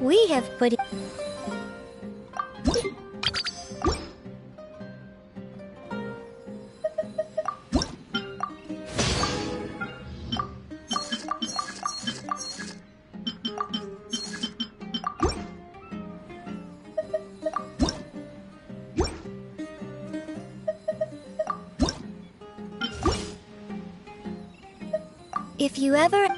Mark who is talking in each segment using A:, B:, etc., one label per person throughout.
A: We have put it. If you ever...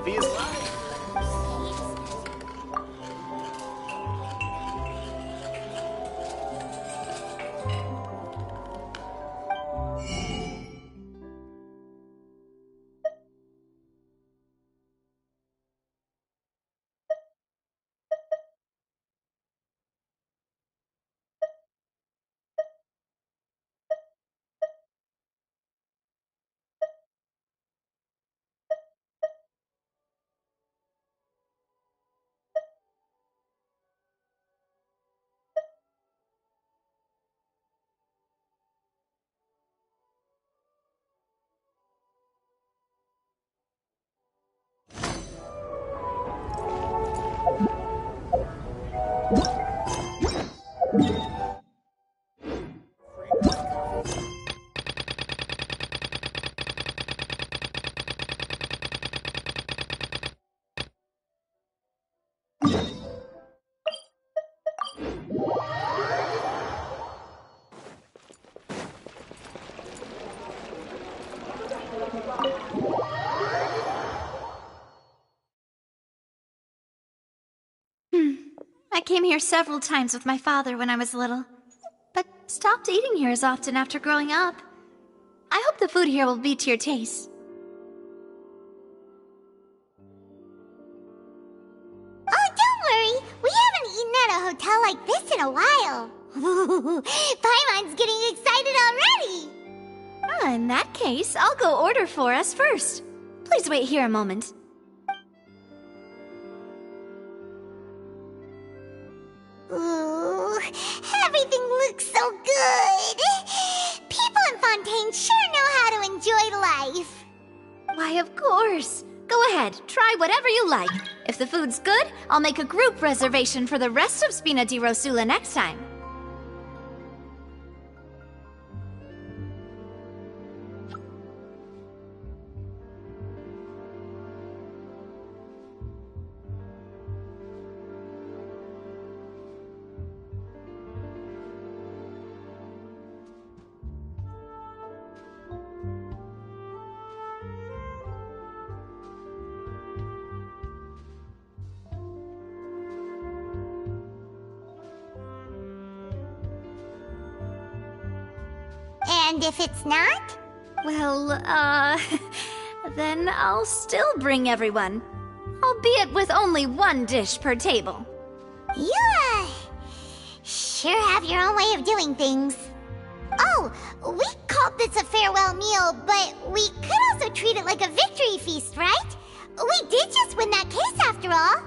B: obvious.
C: I came here several times with my father when I was little, but stopped eating here as often after growing up. I hope the food here will be to your taste.
D: Oh, don't worry! We haven't eaten at a hotel like this in a while. Paimon's getting excited already!
C: In that case, I'll go order for us first. Please wait here a moment.
D: Ooh, everything looks so good! People in Fontaine sure know how to enjoy life!
C: Why, of course. Go ahead, try whatever you like. If the food's good, I'll make a group reservation for the rest of Spina di Rosula next time.
D: And if it's not?
C: Well, then I'll still bring everyone. Albeit with only one dish per table.
D: You, sure have your own way of doing things. Oh, we called this a farewell meal, but we could also treat it like a victory feast, right? We did just win that case after all.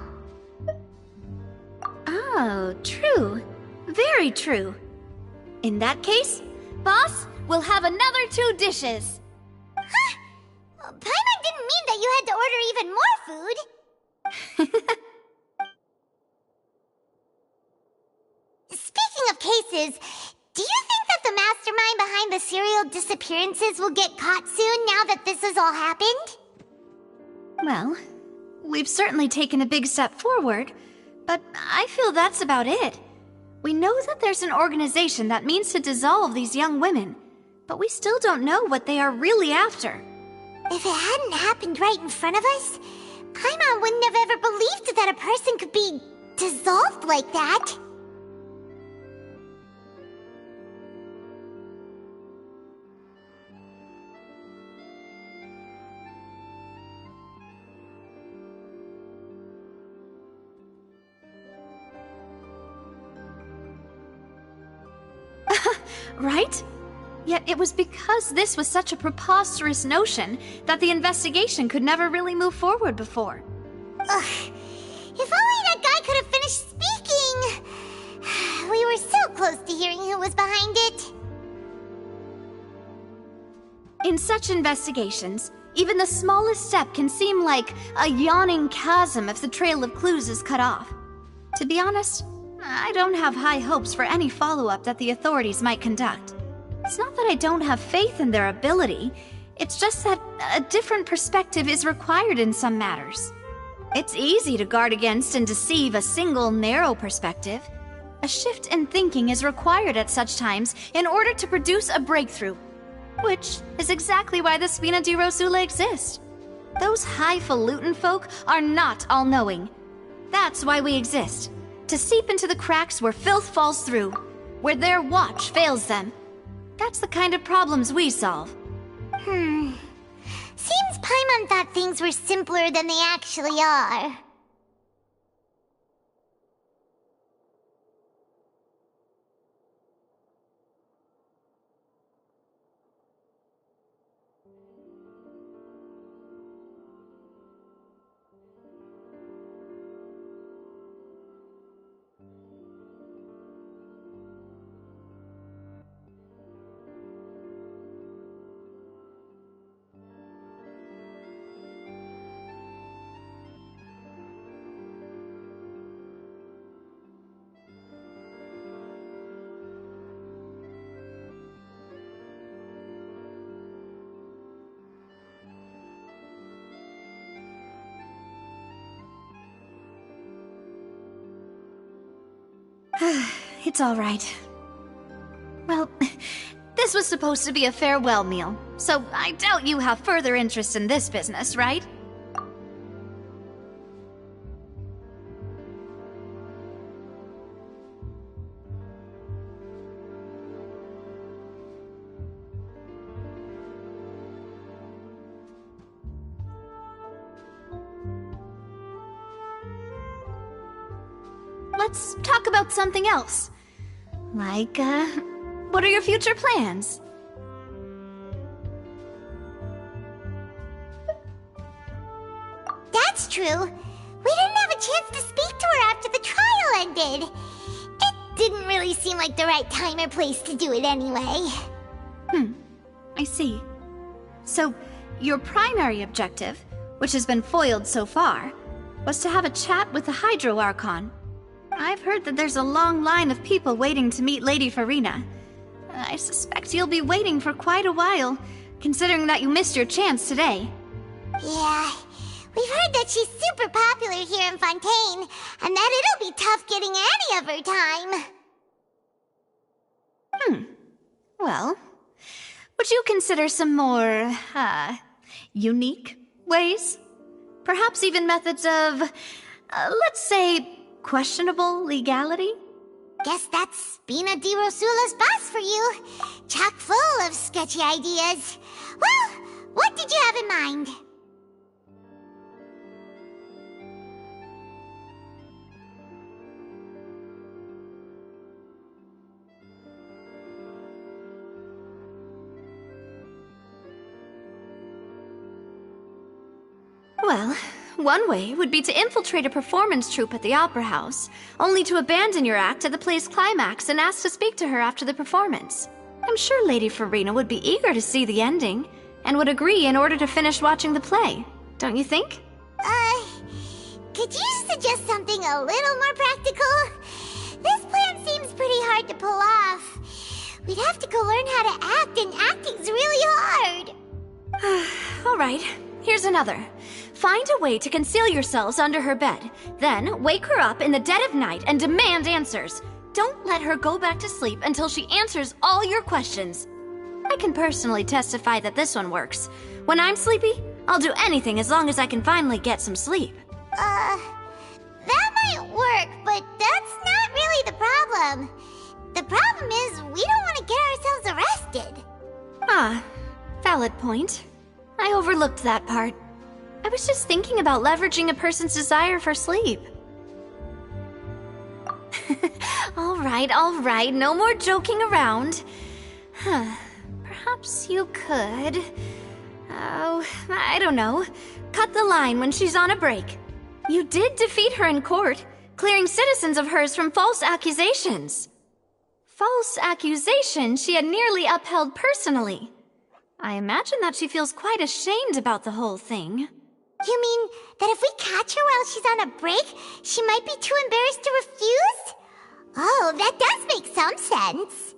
C: Oh, true. Very true. In that case, boss, we'll have another 2 dishes.
D: Huh? Paimon didn't mean that you had to order even more food. Speaking of cases, do you think that the mastermind behind the serial disappearances will get caught soon now that this has all happened?
C: Well, we've certainly taken a big step forward, but I feel that's about it. We know that there's an organization that means to dissolve these young women, but we still don't know what they are really after.
D: If it hadn't happened right in front of us, Paimon wouldn't have ever believed that a person could be dissolved like that.
C: Right? Yet it was because this was such a preposterous notion that the investigation could never really move forward before.
D: Ugh. If only that guy could have finished speaking! We were so close to hearing who was behind it.
C: In such investigations, even the smallest step can seem like a yawning chasm if the trail of clues is cut off. To be honest, I don't have high hopes for any follow-up that the authorities might conduct. It's not that I don't have faith in their ability, it's just that a different perspective is required in some matters. It's easy to guard against and deceive a single narrow perspective. A shift in thinking is required at such times in order to produce a breakthrough, which is exactly why the Spina di Rosula exists. Those highfalutin folk are not all-knowing. That's why we exist. To seep into the cracks where filth falls through, where their watch fails them. That's the kind of problems we solve.
D: Seems Paimon thought things were simpler than they actually are.
C: It's all right. Well, this was supposed to be a farewell meal, so I doubt you have further interest in this business, right? Let's talk about something else. Like, what are your future plans?
D: That's true. We didn't have a chance to speak to her after the trial ended. It didn't really seem like the right time or place to do it anyway.
C: I see. So, your primary objective, which has been foiled so far, was to have a chat with the Hydro Archon. I've heard that there's a long line of people waiting to meet Lady Farina. I suspect you'll be waiting for quite a while, considering that you missed your chance today.
D: Yeah, we've heard that she's super popular here in Fontaine, and that it'll be tough getting any of her time.
C: Well, would you consider some more, unique ways? Perhaps even methods of, let's say, questionable legality?
D: Guess that's Spina di Rosula's boss for you. Chock full of sketchy ideas. Well, what did you have in mind?
C: Well, one way would be to infiltrate a performance troupe at the Opera House, only to abandon your act at the play's climax and ask to speak to her after the performance. I'm sure Lady Farina would be eager to see the ending, and would agree in order to finish watching the play. Don't you think?
D: Could you suggest something a little more practical? This plan seems pretty hard to pull off. We'd have to go learn how to act, and acting's really hard.
C: All right, here's another. Find a way to conceal yourselves under her bed. Then wake her up in the dead of night and demand answers. Don't let her go back to sleep until she answers all your questions. I can personally testify that this one works. When I'm sleepy, I'll do anything as long as I can finally get some sleep.
D: That might work, but that's not really the problem. The problem is we don't want to get ourselves arrested.
C: Ah, valid point. I overlooked that part. I was just thinking about leveraging a person's desire for sleep. All right, no more joking around. Perhaps you could... Oh, I don't know. Cut the line when she's on a break. You did defeat her in court, clearing citizens of hers from false accusations. False accusations she had nearly upheld personally. I imagine that she feels quite ashamed about the whole thing.
D: You mean that if we catch her while she's on a break, she might be too embarrassed to refuse? Oh, that does make some sense.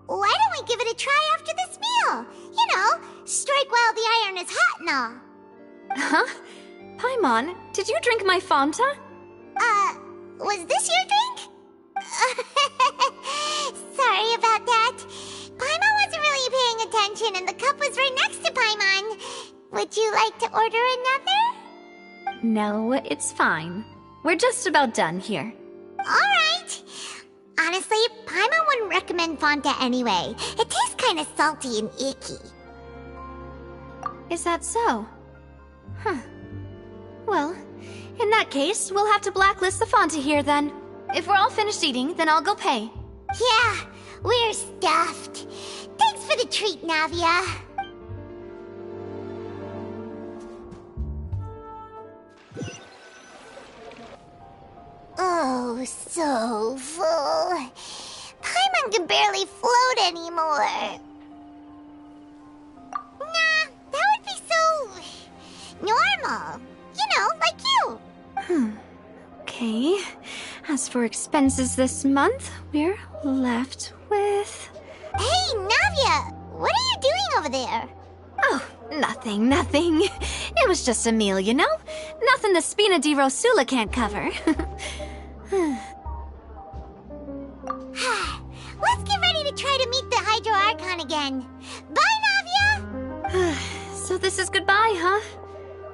D: Why don't we give it a try after this meal? You know, strike while the iron is hot and all.
C: Huh? Paimon, did you drink my Fanta?
D: Was this your drink? Sorry about that. Paimon wasn't really paying attention Fontaine and the cup was right next to Paimon. Would you like to order another?
C: No, it's fine. We're just about done here.
D: Alright. Honestly, Paimon wouldn't recommend Fontaine anyway. It tastes kind of salty and icky.
C: Is that so? Huh. Well, in that case, we'll have to blacklist the Fonta here then. If we're all finished eating, then I'll go pay.
D: Yeah, we're stuffed. Thanks for the treat, Navia. Oh, so full. Paimon can barely float anymore. Nah, that would be so normal. You know, like you.
C: Okay. As for expenses this month, we're left with...
D: Hey, Navia! What are you doing over there?
C: Oh, nothing. It was just a meal, you know? Nothing the Spina di Rosula can't cover.
D: Let's get ready to try to meet the Hydro Archon again. Bye, Navia!
C: So this is goodbye, huh?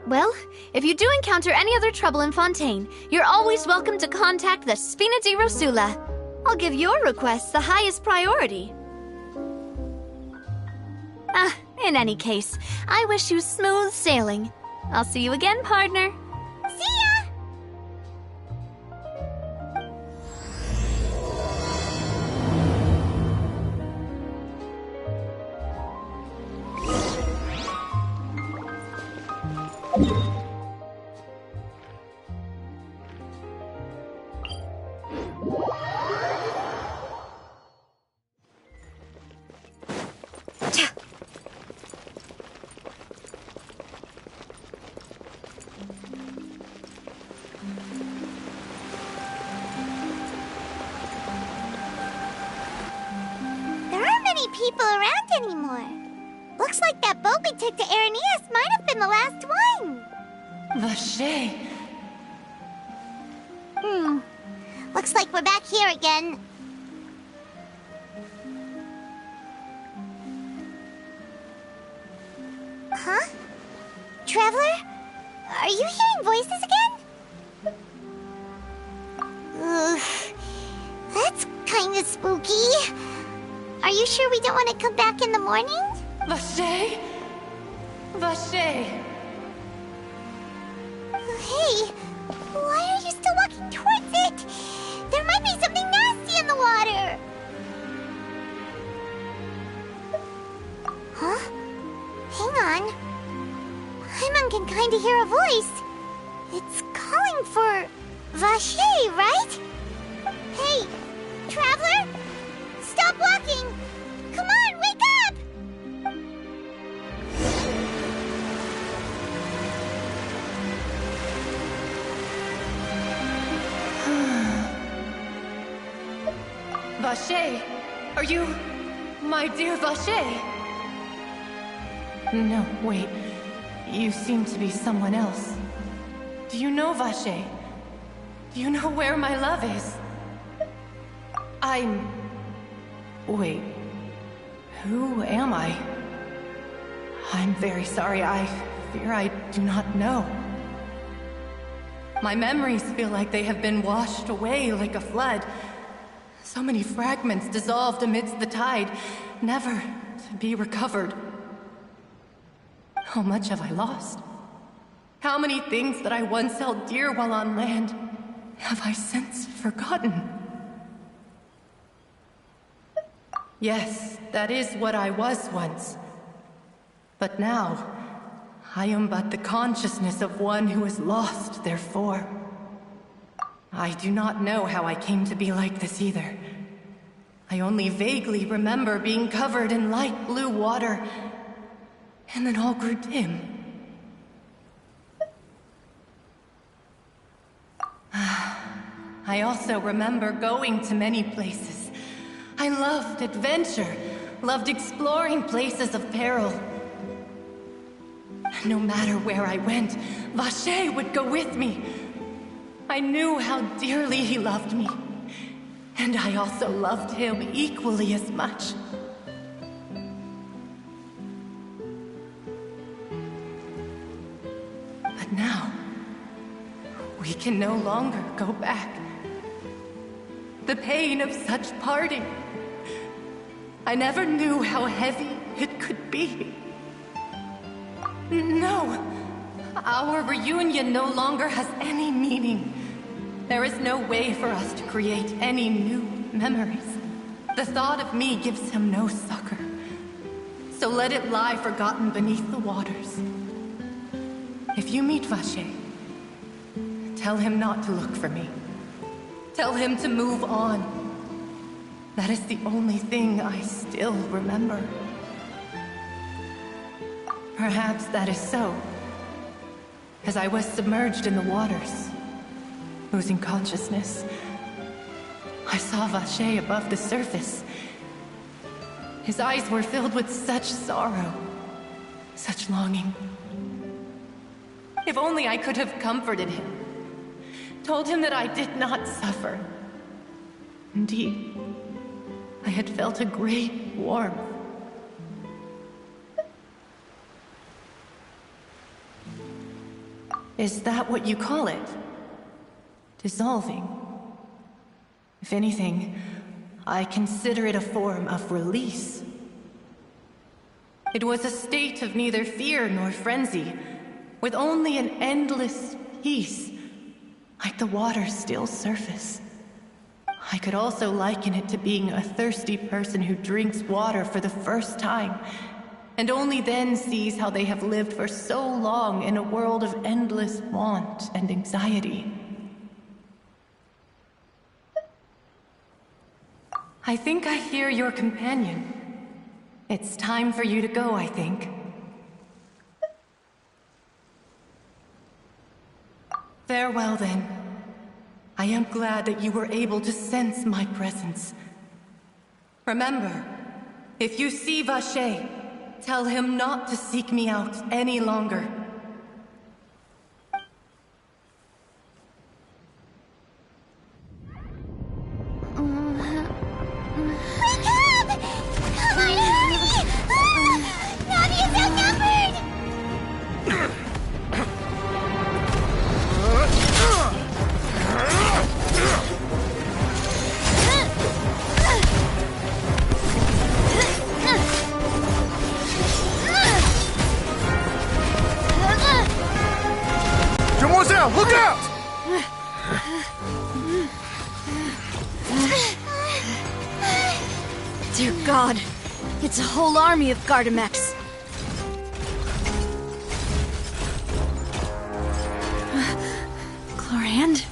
C: Well, if you do encounter any other trouble in Fontaine, you're always welcome to contact the Spina di Rosula. I'll give your request the highest priority. In any case, I wish you smooth sailing. I'll see you again, partner.
D: See ya! People around anymore. Looks like that boat we took to Araneus might have been the last one.
B: Vache.
D: Looks like we're back here again. Huh? Traveler? Are you hearing voices again? Ugh. That's kinda spooky. Are you sure we don't want to come back in the morning?
B: Vache? Vache.
D: Hey, why are you still walking towards it? There might be something nasty in the water. Huh? Hang on. Paimon can kinda hear a voice. It's calling for Vache, right? Hey, Traveler? Stop walking! Come on, wake up!
B: Vache, are you my dear Vache? No, wait. You seem to be someone else. Do you know Vache? Do you know where my love is? Wait. Who am I? I'm very sorry. I fear I do not know. My memories feel like they have been washed away like a flood. So many fragments dissolved amidst the tide, never to be recovered. How much have I lost? How many things that I once held dear while on land have I since forgotten? Yes, that is what I was once. But now, I am but the consciousness of one who is lost, therefore. I do not know how I came to be like this either. I only vaguely remember being covered in light blue water, and then all grew dim. I also remember going to many places. I loved adventure, loved exploring places of peril. No matter where I went, Vache would go with me. I knew how dearly he loved me, and I also loved him equally as much. can no longer go back. The pain of such parting. I never knew how heavy it could be. No, our reunion no longer has any meaning. There is no way for us to create any new memories. The thought of me gives him no succor. So let it lie forgotten beneath the waters. If you meet Vacher, tell him not to look for me. Tell him to move on. That is the only thing I still remember. Perhaps that is so. As I was submerged in the waters, losing consciousness, I saw Vacher above the surface. His eyes were filled with such sorrow, such longing. If only I could have comforted him, told him that I did not suffer. Indeed, I had felt a great warmth. Is that what you call it? Dissolving? If anything, I consider it a form of release. It was a state of neither fear nor frenzy, with only an endless peace, like the water's still surface. I could also liken it to being a thirsty person who drinks water for the first time, and only then sees how they have lived for so long in a world of endless want and anxiety. I think I hear your companion. It's time for you to go, I think. Farewell, then. I am glad that you were able to sense my presence. Remember, if you see Vacher, tell him not to seek me out any longer.
E: Look out!
C: Dear God, it's a whole army of Gardamex. Chlorand?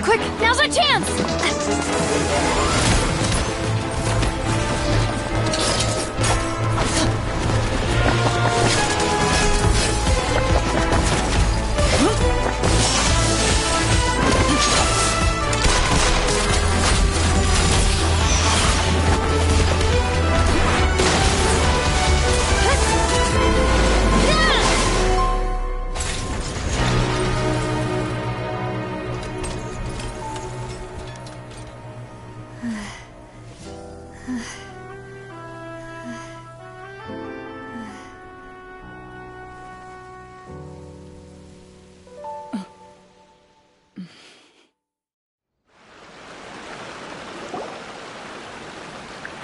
C: Quick, now's our chance!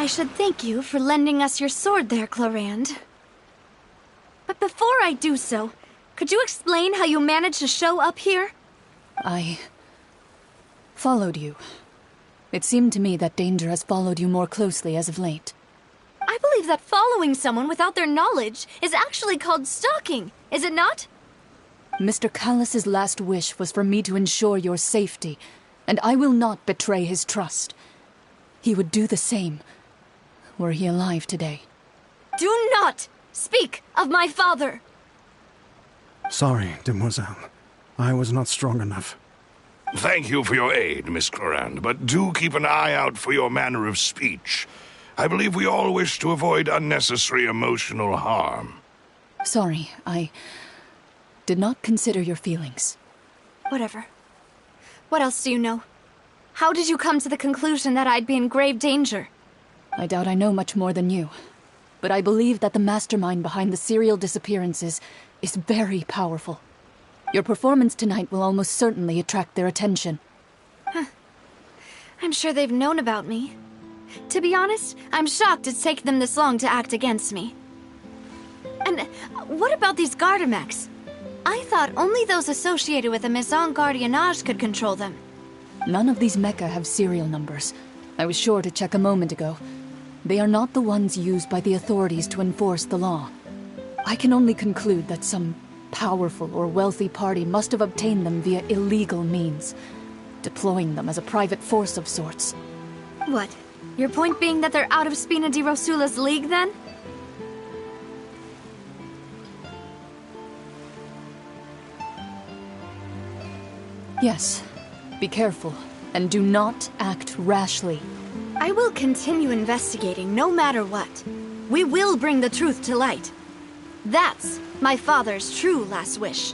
C: I should thank you for lending us your sword there, Chlorand. But before I do so, could you explain how you managed to show up here?
F: I followed you. It seemed to me that danger has followed you more closely as of late.
C: I believe that following someone without their knowledge is actually called stalking, is it not?
F: Mr. Callus's last wish was for me to ensure your safety, and I will not betray his trust. He would do the same, were he alive today.
C: Do not speak of my father!
E: Sorry, demoiselle. I was not strong enough.
G: Thank you for your aid, Miss Chlorand, but do keep an eye out for your manner of speech. I believe we all wish to avoid unnecessary emotional harm.
F: Sorry, I did not consider your feelings.
C: Whatever. What else do you know? How did you come to the conclusion that I'd be in grave danger?
F: I doubt I know much more than you, but I believe that the mastermind behind the serial disappearances is very powerful. Your performance tonight will almost certainly attract their attention.
C: I'm sure they've known about me. To be honest, I'm shocked it's taken them this long to act against me. And what about these Gardamex? I thought only those associated with the Maison Gardiennage could control them.
F: None of these mecha have serial numbers. I was sure to check a moment ago. They are not the ones used by the authorities to enforce the law. I can only conclude that some powerful or wealthy party must have obtained them via illegal means, deploying them as a private force of sorts.
C: What? Your point being that they're out of Spina di Rosula's league, then?
F: Yes. Be careful, and do not act rashly.
C: I will continue investigating no matter what. We will bring the truth to light. That's my father's true last wish.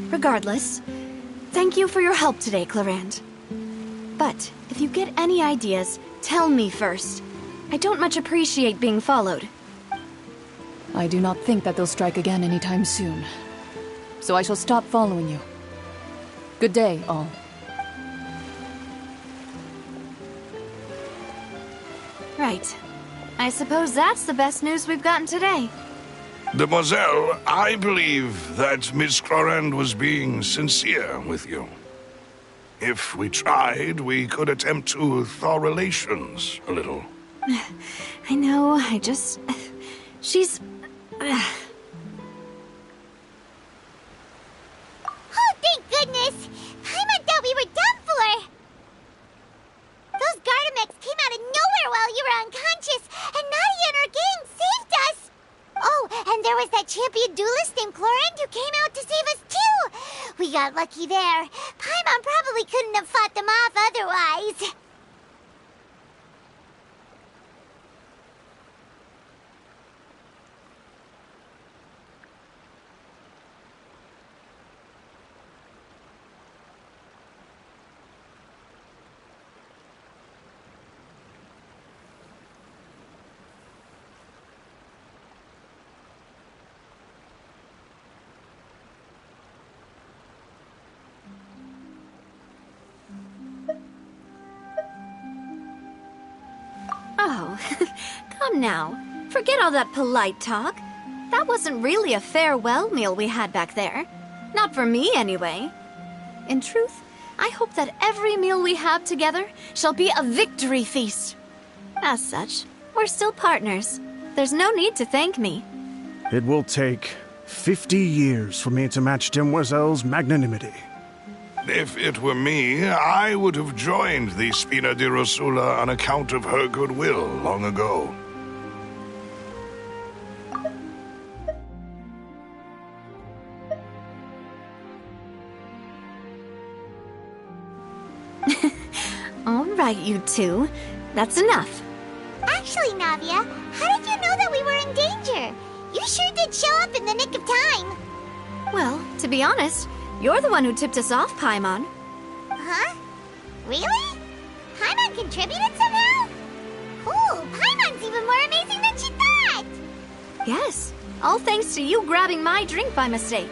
C: Regardless, thank you for your help today, Clarand. But if you get any ideas, tell me first. I don't much appreciate being followed.
F: I do not think that they'll strike again anytime soon. So I shall stop following you. Good day, all.
C: Right. I suppose that's the best news we've gotten today.
G: Demoiselle, I believe that Miss Clarand was being sincere with you. If we tried, we could attempt to thaw relations a little.
C: I know, she's...
D: Oh, thank goodness! Paimon thought we were done for! Those Gardamex came out of nowhere while you were unconscious, and Nadia and her gang saved us! Oh, and there was that champion duelist named Clarand who came out to save us too! We got lucky there. Paimon probably couldn't have fought them off otherwise.
C: Oh, come now. Forget all that polite talk. That wasn't really a farewell meal we had back there. Not for me, anyway. In truth, I hope that every meal we have together shall be a victory feast. As such, we're still partners. There's no need to thank me.
E: It will take 50 years for me to match Demoiselle's magnanimity.
G: If it were me, I would have joined the Spina di Rosula on account of her goodwill long ago.
C: All right, you two. That's enough.
D: Actually, Navia, how did you know that we were in danger? You sure did show up in the nick of time.
C: Well, to be honest, you're the one who tipped us off, Paimon.
D: Huh? Really? Paimon contributed somehow? Cool, Paimon's even more amazing than she thought!
C: Yes, all thanks to you grabbing my drink by mistake.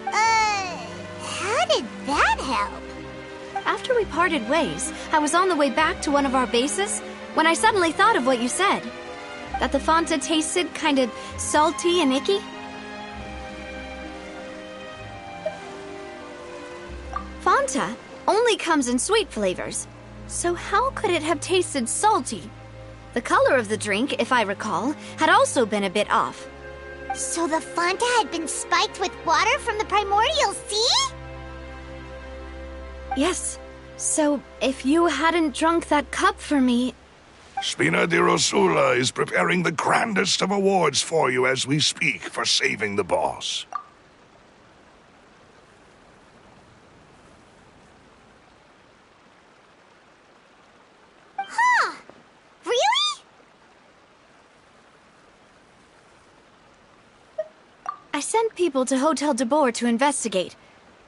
D: How did that help?
C: After we parted ways, I was on the way back to one of our bases when I suddenly thought of what you said. That the Fanta tasted kind of salty and icky. Fanta only comes in sweet flavors, so how could it have tasted salty? The color of the drink, if I recall, had also been a bit off.
D: So the Fanta had been spiked with water from the primordial sea?
C: Yes, so if you hadn't drunk that cup for me...
G: Spina di Rosula is preparing the grandest of awards for you as we speak for saving the boss.
D: Huh? Really?
C: I sent people to Hotel de Boer to investigate,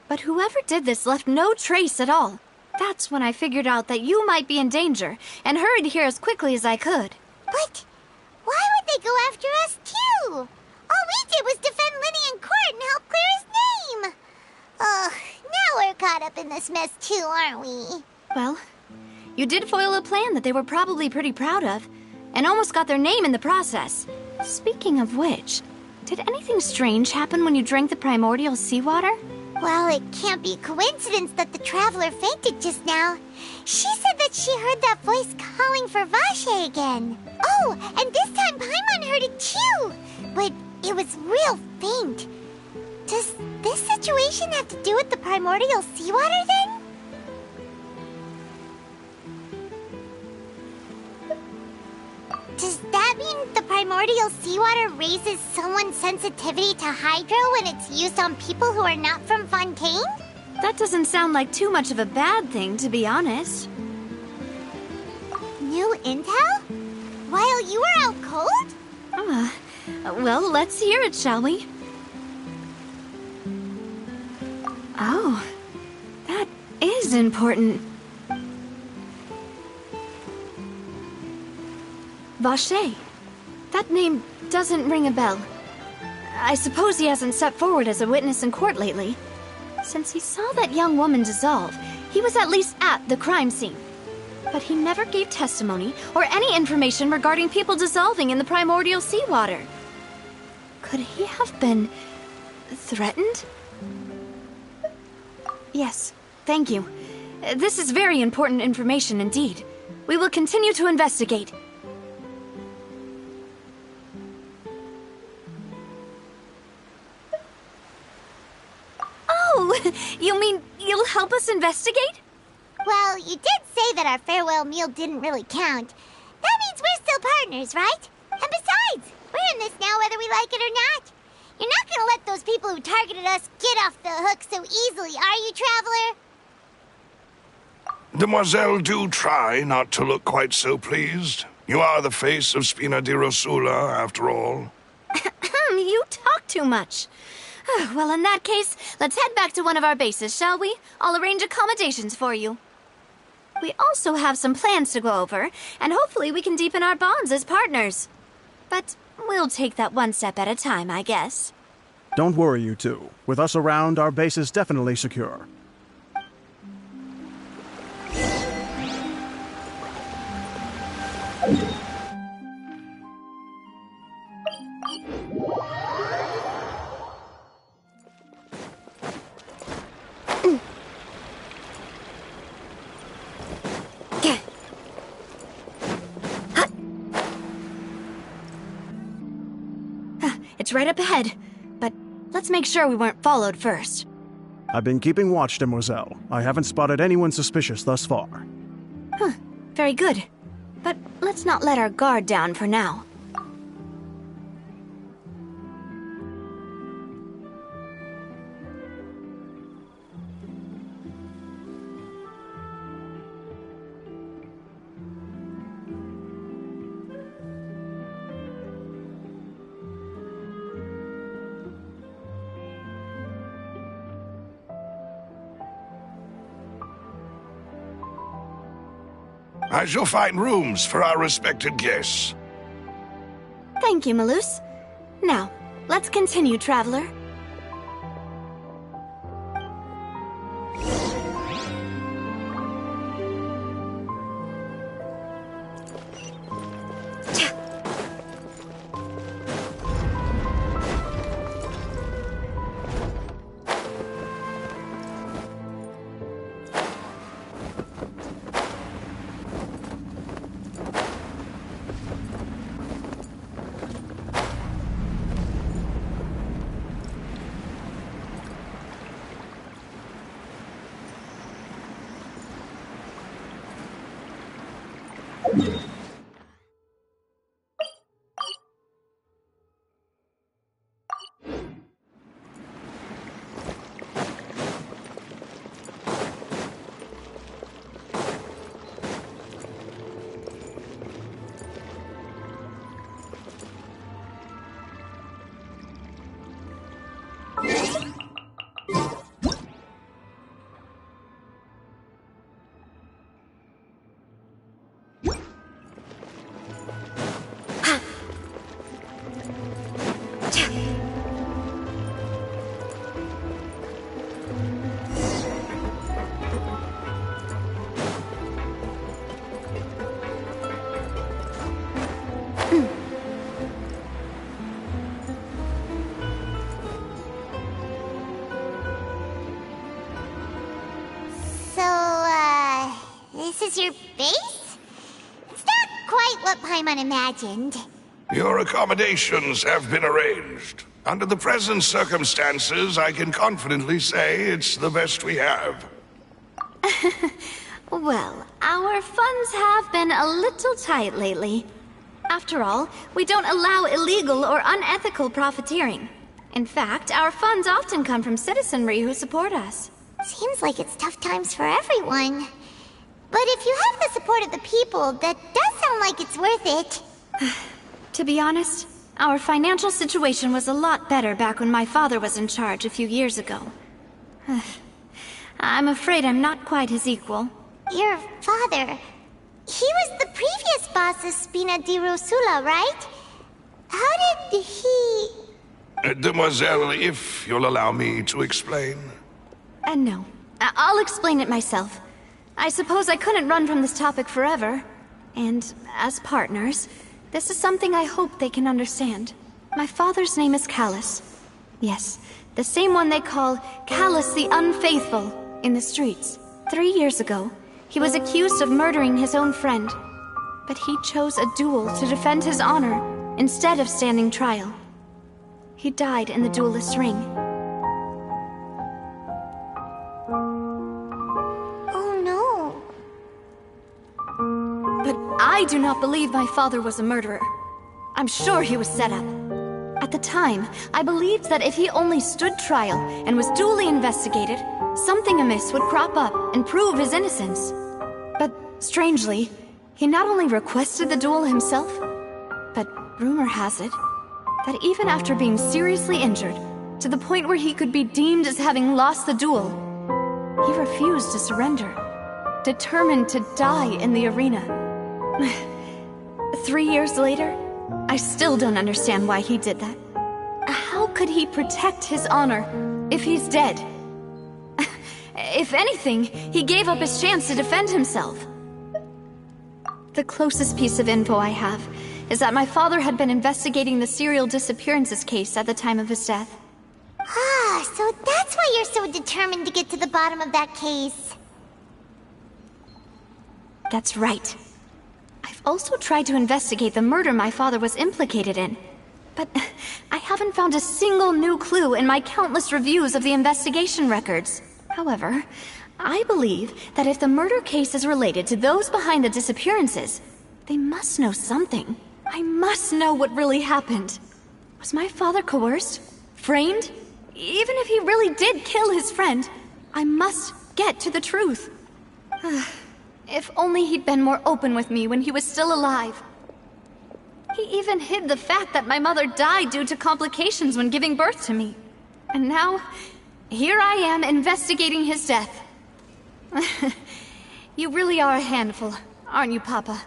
C: but whoever did this left no trace at all. That's when I figured out that you might be in danger, and hurried here as quickly as I could.
D: But why would they go after us, too? All we did was defend Lenny in court and help clear his name. Ugh, now we're caught up in this mess, too, aren't we?
C: Well, you did foil a plan that they were probably pretty proud of, and almost got their name in the process. Speaking of which, did anything strange happen when you drank the primordial seawater?
D: Well, it can't be a coincidence that the traveler fainted just now. She said that she heard that voice calling for Vache again. Oh, and this time Paimon heard it too, but it was real faint. Does this situation have to do with the primordial seawater then? Does that mean the primordial seawater raises someone's sensitivity to hydro when it's used on people who are not from Fontaine?
C: That doesn't sound like too much of a bad thing, to be honest.
D: New intel? While you were out cold?
C: Well, let's hear it, shall we? Oh, that is important. Vache. That name doesn't ring a bell. I suppose he hasn't stepped forward as a witness in court lately. Since he saw that young woman dissolve, he was at least at the crime scene. But he never gave testimony or any information regarding people dissolving in the primordial seawater. Could he have been threatened? Yes, thank you. This is very important information indeed. We will continue to investigate. Oh, you mean you'll help us investigate?
D: Well, you did say that our farewell meal didn't really count. That means we're still partners, right? And besides, we're in this now whether we like it or not. You're not gonna let those people who targeted us get off the hook so easily, are you, Traveler?
G: Demoiselle, do try not to look quite so pleased. You are the face of Spina di Rosula, after all.
C: You talk too much. Well, in that case, let's head back to one of our bases, shall we? I'll arrange accommodations for you. We also have some plans to go over, and hopefully we can deepen our bonds as partners. But we'll take that one step at a time, I guess.
E: Don't worry, you two. With us around, our base is definitely secure.
C: It's right up ahead, but let's make sure we weren't followed first.
E: I've been keeping watch, Demoiselle. I haven't spotted anyone suspicious thus far.
C: Very good. But let's not let our guard down for now.
G: I shall find rooms for our respected guests.
C: Thank you, Malus. Now, let's continue, Traveler.
D: case? It's not quite what Paimon imagined.
G: Your accommodations have been arranged. Under the present circumstances, I can confidently say it's the best we have.
C: Well, our funds have been a little tight lately. After all, we don't allow illegal or unethical profiteering. In fact, our funds often come from citizenry who support us.
D: Seems like it's tough times for everyone. But if you have the support of the people, that does sound like it's worth it.
C: To be honest, our financial situation was a lot better back when my father was in charge a few years ago. I'm afraid I'm not quite his equal.
D: Your father... he was the previous boss of Spina di Rosula, right? How did he...
G: Demoiselle, if you'll allow me to explain.
C: No. I'll explain it myself. I suppose I couldn't run from this topic forever. And as partners, this is something I hope they can understand. My father's name is Callus. Yes, the same one they call Callus the Unfaithful in the streets. 3 years ago, he was accused of murdering his own friend. But he chose a duel to defend his honor instead of standing trial. He died in the duelist's ring.
D: Oh no.
C: But I do not believe my father was a murderer. I'm sure he was set up. At the time, I believed that if he only stood trial and was duly investigated, something amiss would crop up and prove his innocence. But strangely, he not only requested the duel himself, but rumor has it that even after being seriously injured, to the point where he could be deemed as having lost the duel, he refused to surrender, determined to die in the arena. 3 years later, I still don't understand why he did that. How could he protect his honor if he's dead? If anything, he gave up his chance to defend himself. The closest piece of info I have is that my father had been investigating the serial disappearances case at the time of his death.
D: Ah, so that's why you're so determined to get to the bottom of that case.
C: That's right. I've also tried to investigate the murder my father was implicated in, but I haven't found a single new clue in my countless reviews of the investigation records. However, I believe that if the murder case is related to those behind the disappearances, they must know something. I must know what really happened. Was my father coerced? Framed? Even if he really did kill his friend, I must get to the truth. If only he'd been more open with me when he was still alive. He even hid the fact that my mother died due to complications when giving birth to me. And now, here I am investigating his death. You really are a handful, aren't you, Papa?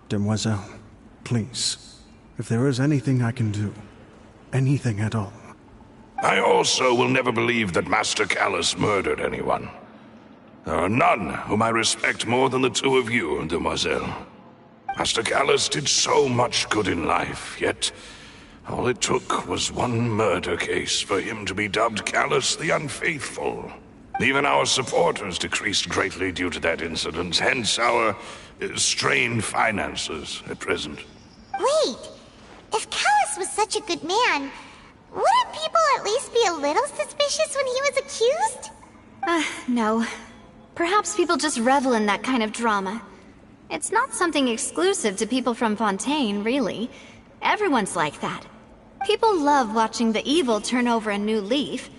E: Demoiselle, please, if there is anything I can do, anything at all.
G: I also will never believe that Master Callus murdered anyone. There are none whom I respect more than the two of you, Demoiselle. Master Callus did so much good in life, yet all it took was one murder case for him to be dubbed Callus the Unfaithful. Even our supporters decreased greatly due to that incident, hence our strained finances at present.
D: Wait, if Callus was such a good man, wouldn't people at least be a little suspicious when he was accused?
C: No. Perhaps people just revel in that kind of drama. It's not something exclusive to people from Fontaine, really. Everyone's like that. People love watching the evil turn over a new leaf,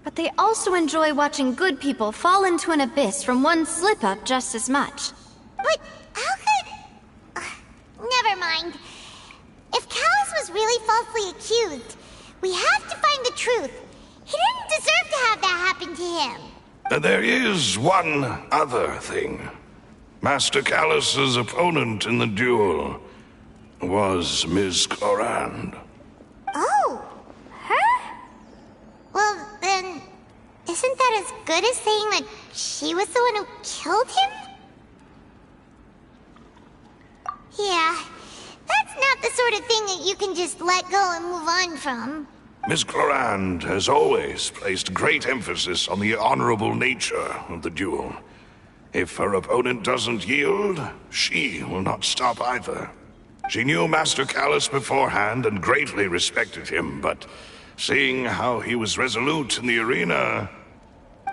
C: but they also enjoy watching good people fall into an abyss from one slip-up just as much.
D: But how could... never mind. If Callus was really falsely accused, we have to find the truth. He didn't deserve to have that happen to him.
G: There is one other thing. Master Callus's opponent in the duel was Ms. Clorand.
D: Oh, her? Well, then, isn't that as good as saying that she was the one who killed him? Yeah, that's not the sort of thing that you can just let go and move on from.
G: Ms. Clorand has always placed great emphasis on the honorable nature of the duel. If her opponent doesn't yield, she will not stop either. She knew Master Callus beforehand and greatly respected him, but seeing how he was resolute in the arena,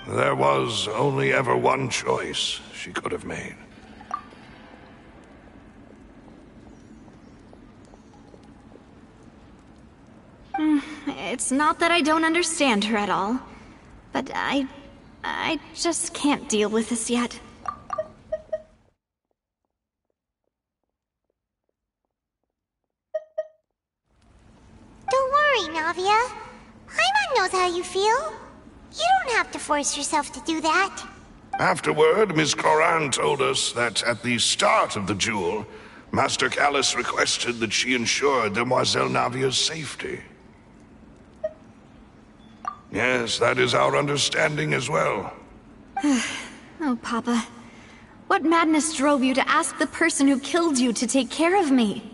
G: there was only ever one choice she could have made.
C: It's not that I don't understand her at all, but I just can't deal with this yet.
D: Don't worry, Navia. Paimon knows how you feel. You don't have to force yourself to do that.
G: Afterward, Ms. Clorand told us that at the start of the duel, Master Callus requested that she ensure Demoiselle Navia's safety. Yes, that is our understanding as well.
C: Oh, Papa. What madness drove you to ask the person who killed you to take care of me?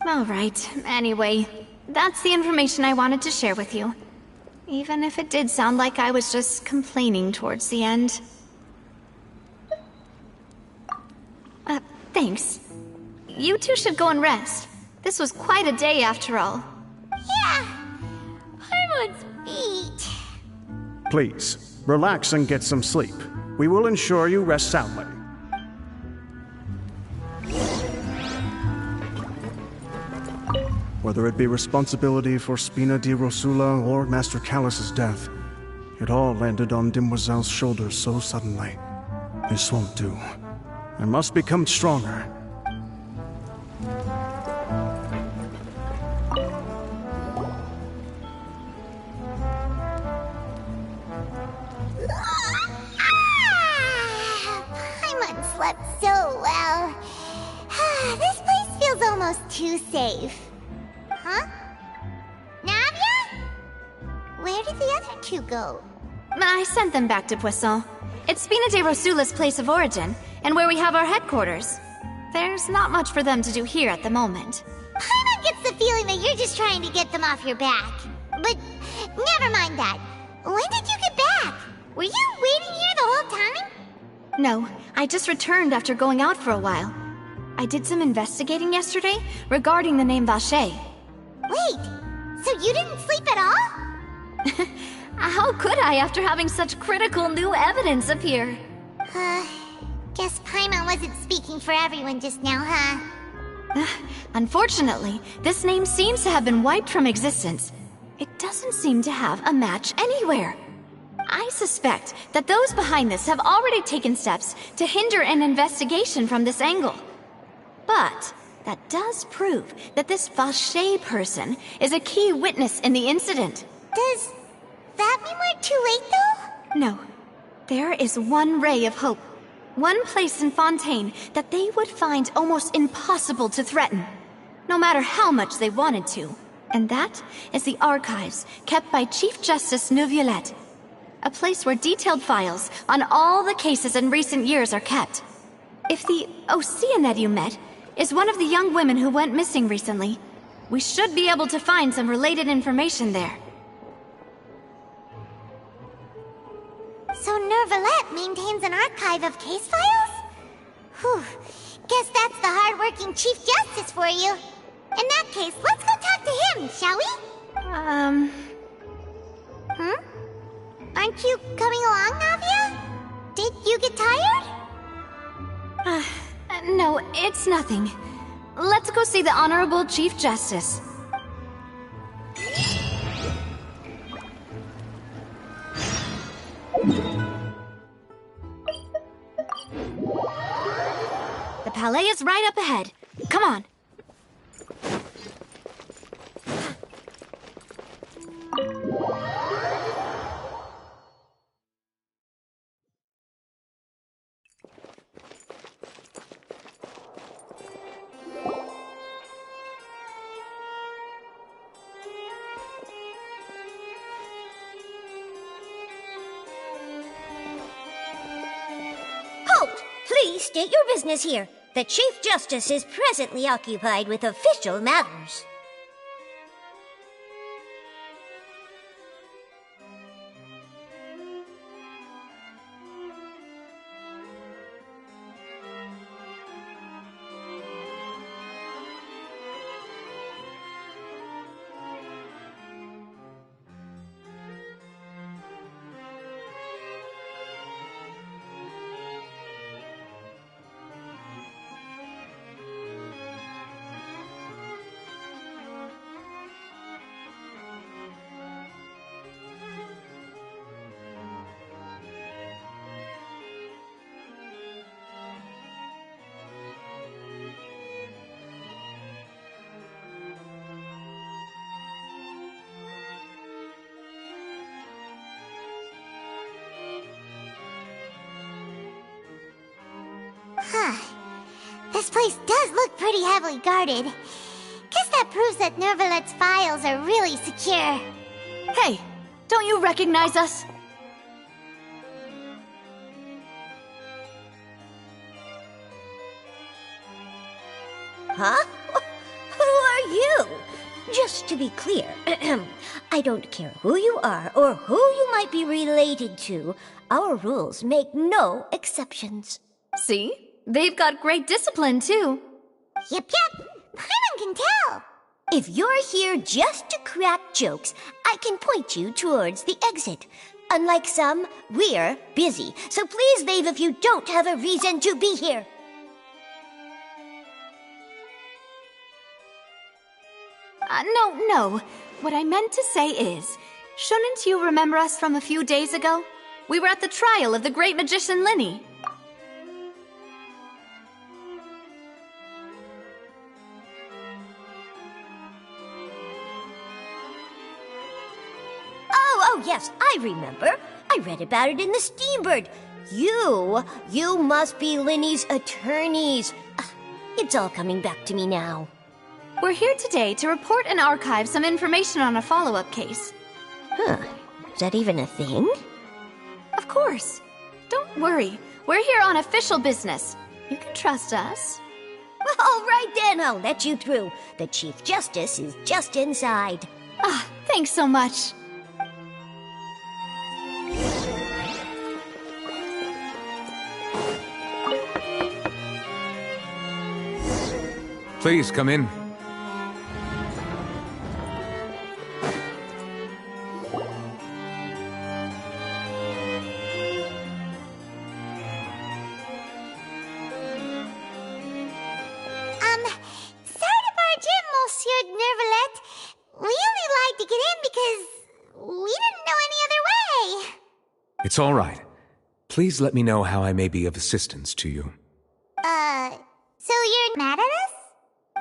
C: All right, anyway, that's the information I wanted to share with you. Even if it did sound like I was just complaining towards the end. Thanks. You two should go and rest. This was quite a day after all.
D: Yeah, Paimon's beat.
E: Please, relax and get some sleep. We will ensure you rest soundly. Whether it be responsibility for Spina di Rosula or Master Callus's death, it all landed on Demoiselle's shoulders so suddenly. This won't do. I must become stronger.
D: Paimon slept so well. This place feels almost too safe. Huh? Navia? Where did the other two go?
C: I sent them back to Poisson. It's Spina de Rosula's place of origin, and where we have our headquarters. There's not much for them to do here at the moment.
D: Paimon gets the feeling that you're just trying to get them off your back. But never mind that. When did you get back? Were you waiting here the whole time?
C: No, I just returned after going out for a while. I did some investigating yesterday regarding the name Vache.
D: Wait, so you didn't sleep at all?
C: How could I after having such critical new evidence appear?
D: Guess Paimon wasn't speaking for everyone just now, huh?
C: Unfortunately, this name seems to have been wiped from existence. It doesn't seem to have a match anywhere. I suspect that those behind this have already taken steps to hinder an investigation from this angle. But that does prove that this Vache person is a key witness in the incident.
D: Does that mean we're too late, though?
C: No. There is one ray of hope. One place in Fontaine that they would find almost impossible to threaten, no matter how much they wanted to. And that is the archives kept by Chief Justice Neuvillette. A place where detailed files on all the cases in recent years are kept. If the Oceanette you met is one of the young women who went missing recently, we should be able to find some related information there.
D: So Neuvillette maintains an archive of case files? Whew. Guess that's the hard-working Chief Justice for you. In that case, let's go talk to him, shall we? Aren't you coming along, Navia? Did you get tired?
C: No, it's nothing. Let's go see the Honorable Chief Justice. Palais is right up ahead. Come on.
A: Halt! Please state your business here. The Chief Justice is presently occupied with official matters.
D: This place does look pretty heavily guarded. Guess that proves that Nervalet's files are really secure.
C: Hey, don't you recognize us?
A: Huh? Who are you? Just to be clear, I don't care who you are or who you might be related to. Our rules make no exceptions.
C: See? They've got great discipline, too.
D: Yep. Paimon can tell.
A: If you're here just to crack jokes, I can point you towards the exit. Unlike some, we're busy, so please leave if you don't have a reason to be here.
C: No. What I meant to say is, shouldn't you remember us from a few days ago? We were at the trial of the great magician Linny.
A: Oh, yes, I remember. I read about it in the Steambird. You must be Linny's attorneys. It's all coming back to me now.
C: We're here today to report and archive some information on a follow-up case.
A: Huh. Is that even a thing?
C: Of course. Don't worry. We're here on official business. You can trust us.
A: All right then, I'll let you through. The Chief Justice is just inside.
C: Thanks so much.
H: Please come in.
D: Sorry to barge in, Monsieur Nervalet. We only lied to get in because we didn't know any other way.
H: It's all right. Please let me know how I may be of assistance to you.
D: So you're mad at us?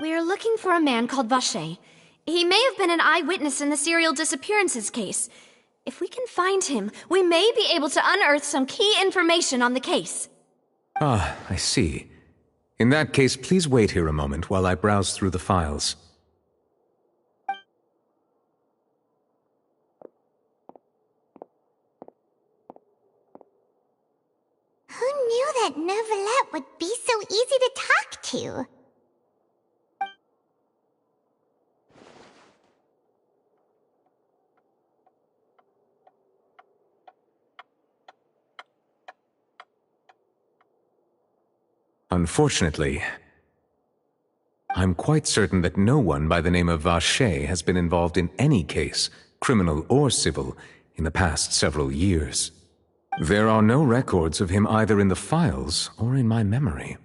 C: We're looking for a man called Vacher. He may have been an eyewitness in the serial disappearances case. If we can find him, we may be able to unearth some key information on the case.
H: Ah, I see. In that case, please wait here a moment while I browse through the files.
D: Who knew that Nervalet would be so easy to talk to?
H: Unfortunately, I'm quite certain that no one by the name of Vacher has been involved in any case, criminal or civil, in the past several years. There are no records of him either in the files or in my memory.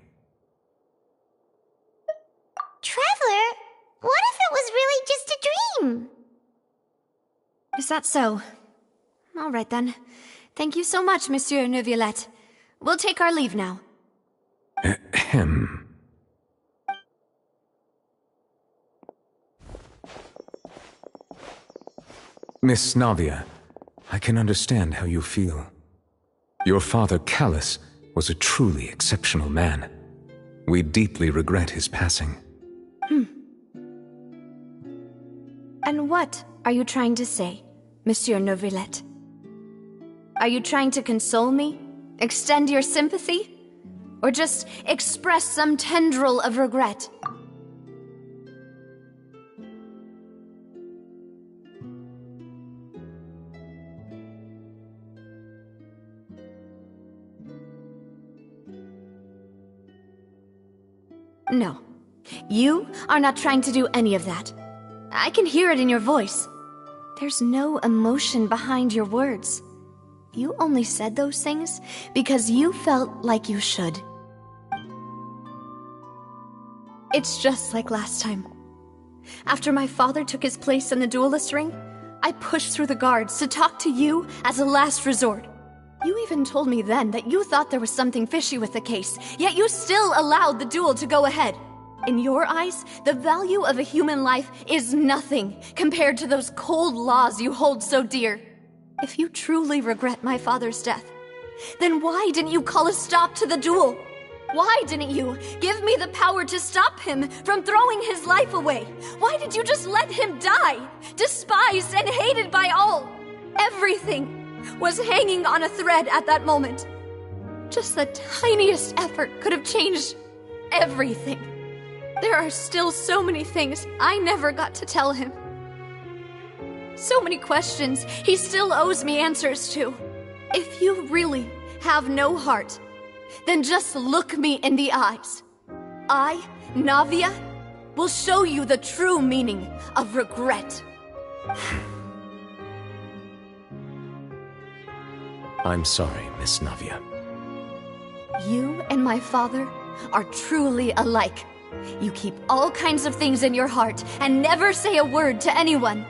D: Traveler, what if it was really just a dream?
C: Is that so? All right then. Thank you so much, Monsieur Neuvillette. We'll take our leave now.
H: Ahem. Miss Navia, I can understand how you feel. Your father, Callus, was a truly exceptional man. We deeply regret his passing.
C: And what are you trying to say, Monsieur Neuvillette? Are you trying to console me? Extend your sympathy? Or just express some tendril of regret? No. You are not trying to do any of that. I can hear it in your voice. There's no emotion behind your words. You only said those things because you felt like you should. It's just like last time. After my father took his place in the duelist ring, I pushed through the guards to talk to you as a last resort. You even told me then that you thought there was something fishy with the case, yet you still allowed the duel to go ahead. In your eyes, the value of a human life is nothing compared to those cold laws you hold so dear. If you truly regret my father's death, then why didn't you call a stop to the duel? Why didn't you give me the power to stop him from throwing his life away? Why did you just let him die, despised and hated by all? Everything was hanging on a thread at that moment. Just the tiniest effort could have changed everything. There are still so many things I never got to tell him. So many questions he still owes me answers to. If you really have no heart, then just look me in the eyes. I, Navia, will show you the true meaning of regret.
H: I'm sorry, Miss Navia.
C: You and my father are truly alike. You keep all kinds of things in your heart and never say a word to anyone.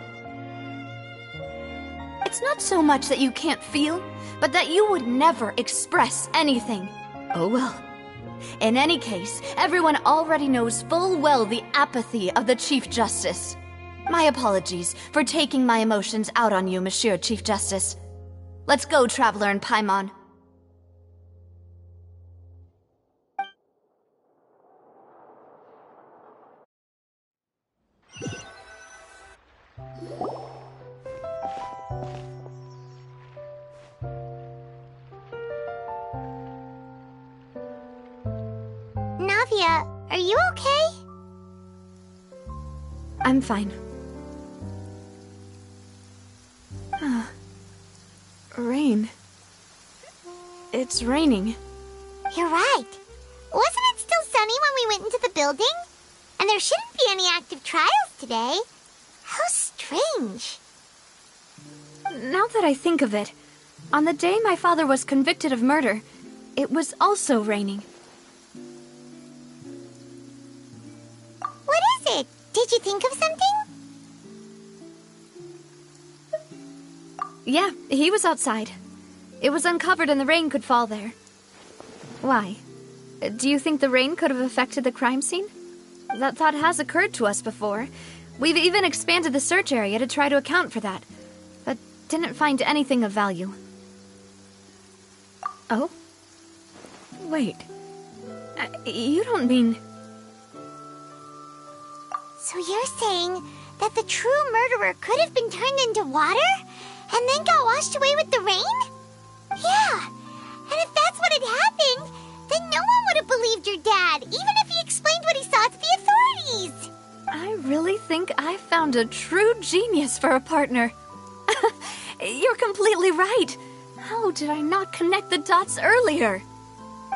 C: It's not so much that you can't feel, but that you would never express anything. Oh well. In any case, everyone already knows full well the apathy of the Chief Justice. My apologies for taking my emotions out on you, Monsieur Chief Justice. Let's go, Traveler and Paimon.
D: Navia, are you okay?
C: I'm fine. Rain. It's raining.
D: You're right. Wasn't it still sunny when we went into the building? And there shouldn't be any active trials today. How strange.
C: Now that I think of it, on the day my father was convicted of murder, it was also raining.
D: What is it? Did you think of something?
C: Yeah, he was outside. It was uncovered and the rain could fall there. Why? Do you think the rain could have affected the crime scene? That thought has occurred to us before. We've even expanded the search area to try to account for that, but didn't find anything of value. Oh? Wait. You don't mean...
D: So you're saying that the true murderer could have been turned into water and then got washed away with the rain? Yeah, and if that's what had happened, then no one would have believed your dad, even if he explained what he saw to the authorities.
C: I really think I found a true genius for a partner. You're completely right. How did I not connect the dots earlier?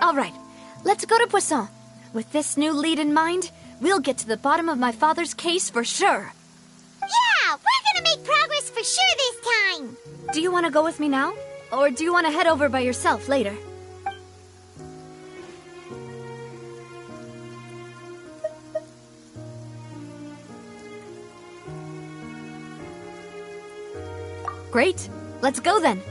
C: All right, let's go to Poisson. With this new lead in mind, we'll get to the bottom of my father's case for sure.
D: Yeah, we're gonna make progress for sure this time.
C: Do you want to go with me now? Or do you want to head over by yourself later? Great. Let's go then.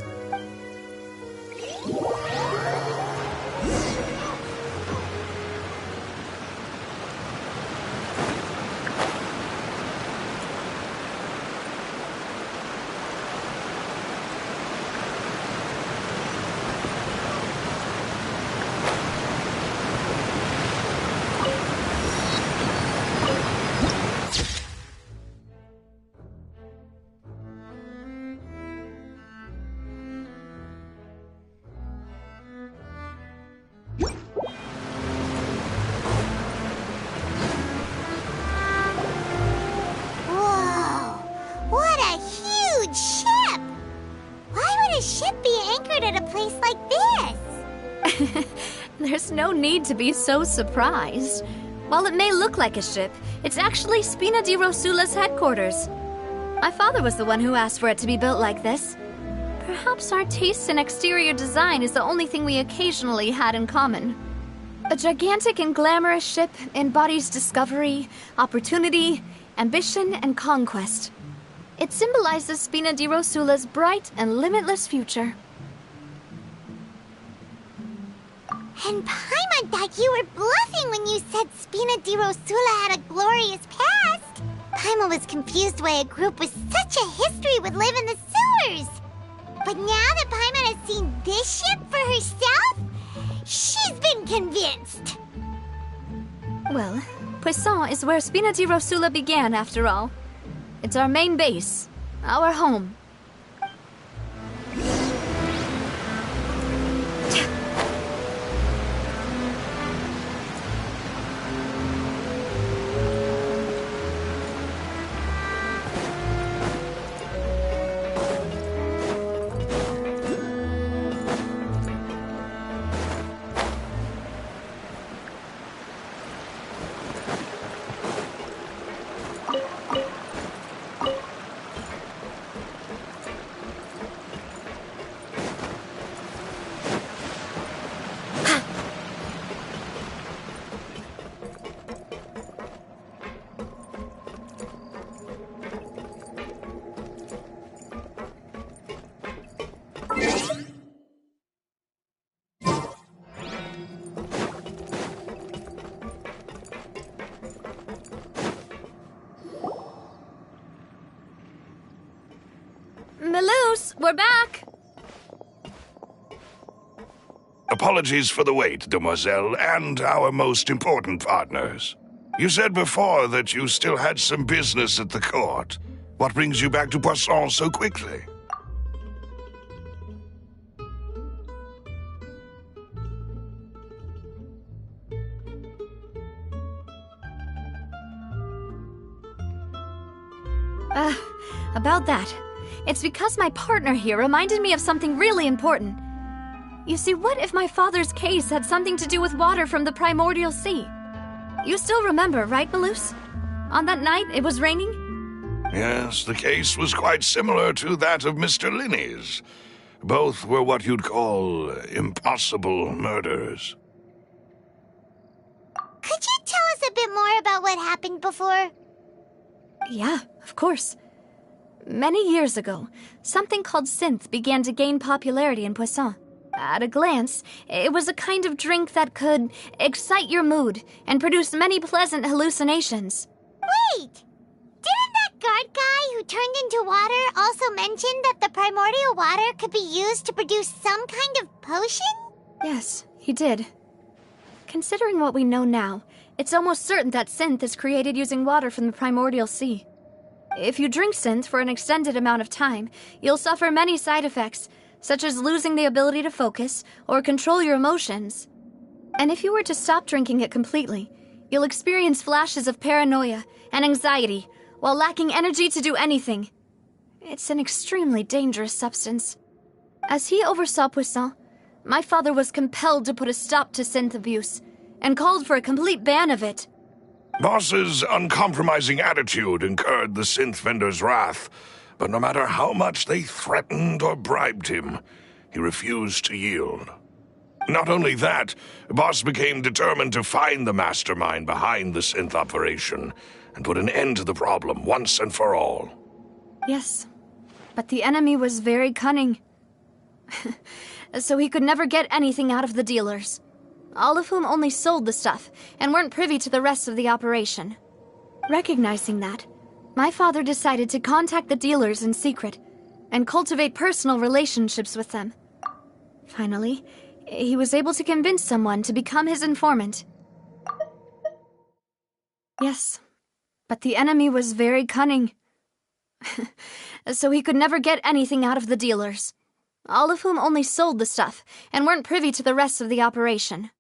C: There's no need to be so surprised. While it may look like a ship, it's actually Spina di Rosula's headquarters. My father was the one who asked for it to be built like this. Perhaps our taste in exterior design is the only thing we occasionally had in common. A gigantic and glamorous ship embodies discovery, opportunity, ambition, and conquest. It symbolizes Spina di Rosula's bright and limitless future.
D: And Paimon thought you were bluffing when you said Spina di Rosula had a glorious past. Paimon was confused why a group with such a history would live in the sewers. But now that Paimon has seen this ship for herself, she's been convinced.
C: Well, Poisson is where Spina di Rosula began, after all. It's our main base, our home. Melus, we're back!
G: Apologies for the wait, demoiselle, and our most important partners. You said before that you still had some business at the court. What brings you back to Poisson so quickly?
C: About that. It's because my partner here reminded me of something really important. You see, what if my father's case had something to do with water from the primordial sea? You still remember, right, Melus? On that night, it was raining?
G: Yes, the case was quite similar to that of Mr. Linney's. Both were what you'd call impossible murders.
D: Could you tell us a bit more about what happened before?
C: Yeah, of course. Many years ago, something called synth began to gain popularity in Poisson. At a glance, it was a kind of drink that could excite your mood and produce many pleasant hallucinations.
D: Wait! Didn't that guard guy who turned into water also mention that the primordial water could be used to produce some kind of potion?
C: Yes, he did. Considering what we know now, it's almost certain that synth is created using water from the primordial sea. If you drink synth for an extended amount of time, you'll suffer many side effects, such as losing the ability to focus or control your emotions. And if you were to stop drinking it completely, you'll experience flashes of paranoia and anxiety while lacking energy to do anything. It's an extremely dangerous substance. As he oversaw Poisson, my father was compelled to put a stop to synth abuse and called for a complete ban of it.
G: Boss's uncompromising attitude incurred the synth vendor's wrath, but no matter how much they threatened or bribed him, he refused to yield. Not only that, Boss became determined to find the mastermind behind the synth operation and put an end to the problem once and for all.
C: Yes, but the enemy was very cunning. So he could never get anything out of the dealers, all of whom only sold the stuff and weren't privy to the rest of the operation. Recognizing that, my father decided to contact the dealers in secret and cultivate personal relationships with them. Finally, he was able to convince someone to become his informant. Yes, but the enemy was very cunning. So he could never get anything out of the dealers, all of whom only sold the stuff and weren't privy to the rest of the operation.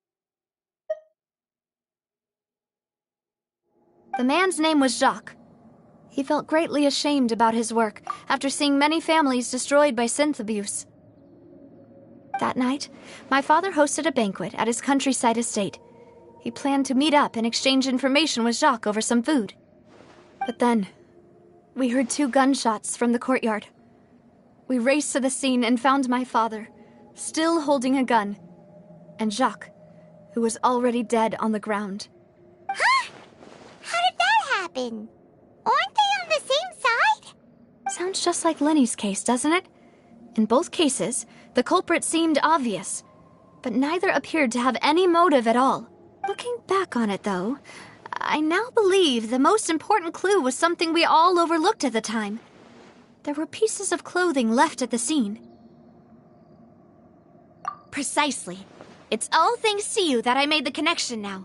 C: The man's name was Jacques. He felt greatly ashamed about his work after seeing many families destroyed by synth abuse. That night, my father hosted a banquet at his countryside estate. He planned to meet up and exchange information with Jacques over some food. But then, we heard 2 gunshots from the courtyard. We raced to the scene and found my father, still holding a gun, and Jacques, who was already dead on the ground.
D: Huh? How did that happen? Aren't they on the same side?
C: Sounds just like Lenny's case, doesn't it? In both cases, the culprit seemed obvious, but neither appeared to have any motive at all. Looking back on it, though, I now believe the most important clue was something we all overlooked at the time. There were pieces of clothing left at the scene. Precisely. It's all thanks to you that I made the connection now.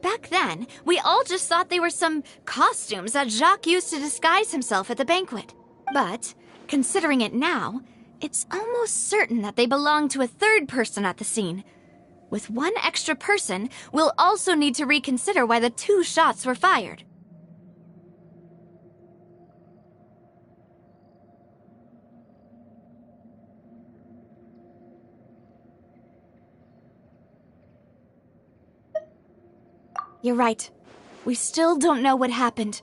C: Back then, we all just thought they were some costumes that Jacques used to disguise himself at the banquet. But, considering it now, it's almost certain that they belong to a third person at the scene. With one extra person, we'll also need to reconsider why the 2 shots were fired. You're right. We still don't know what happened.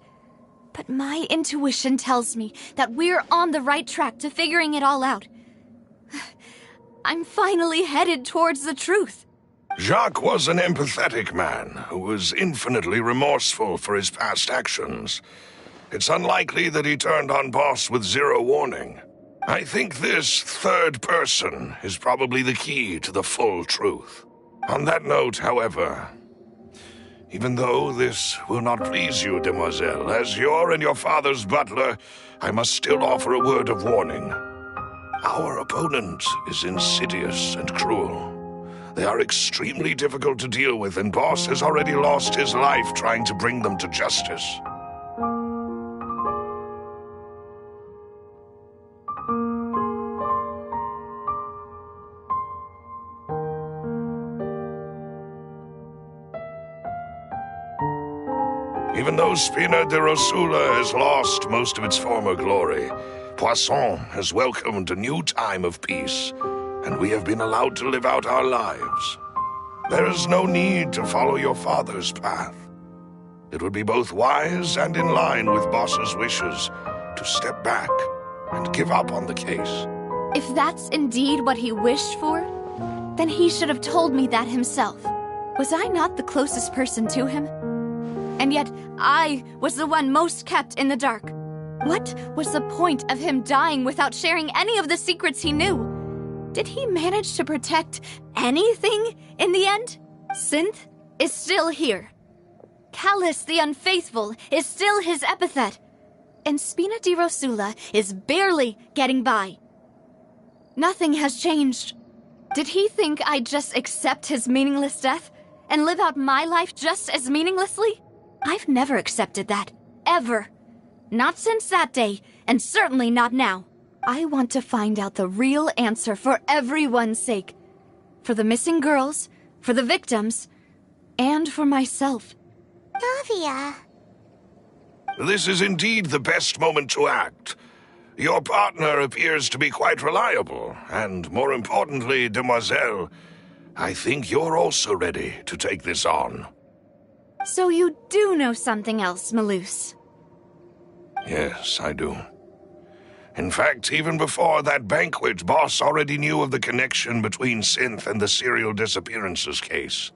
C: But my intuition tells me that we're on the right track to figuring it all out. I'm finally headed towards the truth.
G: Jacques was an empathetic man who was infinitely remorseful for his past actions. It's unlikely that he turned on Boss with 0 warning. I think this third person is probably the key to the full truth. On that note, however, even though this will not please you, demoiselle, as your and your father's butler, I must still offer a word of warning. Our opponent is insidious and cruel. They are extremely difficult to deal with, and Boss has already lost his life trying to bring them to justice. Even though Spina de Rosula has lost most of its former glory, Poisson has welcomed a new time of peace, and we have been allowed to live out our lives. There is no need to follow your father's path. It would be both wise and in line with Boss's wishes to step back and give up on the case.
C: If that's indeed what he wished for, then he should have told me that himself. Was I not the closest person to him? And yet, I was the one most kept in the dark. What was the point of him dying without sharing any of the secrets he knew? Did he manage to protect anything in the end? Synth is still here. Callus the Unfaithful is still his epithet. And Spina di Rosula is barely getting by. Nothing has changed. Did he think I'd just accept his meaningless death and live out my life just as meaninglessly? I've never accepted that. Ever. Not since that day, and certainly not now. I want to find out the real answer for everyone's sake. For the missing girls, for the victims, and for myself.
D: Navia.
G: This is indeed the best moment to act. Your partner appears to be quite reliable, and more importantly, demoiselle, I think you're also ready to take this on.
C: So you do know something else, Malus?
G: Yes, I do. In fact, even before that banquet, Boss already knew of the connection between Synth and the serial disappearances case.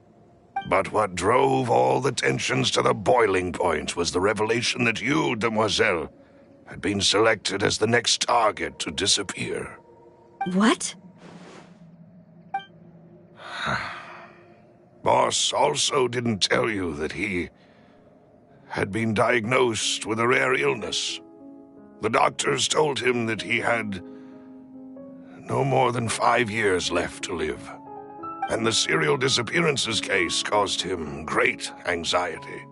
G: But what drove all the tensions to the boiling point was the revelation that you, demoiselle, had been selected as the next target to disappear.
C: What?
G: Boss also didn't tell you that he had been diagnosed with a rare illness. The doctors told him that he had no more than 5 years left to live, and the serial disappearances case caused him great anxiety.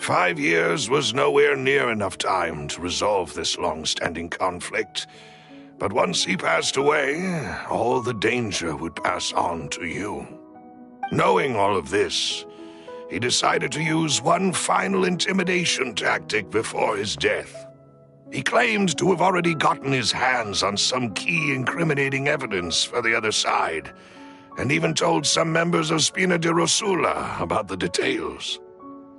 G: 5 years was nowhere near enough time to resolve this long-standing conflict, but once he passed away, all the danger would pass on to you. Knowing all of this, he decided to use one final intimidation tactic before his death. He claimed to have already gotten his hands on some key incriminating evidence for the other side, and even told some members of Spina di Rosula about the details.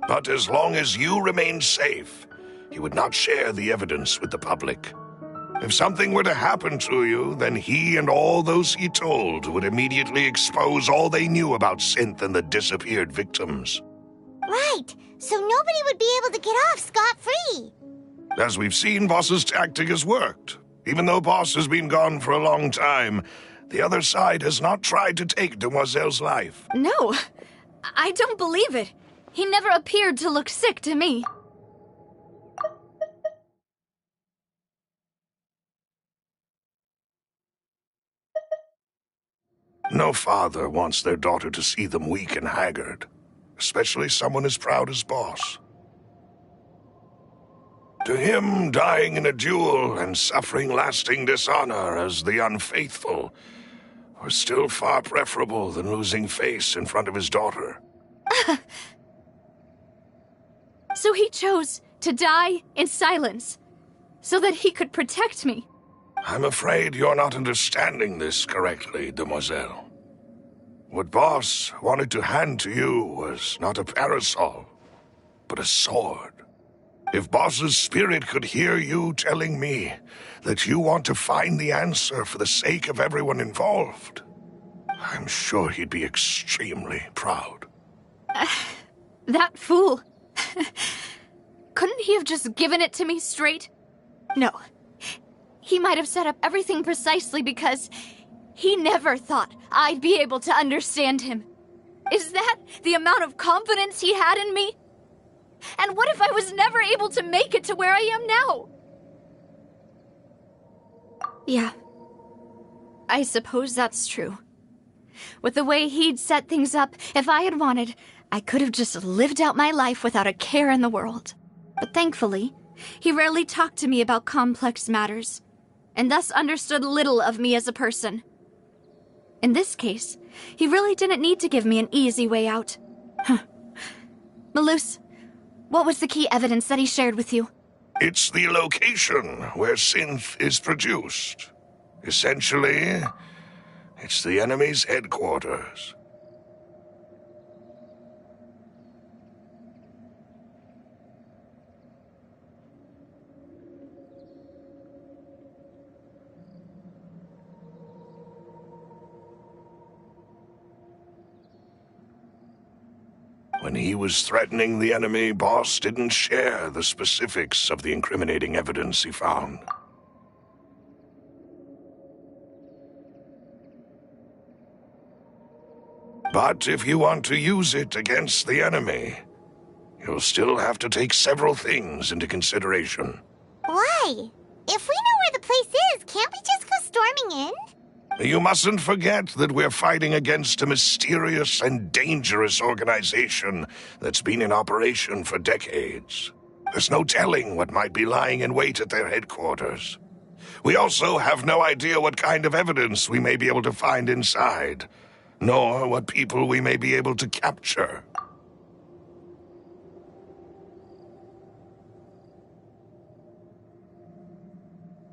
G: But as long as you remained safe, he would not share the evidence with the public. If something were to happen to you, then he and all those he told would immediately expose all they knew about Synth and the disappeared victims.
D: Right, so nobody would be able to get off scot-free.
G: As we've seen, Boss's tactic has worked. Even though Boss has been gone for a long time, the other side has not tried to take Demoiselle's life.
C: No, I don't believe it. He never appeared to look sick to me.
G: No father wants their daughter to see them weak and haggard, especially someone as proud as Boss. To him, dying in a duel and suffering lasting dishonor as the unfaithful were still far preferable than losing face in front of his daughter.
C: So he chose to die in silence, so that he could protect me.
G: I'm afraid you're not understanding this correctly, Demoiselle. What Boss wanted to hand to you was not a parasol, but a sword. If Boss's spirit could hear you telling me that you want to find the answer for the sake of everyone involved, I'm sure he'd be extremely proud.
C: That fool. Couldn't he have just given it to me straight? No. He might have set up everything precisely because he never thought I'd be able to understand him. Is that the amount of confidence he had in me? And what if I was never able to make it to where I am now? Yeah. I suppose that's true. With the way he'd set things up, if I had wanted, I could have just lived out my life without a care in the world. But thankfully, he rarely talked to me about complex matters, and thus understood little of me as a person. In this case, he really didn't need to give me an easy way out. Malus, what was the key evidence that he shared with you?
G: It's the location where Synth is produced. Essentially, it's the enemy's headquarters. When he was threatening the enemy, Boss didn't share the specifics of the incriminating evidence he found. But if you want to use it against the enemy, you'll still have to take several things into consideration.
D: Why? If we know where the place is, can't we just go storming in?
G: You mustn't forget that we're fighting against a mysterious and dangerous organization that's been in operation for decades. There's no telling what might be lying in wait at their headquarters. We also have no idea what kind of evidence we may be able to find inside, nor what people we may be able to capture.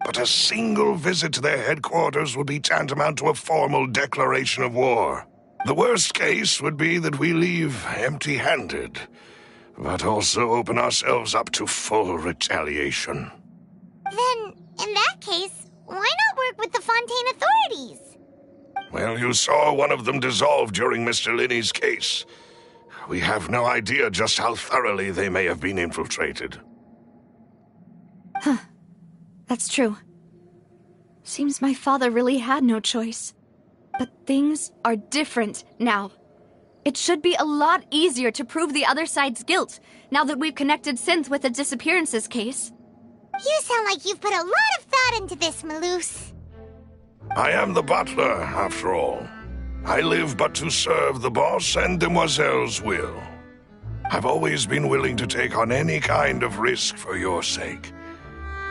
G: But a single visit to their headquarters would be tantamount to a formal declaration of war. The worst case would be that we leave empty-handed, but also open ourselves up to full retaliation.
D: Then, in that case, why not work with the Fontaine authorities?
G: Well, you saw one of them dissolve during Mr. Linney's case. We have no idea just how thoroughly they may have been infiltrated.
C: Huh. That's true. Seems my father really had no choice. But things are different now. It should be a lot easier to prove the other side's guilt, now that we've connected Synth with the disappearances case.
D: You sound like you've put a lot of thought into this, Malus.
G: I am the butler, after all. I live but to serve the boss and Demoiselle's will. I've always been willing to take on any kind of risk for your sake.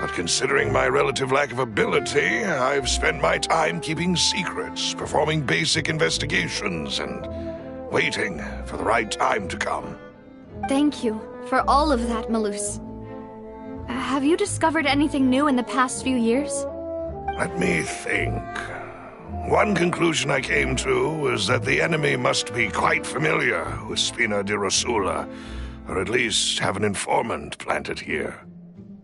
G: But considering my relative lack of ability, I've spent my time keeping secrets, performing basic investigations, and waiting for the right time to come.
C: Thank you for all of that, Malus. Have you discovered anything new in the past few years?
G: Let me think. One conclusion I came to was that the enemy must be quite familiar with Spina di Rosula, or at least have an informant planted here.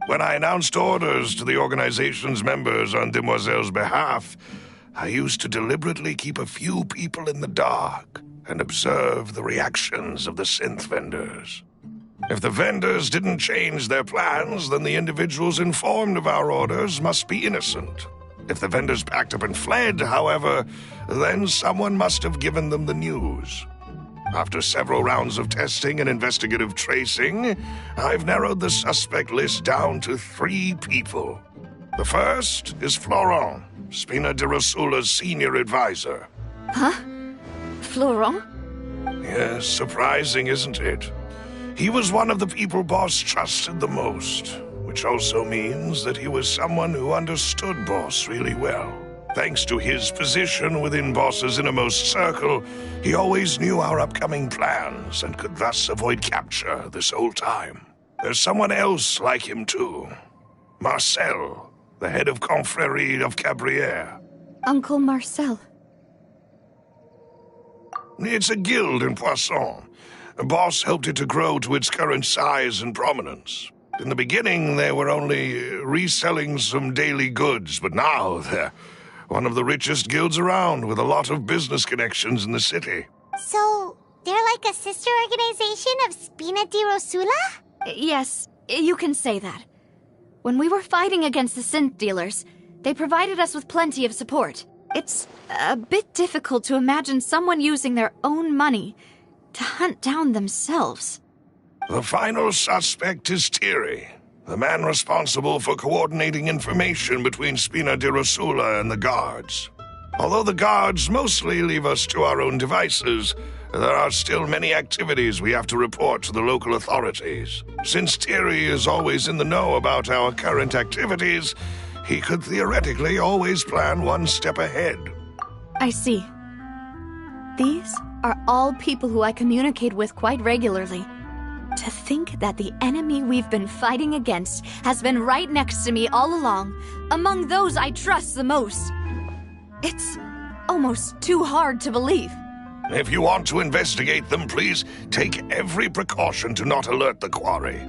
G: When I announced orders to the organization's members on Demoiselle's behalf, I used to deliberately keep a few people in the dark and observe the reactions of the synth vendors. If the vendors didn't change their plans, then the individuals informed of our orders must be innocent. If the vendors packed up and fled, however, then someone must have given them the news. After several rounds of testing and investigative tracing, I've narrowed the suspect list down to 3 people. The first is Florent, Spina di Rosula's senior advisor.
C: Huh? Florent?
G: Yes, surprising, isn't it? He was one of the people Boss trusted the most, which also means that he was someone who understood Boss really well. Thanks to his position within Boss's innermost circle, he always knew our upcoming plans and could thus avoid capture this whole time. There's someone else like him too. Marcel, the head of Confrérie of Cabrières.
C: Uncle Marcel.
G: It's a guild in Poisson. Boss helped it to grow to its current size and prominence. In the beginning, they were only reselling some daily goods, but now they're one of the richest guilds around, with a lot of business connections in the city.
D: So, they're like a sister organization of Spina di Rosula?
C: Yes, you can say that. When we were fighting against the synth dealers, they provided us with plenty of support. It's a bit difficult to imagine someone using their own money to hunt down themselves.
G: The final suspect is Thierry, the man responsible for coordinating information between Spina di Rosula and the guards. Although the guards mostly leave us to our own devices, there are still many activities we have to report to the local authorities. Since Thierry is always in the know about our current activities, he could theoretically always plan one step ahead.
C: I see. These are all people who I communicate with quite regularly. To think that the enemy we've been fighting against has been right next to me all along, among those I trust the most. It's almost too hard to believe.
G: If you want to investigate them, please take every precaution to not alert the quarry.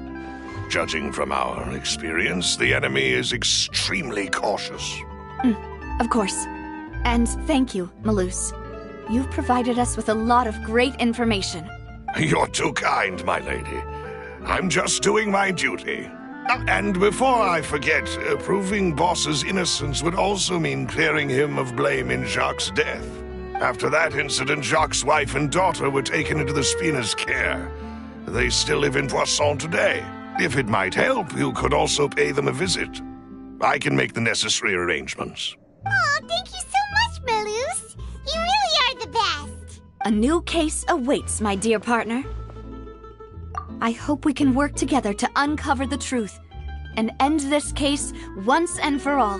G: Judging from our experience, the enemy is extremely cautious.
C: Of course. And thank you, Malus. You've provided us with a lot of great information.
G: You're too kind, my lady. I'm just doing my duty. And before I forget, proving Boss's innocence would also mean clearing him of blame in Jacques' death. After that incident, Jacques' wife and daughter were taken into the Spina's care. They still live in Poisson today. If it might help, you could also pay them a visit. I can make the necessary arrangements.
D: Oh, thank you so much, Malus. You really are the best.
C: A new case awaits, my dear partner. I hope we can work together to uncover the truth and end this case once and for all.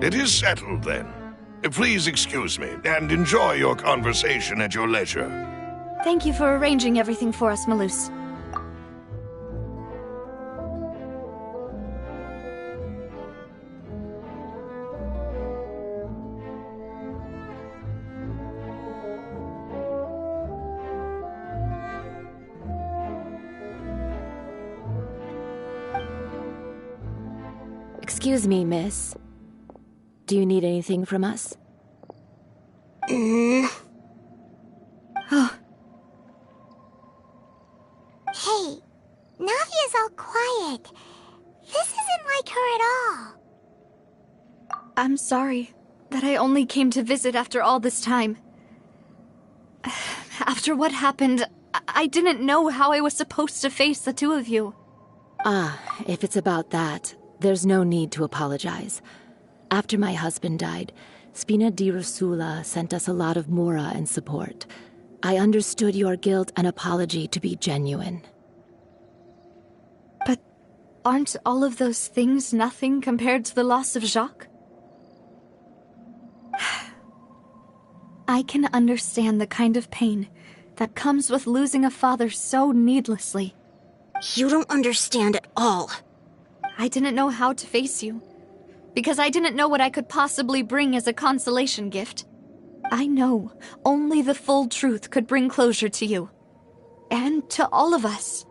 G: It is settled, then. Please excuse me, and enjoy your conversation at your leisure.
C: Thank you for arranging everything for us, Malus.
I: Excuse me, miss. Do you need anything from us?
D: Oh. Hey, Navia's all quiet. This isn't like her at all.
C: I'm sorry that I only came to visit after all this time. After what happened, I didn't know how I was supposed to face the two of you.
I: If it's about that, there's no need to apologize. After my husband died, Spina di Rosula sent us a lot of mora and support. I understood your guilt and apology to be genuine.
C: But aren't all of those things nothing compared to the loss of Jacques? I can understand the kind of pain that comes with losing a father so needlessly.
J: You don't understand at all.
C: I didn't know how to face you, because I didn't know what I could possibly bring as a consolation gift. I know only the full truth could bring closure to you. And to all of us.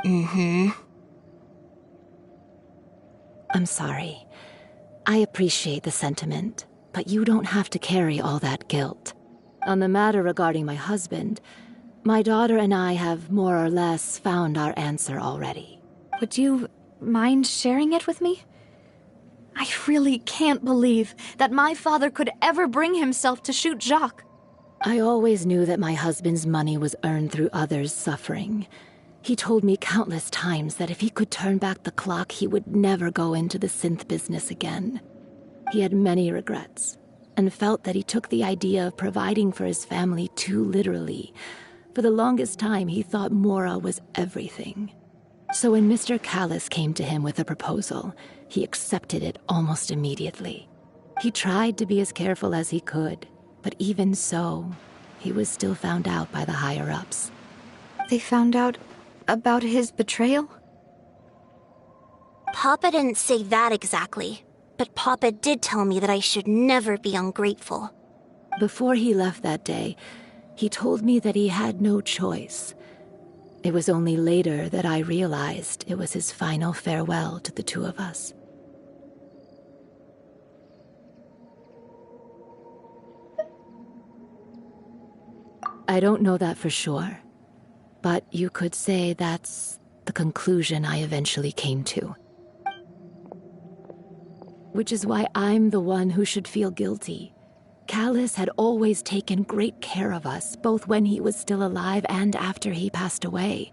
I: I'm sorry. I appreciate the sentiment, but you don't have to carry all that guilt. On the matter regarding my husband, my daughter and I have more or less found our answer already.
C: Would you mind sharing it with me? I really can't believe that my father could ever bring himself to shoot Jacques.
I: I always knew that my husband's money was earned through others' suffering. He told me countless times that if he could turn back the clock, he would never go into the synth business again. He had many regrets, and felt that he took the idea of providing for his family too literally. For the longest time, he thought Mora was everything. So when Mr. Callis came to him with a proposal, he accepted it almost immediately. He tried to be as careful as he could, but even so, he was still found out by the higher-ups.
C: They found out about his betrayal?
J: Papa didn't say that exactly, but Papa did tell me that I should never be ungrateful.
I: Before he left that day, he told me that he had no choice. It was only later that I realized it was his final farewell to the two of us. I don't know that for sure, but you could say that's the conclusion I eventually came to. Which is why I'm the one who should feel guilty. Callis had always taken great care of us, both when he was still alive and after he passed away.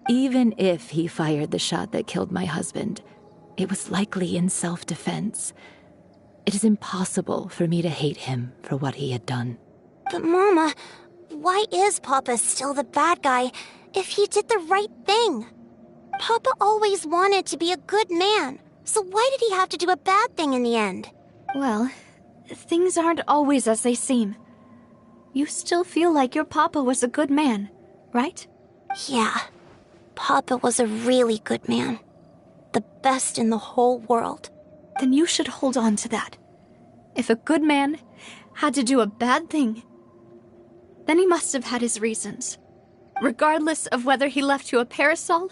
I: Even if he fired the shot that killed my husband, it was likely in self-defense. It is impossible for me to hate him for what he had done.
J: But Mama, why is Papa still the bad guy if he did the right thing? Papa always wanted to be a good man, so why did he have to do a bad thing in the end?
C: Well, things aren't always as they seem. You still feel like your Papa was a good man, right?
J: Yeah, Papa was a really good man. The best in the whole world.
C: Then you should hold on to that. If a good man had to do a bad thing, then he must have had his reasons. Regardless of whether he left you a parasol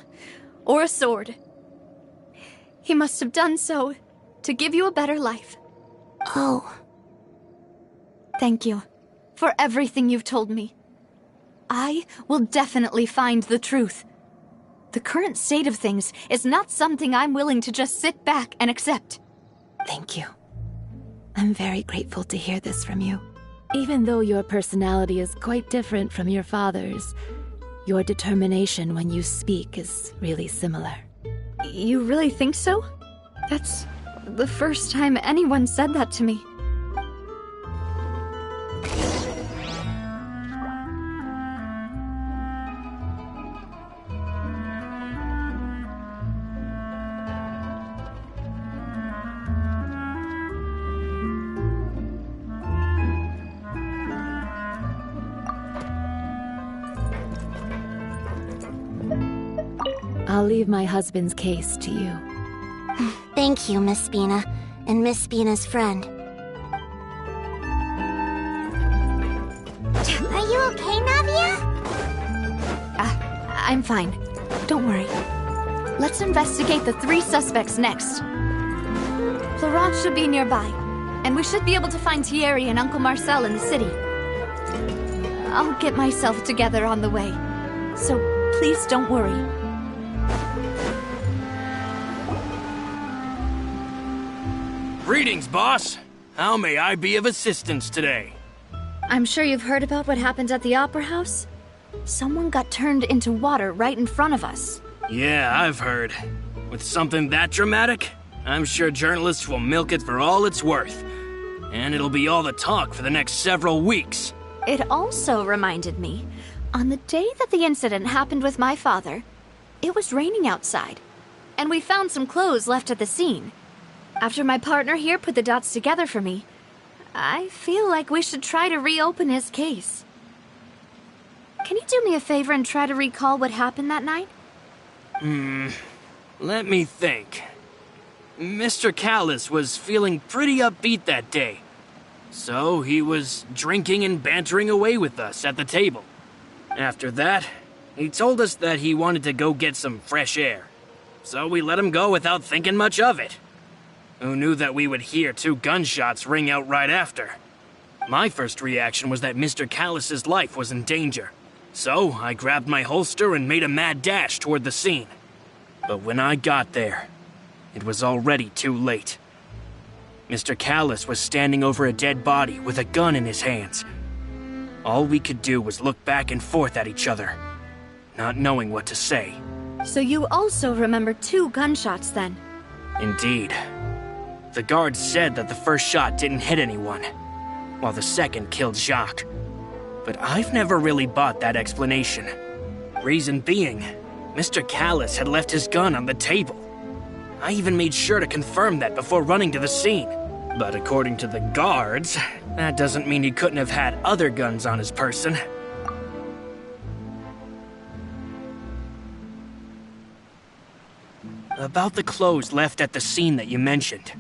C: or a sword. He must have done so to give you a better life.
J: Oh.
C: Thank you for everything you've told me. I will definitely find the truth. The current state of things is not something I'm willing to just sit back and accept.
I: Thank you. I'm very grateful to hear this from you. Even though your personality is quite different from your father's, your determination when you speak is really similar.
C: You really think so? That's the first time anyone said that to me.
I: I'll leave my husband's case to you.
J: Thank you, Miss Spina, and Miss Spina's friend.
C: I'm fine. Don't worry. Let's investigate the 3 suspects next. Florent should be nearby, and we should be able to find Thierry and Uncle Marcel in the city. I'll get myself together on the way, so please don't worry.
K: Greetings, boss. How may I be of assistance today?
C: I'm sure you've heard about what happened at the Opera House? Someone got turned into water right in front of us.
K: Yeah, I've heard. With something that dramatic, I'm sure journalists will milk it for all it's worth. And it'll be all the talk for the next several weeks.
C: It also reminded me, on the day that the incident happened with my father, it was raining outside, and we found some clothes left at the scene. After my partner here put the dots together for me, I feel like we should try to reopen his case. Can you do me a favor and try to recall what happened that night?
K: Let me think. Mr. Callis was feeling pretty upbeat that day. So he was drinking and bantering away with us at the table. After that, he told us that he wanted to go get some fresh air. So we let him go without thinking much of it. Who knew that we would hear 2 gunshots ring out right after? My first reaction was that Mr. Callis's life was in danger. So I grabbed my holster and made a mad dash toward the scene. But when I got there, it was already too late. Mr. Callis was standing over a dead body with a gun in his hands. All we could do was look back and forth at each other, not knowing what to say.
C: So you also remember 2 gunshots then?
K: Indeed. The guard said that the first shot didn't hit anyone, while the second killed Jacques. But I've never really bought that explanation. Reason being, Mr. Callis had left his gun on the table. I even made sure to confirm that before running to the scene. But according to the guards, that doesn't mean he couldn't have had other guns on his person. About the clothes left at the scene that you mentioned.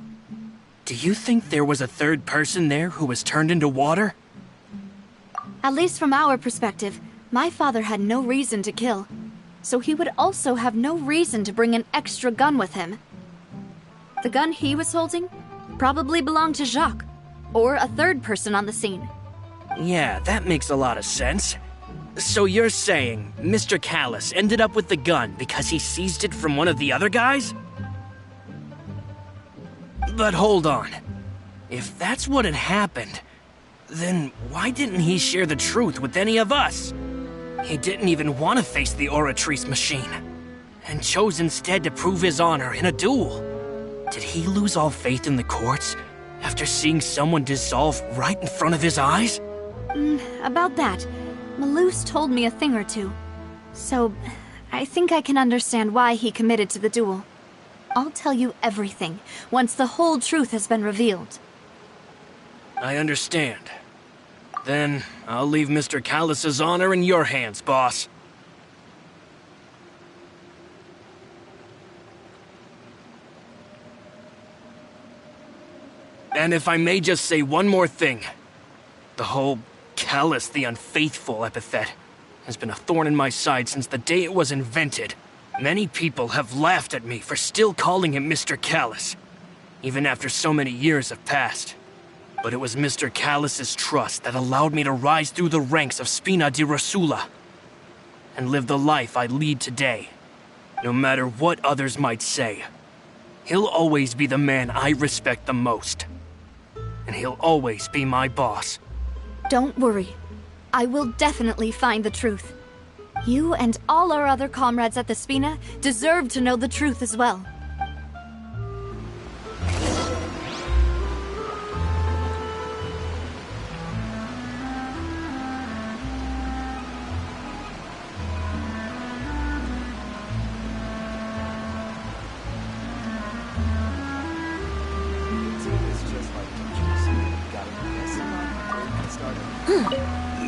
K: Do you think there was a 3rd person there who was turned into water?
C: At least from our perspective, my father had no reason to kill. So he would also have no reason to bring an extra gun with him. The gun he was holding probably belonged to Jacques, or a 3rd person on the scene.
K: Yeah, that makes a lot of sense. So you're saying Mr. Callis ended up with the gun because he seized it from one of the other guys? But hold on. If that's what had happened, then why didn't he share the truth with any of us? He didn't even want to face the Oratrice machine, and chose instead to prove his honor in a duel. Did he lose all faith in the courts after seeing someone dissolve right in front of his eyes?
C: About that, Malouse told me a thing or two. So, I think I can understand why he committed to the duel. I'll tell you everything once the whole truth has been revealed.
K: I understand. Then I'll leave Mr. Callis's honor in your hands, boss. And if I may just say one more thing. The whole Callis the Unfaithful epithet has been a thorn in my side since the day it was invented. Many people have laughed at me for still calling him Mr. Callis, even after so many years have passed. But it was Mr. Callis's trust that allowed me to rise through the ranks of Spina di Rosula and live the life I lead today. No matter what others might say, he'll always be the man I respect the most. And he'll always be my boss.
C: Don't worry. I will definitely find the truth. You and all our other comrades at the Spina deserve to know the truth as well.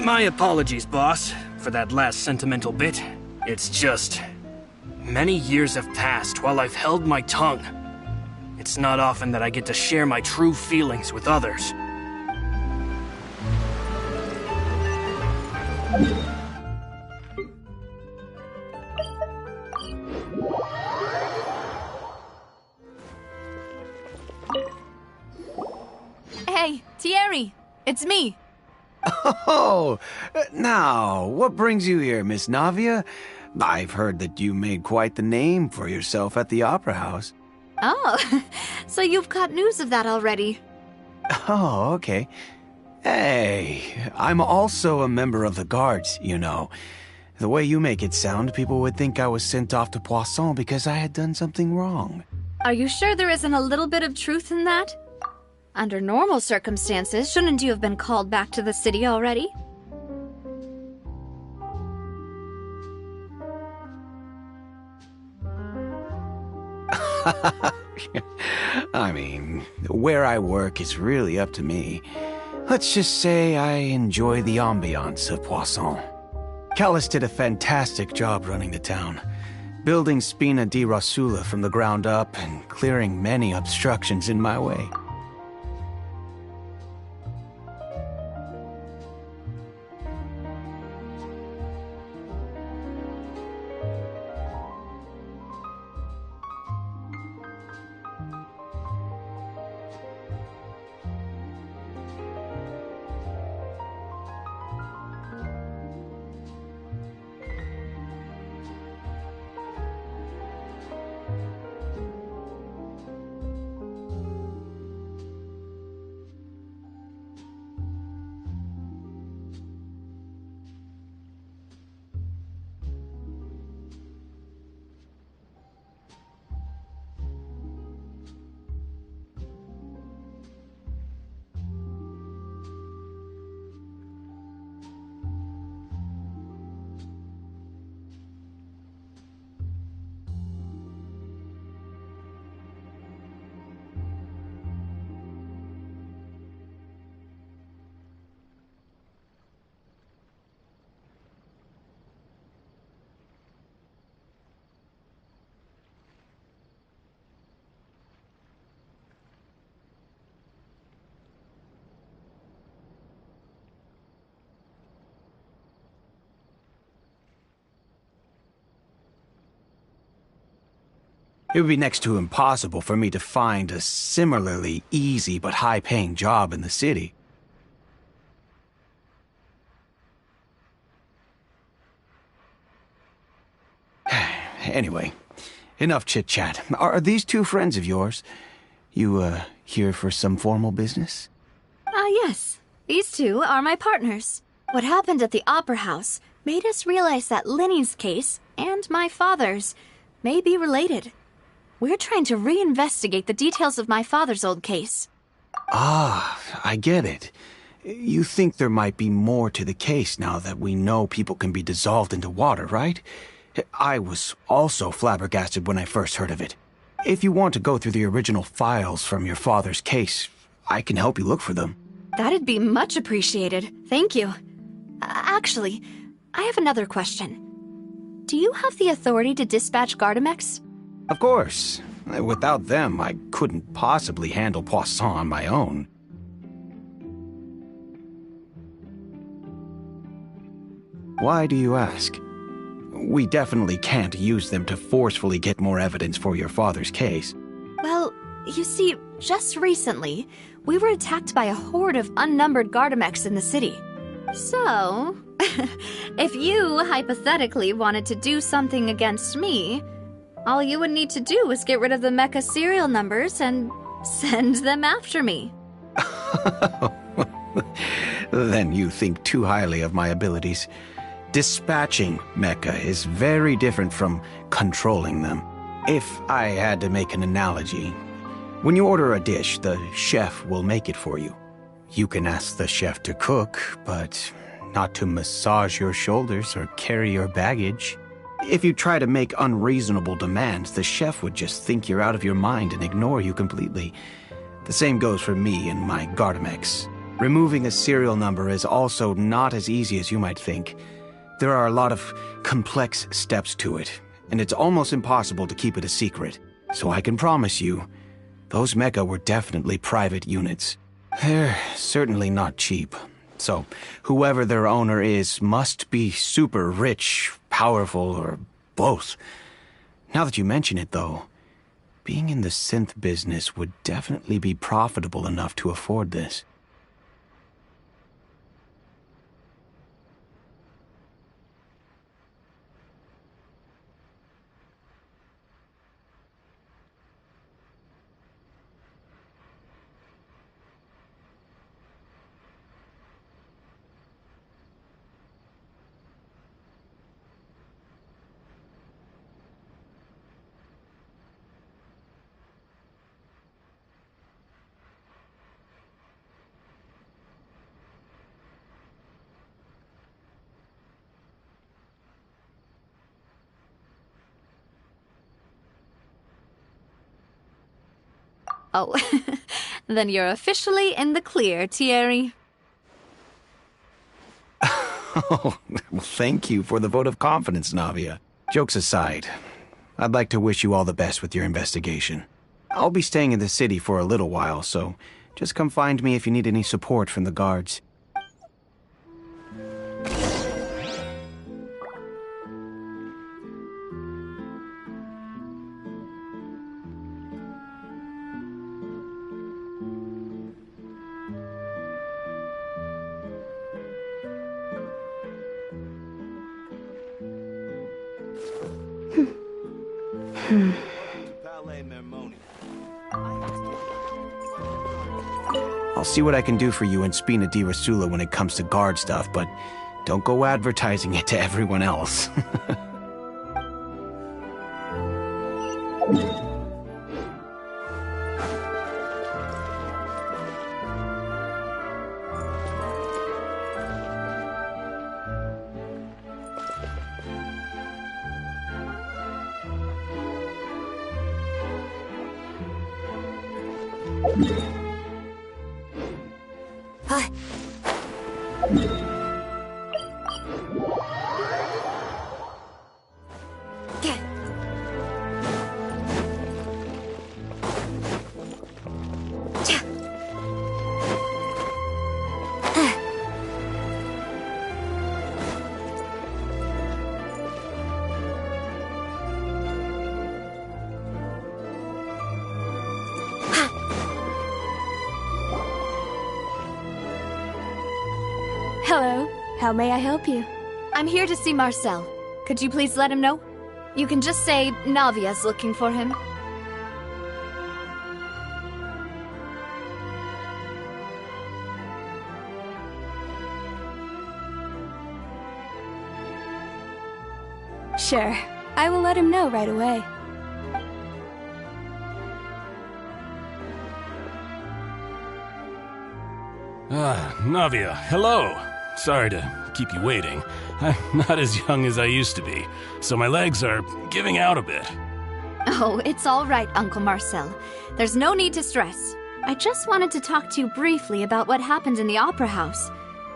K: My apologies, boss, for that last sentimental bit. It's just... many years have passed while I've held my tongue. It's not often that I get to share my true feelings with others.
F: Hey, Thierry, it's me.
L: Oh, now, what brings you here, Miss Navia? I've heard that you made quite the name for yourself at the Opera House.
C: Oh, so you've caught news of that already.
L: Oh, okay. Hey, I'm also a member of the Guards, you know. The way you make it sound, people would think I was sent off to Poisson because I had done something wrong.
C: Are you sure there isn't a little bit of truth in that? Under normal circumstances, shouldn't you have been called back to the city already?
L: I mean, where I work is really up to me. Let's just say I enjoy the ambiance of Poisson. Callis did a fantastic job running the town, building Spina di Rosula from the ground up and clearing many obstructions in my way. It would be next to impossible for me to find a similarly easy but high-paying job in the city. Anyway, enough chit-chat. Are these two friends of yours? You, here for some formal business?
C: Yes. These two are my partners. What happened at the Opera House made us realize that Linny's case and my father's may be related. We're trying to reinvestigate the details of my father's old case.
L: Ah, I get it. You think there might be more to the case now that we know people can be dissolved into water, right? I was also flabbergasted when I first heard of it. If you want to go through the original files from your father's case, I can help you look for them.
C: That'd be much appreciated. Thank you. Actually, I have another question. Do you have the authority to dispatch Gardamex?
L: Of course. Without them, I couldn't possibly handle Poisson on my own. Why do you ask? We definitely can't use them to forcefully get more evidence for your father's case.
C: Well, you see, just recently, we were attacked by a horde of unnumbered Gardamex in the city. So, if you hypothetically wanted to do something against me, all you would need to do is get rid of the mecha serial numbers and send them after me.
L: Then you think too highly of my abilities. Dispatching mecha is very different from controlling them. If I had to make an analogy, when you order a dish, the chef will make it for you. You can ask the chef to cook, but not to massage your shoulders or carry your baggage. If you try to make unreasonable demands, the chef would just think you're out of your mind and ignore you completely. The same goes for me and my Gardamex. Removing a serial number is also not as easy as you might think. There are a lot of complex steps to it, and it's almost impossible to keep it a secret. So I can promise you, those mecha were definitely private units. They're certainly not cheap. So, whoever their owner is must be super rich, powerful, or both. Now that you mention it, though, being in the synth business would definitely be profitable enough to afford this.
C: Oh, then you're officially in the clear, Thierry.
L: Oh, well, thank you for the vote of confidence, Navia. Jokes aside, I'd like to wish you all the best with your investigation. I'll be staying in the city for a little while, so just come find me if you need any support from the guards. I'll see what I can do for you in Spina di Rosula when it comes to guard stuff, but don't go advertising it to everyone else.
M: Hello. How may I help you?
C: I'm here to see Marcel. Could you please let him know? You can just say Navia's looking for him.
M: Sure. I will let him know right away.
N: Navia, hello. Sorry to keep you waiting. I'm not as young as I used to be, so my legs are giving out a bit.
C: Oh, it's all right, Uncle Marcel. There's no need to stress. I just wanted to talk to you briefly about what happened in the Opera House.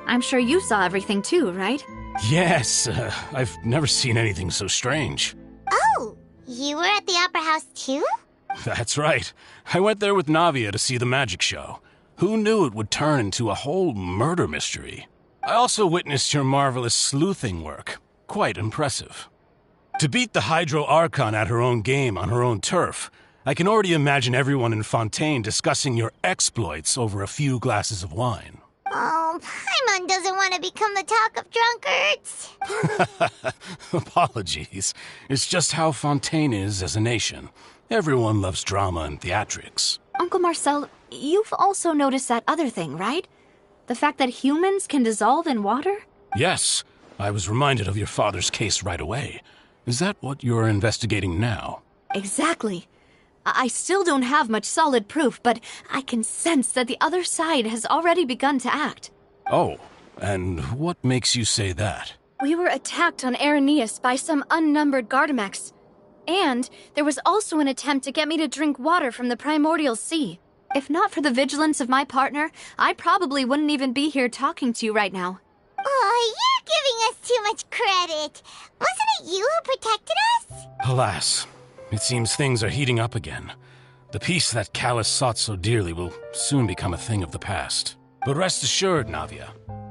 C: I'm sure you saw everything too, right?
N: Yes, I've never seen anything so strange.
D: Oh, you were at the Opera House too?
N: That's right. I went there with Navia to see the magic show. Who knew it would turn into a whole murder mystery? I also witnessed your marvelous sleuthing work. Quite impressive. To beat the Hydro Archon at her own game on her own turf, I can already imagine everyone in Fontaine discussing your exploits over a few glasses of wine.
D: Oh, Paimon doesn't want to become the talk of drunkards.
N: Apologies. It's just how Fontaine is as a nation. Everyone loves drama and theatrics.
C: Uncle Marcel, you've also noticed that other thing, right? The fact that humans can dissolve in water?
N: Yes. I was reminded of your father's case right away. Is that what you're investigating now?
C: Exactly. I still don't have much solid proof, but I can sense that the other side has already begun to act.
N: Oh, and what makes you say that?
M: We were attacked on Araneus by some unnumbered Gardamex. And there was also an attempt to get me to drink water from the primordial sea.
C: If not for the vigilance of my partner, I probably wouldn't even be here talking to you right now.
D: Oh, you're giving us too much credit. Wasn't it you who protected us?
N: Alas, it seems things are heating up again. The peace that Callus sought so dearly will soon become a thing of the past. But rest assured, Navia,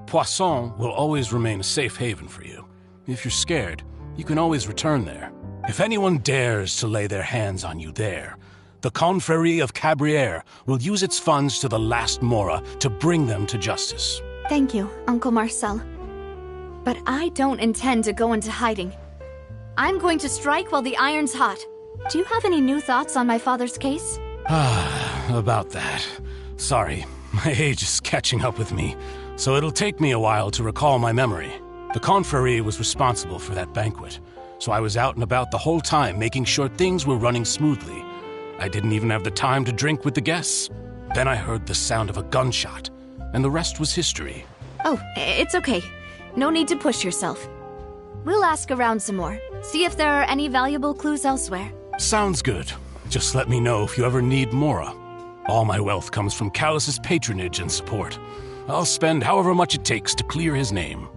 N: Poisson will always remain a safe haven for you. If you're scared, you can always return there. If anyone dares to lay their hands on you there, the Confrérie of Cabrières will use its funds to the last Mora to bring them to justice.
C: Thank you, Uncle Marcel. But I don't intend to go into hiding. I'm going to strike while the iron's hot. Do you have any new thoughts on my father's case?
N: About that. Sorry, my age is catching up with me, so it'll take me a while to recall my memory. The Confrérie was responsible for that banquet, so I was out and about the whole time making sure things were running smoothly. I didn't even have the time to drink with the guests. Then I heard the sound of a gunshot, and the rest was history.
C: Oh, it's okay. No need to push yourself. We'll ask around some more, see if there are any valuable clues elsewhere.
N: Sounds good. Just let me know if you ever need Mora. All my wealth comes from Callus's patronage and support. I'll spend however much it takes to clear his name.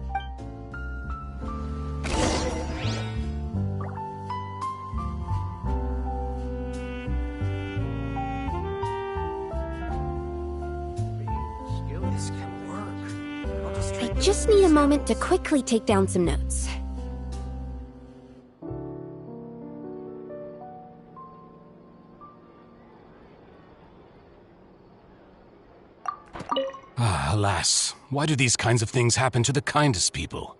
O: I just need a moment to quickly take down some notes.
N: Ah, alas, why do these kinds of things happen to the kindest people?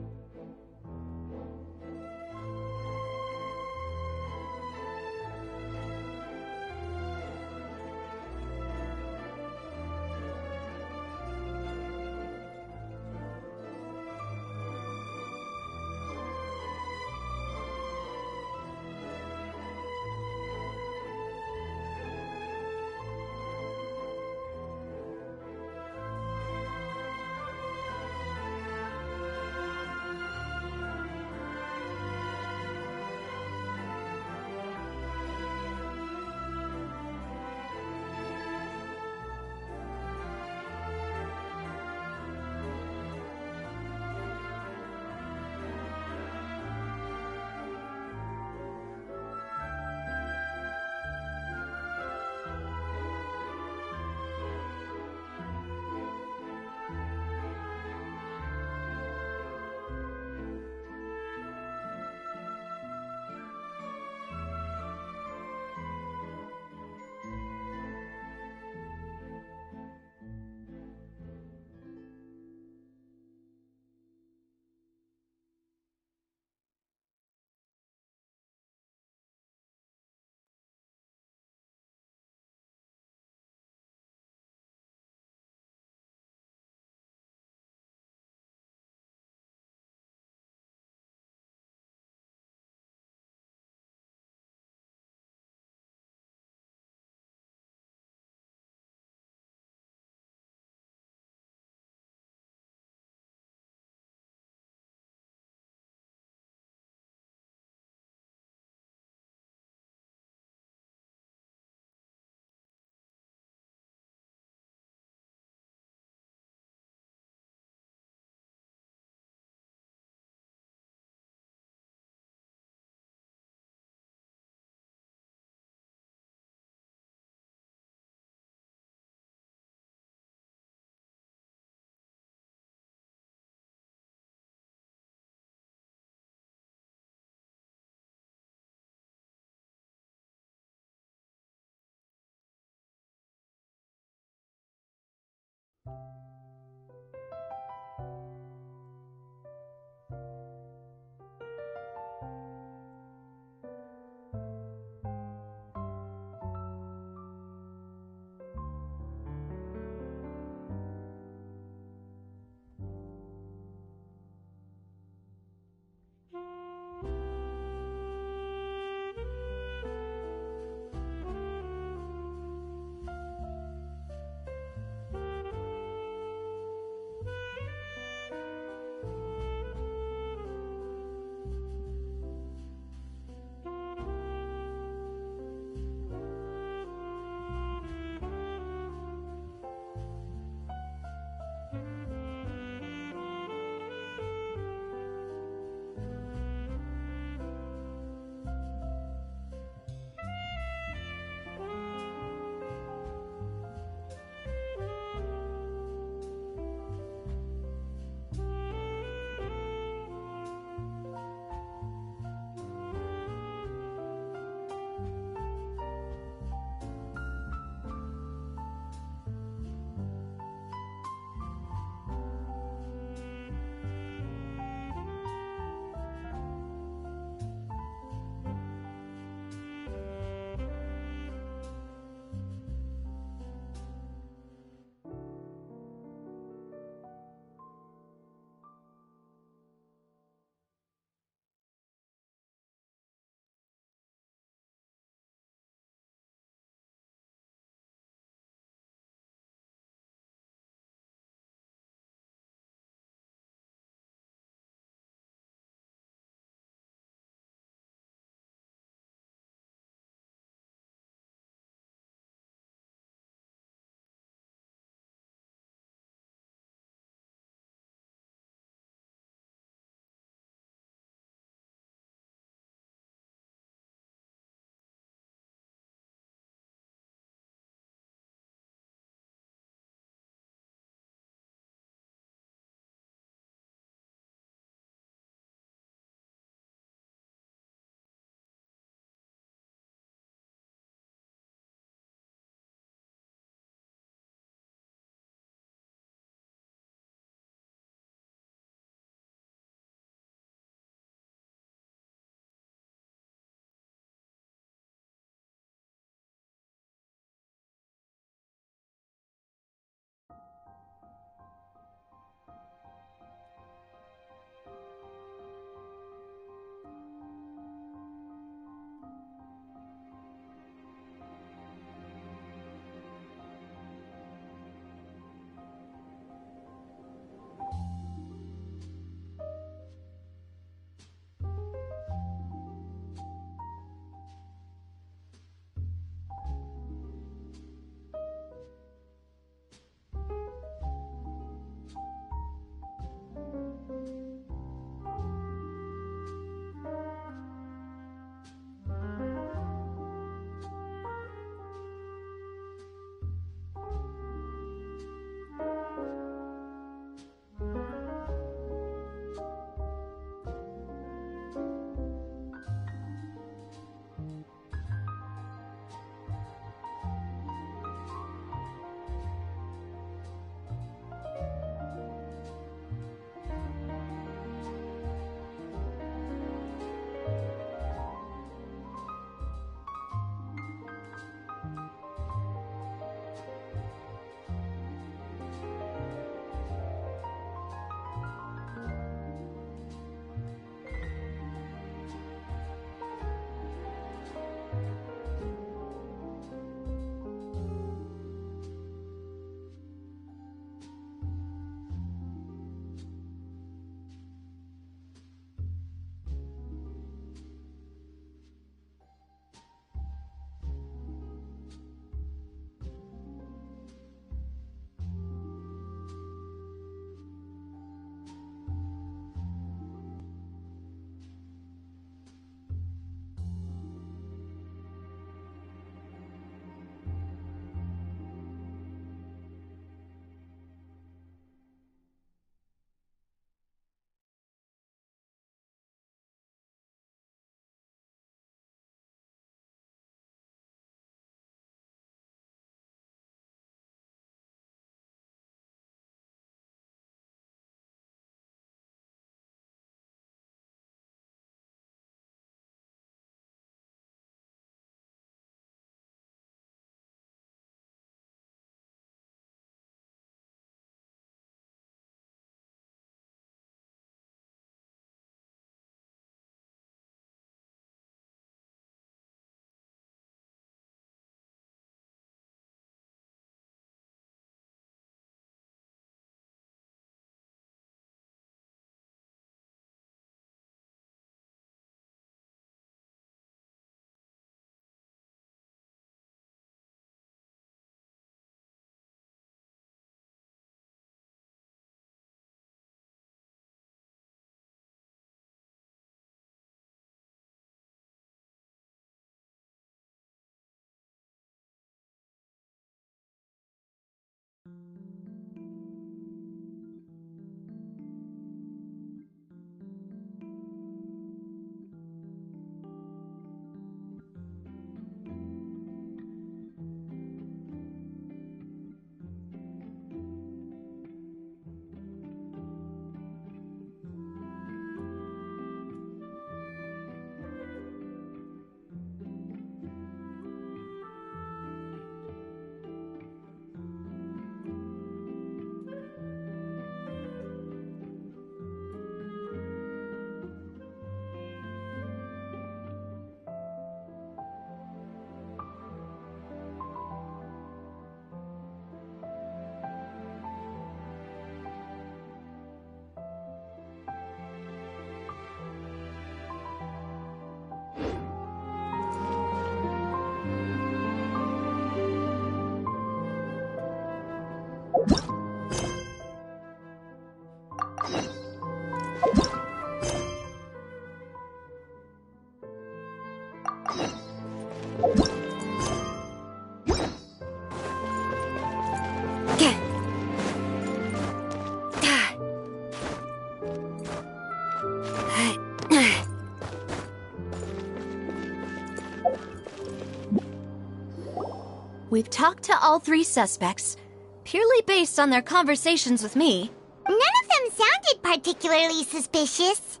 M: We've talked to all 3 suspects, purely based on their conversations with me.
D: None of them sounded particularly suspicious.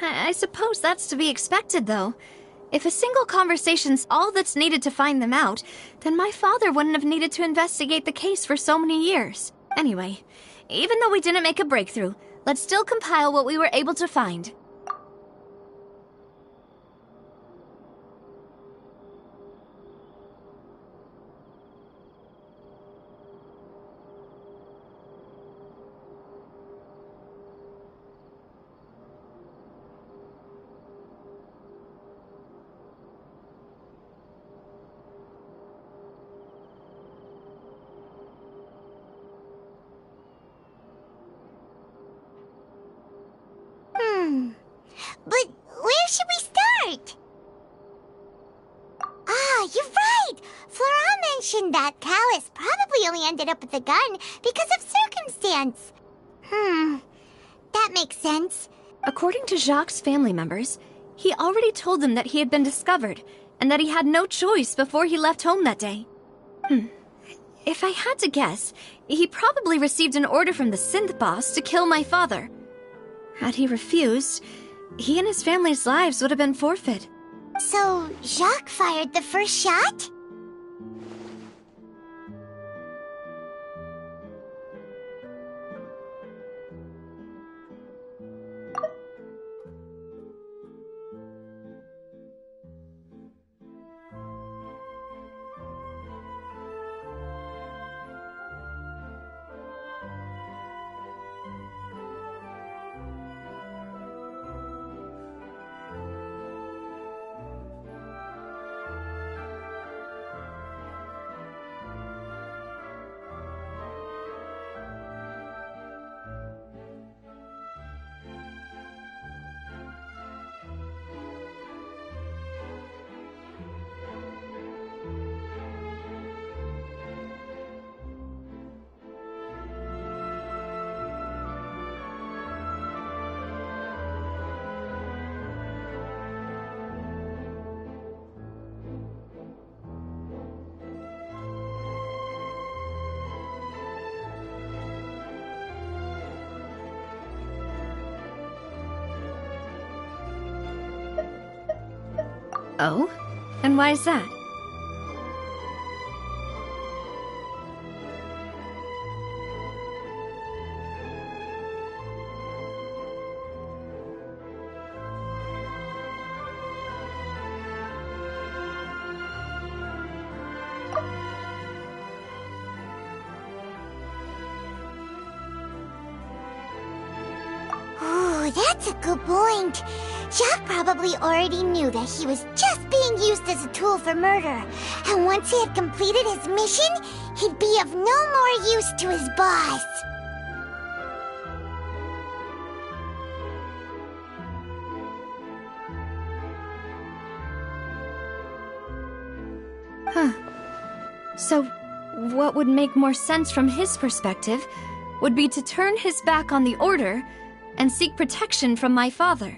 M: I suppose that's to be expected, though. If a single conversation's all that's needed to find them out, then my father wouldn't have needed to investigate the case for so many years. Anyway, even though we didn't make a breakthrough, let's still compile what we were able to find.
D: But where should we start? Ah, you're right! Flora mentioned that Callus probably only ended up with the gun because of circumstance. That makes sense.
M: According to Jacques' family members, he already told them that he had been discovered, and that he had no choice before he left home that day. If I had to guess, he probably received an order from the synth boss to kill my father. Had he refused, he and his family's lives would have been forfeit.
D: So, Jacques fired the first shot?
M: Oh? And why is that?
D: Ooh, that's a good point. Jacques probably already knew that he was just being used as a tool for murder. And once he had completed his mission, he'd be of no more use to his boss.
M: So, what would make more sense from his perspective would be to turn his back on the Order and seek protection from my father.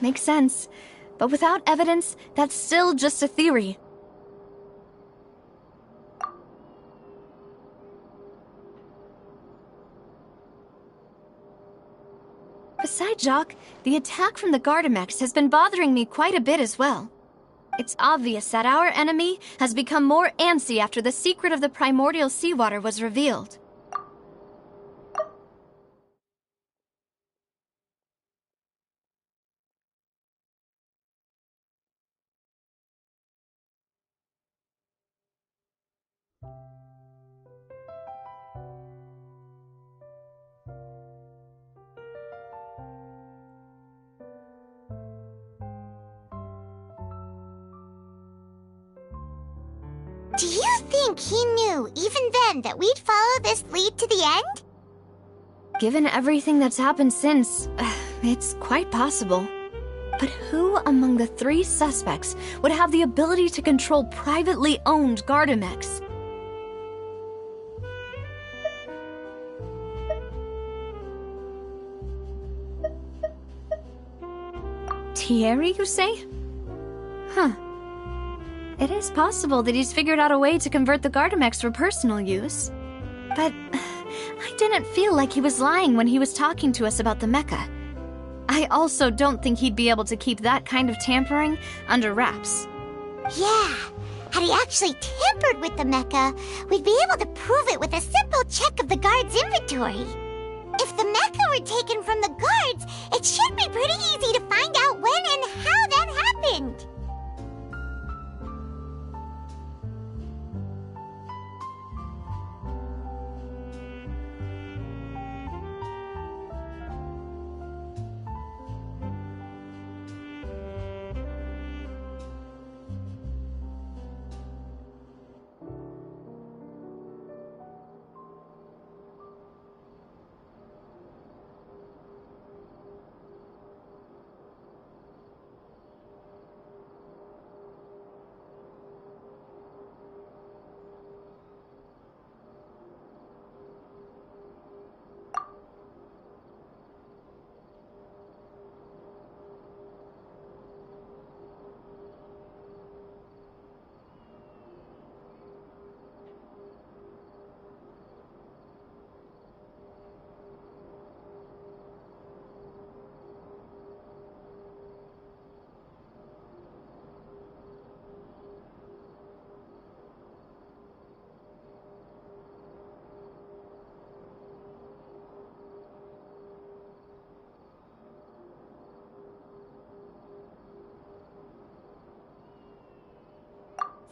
M: Makes sense. But without evidence, that's still just a theory. Besides Jacques, the attack from the Gardamex has been bothering me quite a bit as well. It's obvious that our enemy has become more antsy after the secret of the primordial seawater was revealed.
D: Do you think he knew, even then, that we'd follow this lead to the end?
M: Given everything that's happened since, it's quite possible. But who among the 3 suspects would have the ability to control privately owned Gardamex? Thierry, you say? Huh. It is possible that he's figured out a way to convert the Gardamex for personal use. But I didn't feel like he was lying when he was talking to us about the mecha. I also don't think he'd be able to keep that kind of tampering under wraps.
D: Yeah, had he actually tampered with the mecha, we'd be able to prove it with a simple check of the guard's inventory. If the mecha were taken from the guards, it should be pretty easy to find out when and how that happened.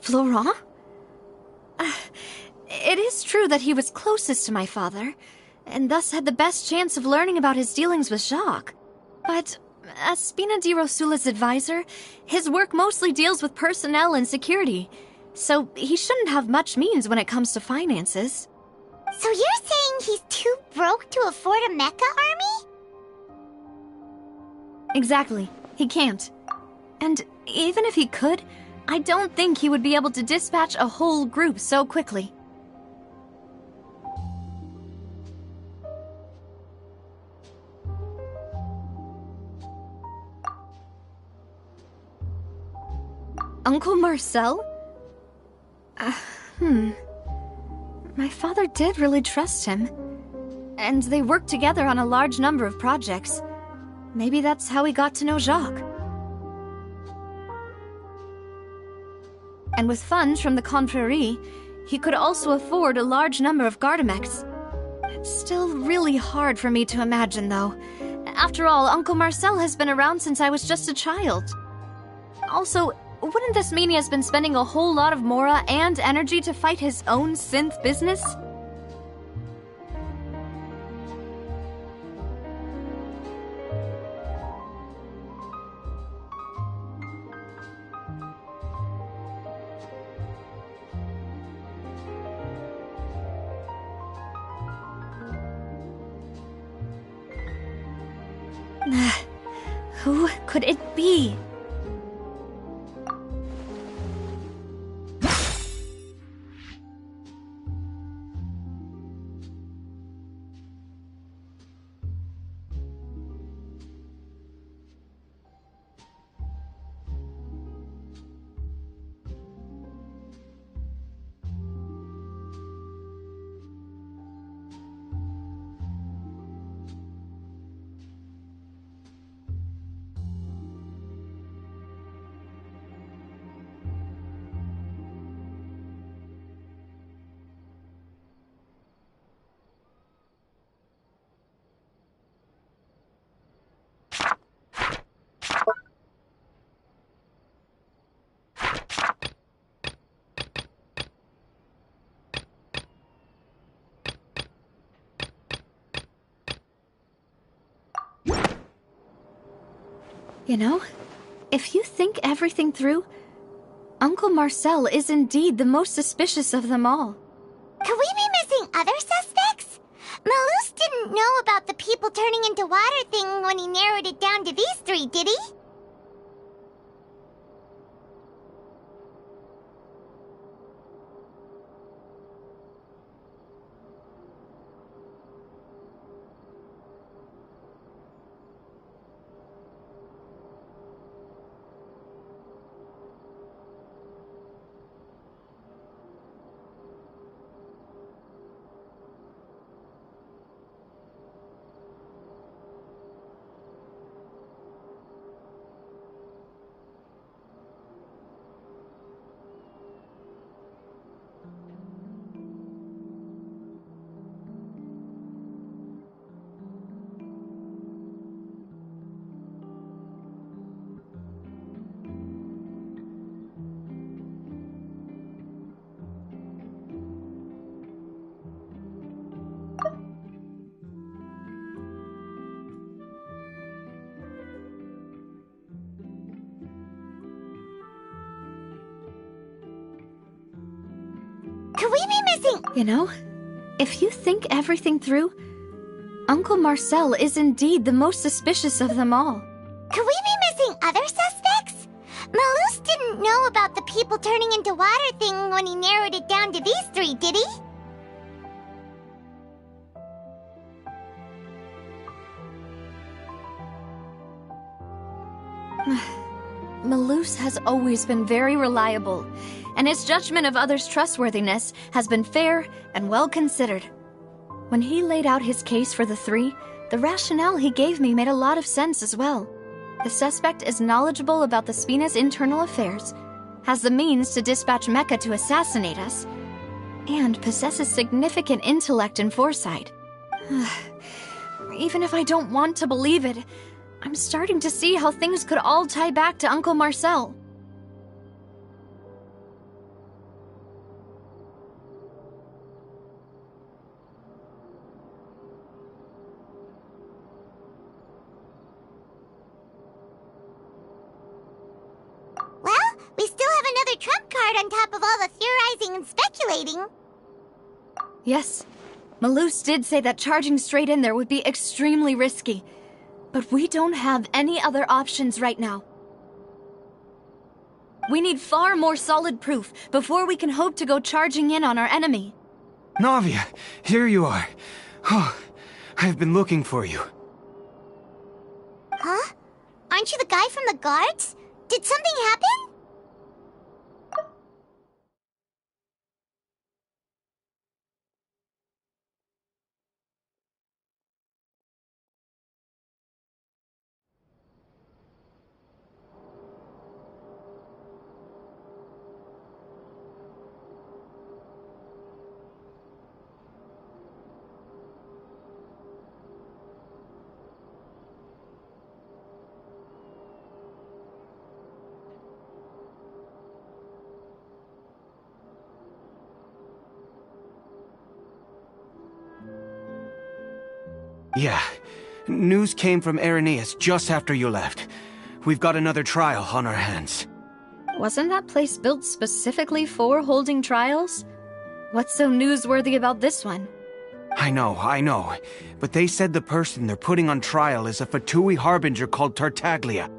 M: Florent? It is true that he was closest to my father, and thus had the best chance of learning about his dealings with Jacques. But as Spina di Rosula's advisor, his work mostly deals with personnel and security, so he shouldn't have much means when it comes to finances.
D: So you're saying he's too broke to afford a mecha army?
M: Exactly. He can't. And even if he could, I don't think he would be able to dispatch a whole group so quickly. Uncle Marcel? My father did really trust him. And they worked together on a large number of projects. Maybe that's how he got to know Jacques. And with funds from the Confrérie, he could also afford a large number of Gardamex. It's still really hard for me to imagine, though. After all, Uncle Marcel has been around since I was just a child. Also, wouldn't this mean he has been spending a whole lot of mora and energy to fight his own synth business? Who could it be? You know, if you think everything through, Uncle Marcel is indeed the most suspicious of them all.
D: Could we be missing other suspects? Malus didn't know about the people turning into water thing when he narrowed it down to these three, did he? Could we be missing...
M: You know, if you think everything through, Uncle Marcel is indeed the most suspicious of them all.
D: Could we be missing other suspects? Malus didn't know about the people turning into water thing when he narrowed it down to these three, did he?
M: Malus has always been very reliable, and his judgment of others' trustworthiness has been fair and well considered. When he laid out his case for the three, the rationale he gave me made a lot of sense as well. The suspect is knowledgeable about the Spina's internal affairs, has the means to dispatch Mecha to assassinate us, and possesses significant intellect and foresight. Even if I don't want to believe it, I'm starting to see how things could all tie back to Uncle Marcel.
D: Well, we still have another trump card on top of all the theorizing and speculating.
M: Yes, Malus did say that charging straight in there would be extremely risky. But we don't have any other options right now. We need far more solid proof before we can hope to go charging in on our enemy.
L: Navia, here you are. Oh, I've been looking for you.
D: Huh? Aren't you the guy from the guards? Did something happen?
L: Yeah. News came from Irenaeus just after you left. We've got another trial on our hands.
M: Wasn't that place built specifically for holding trials? What's so newsworthy about this one?
L: I know. But they said the person they're putting on trial is a Fatui harbinger called Tartaglia.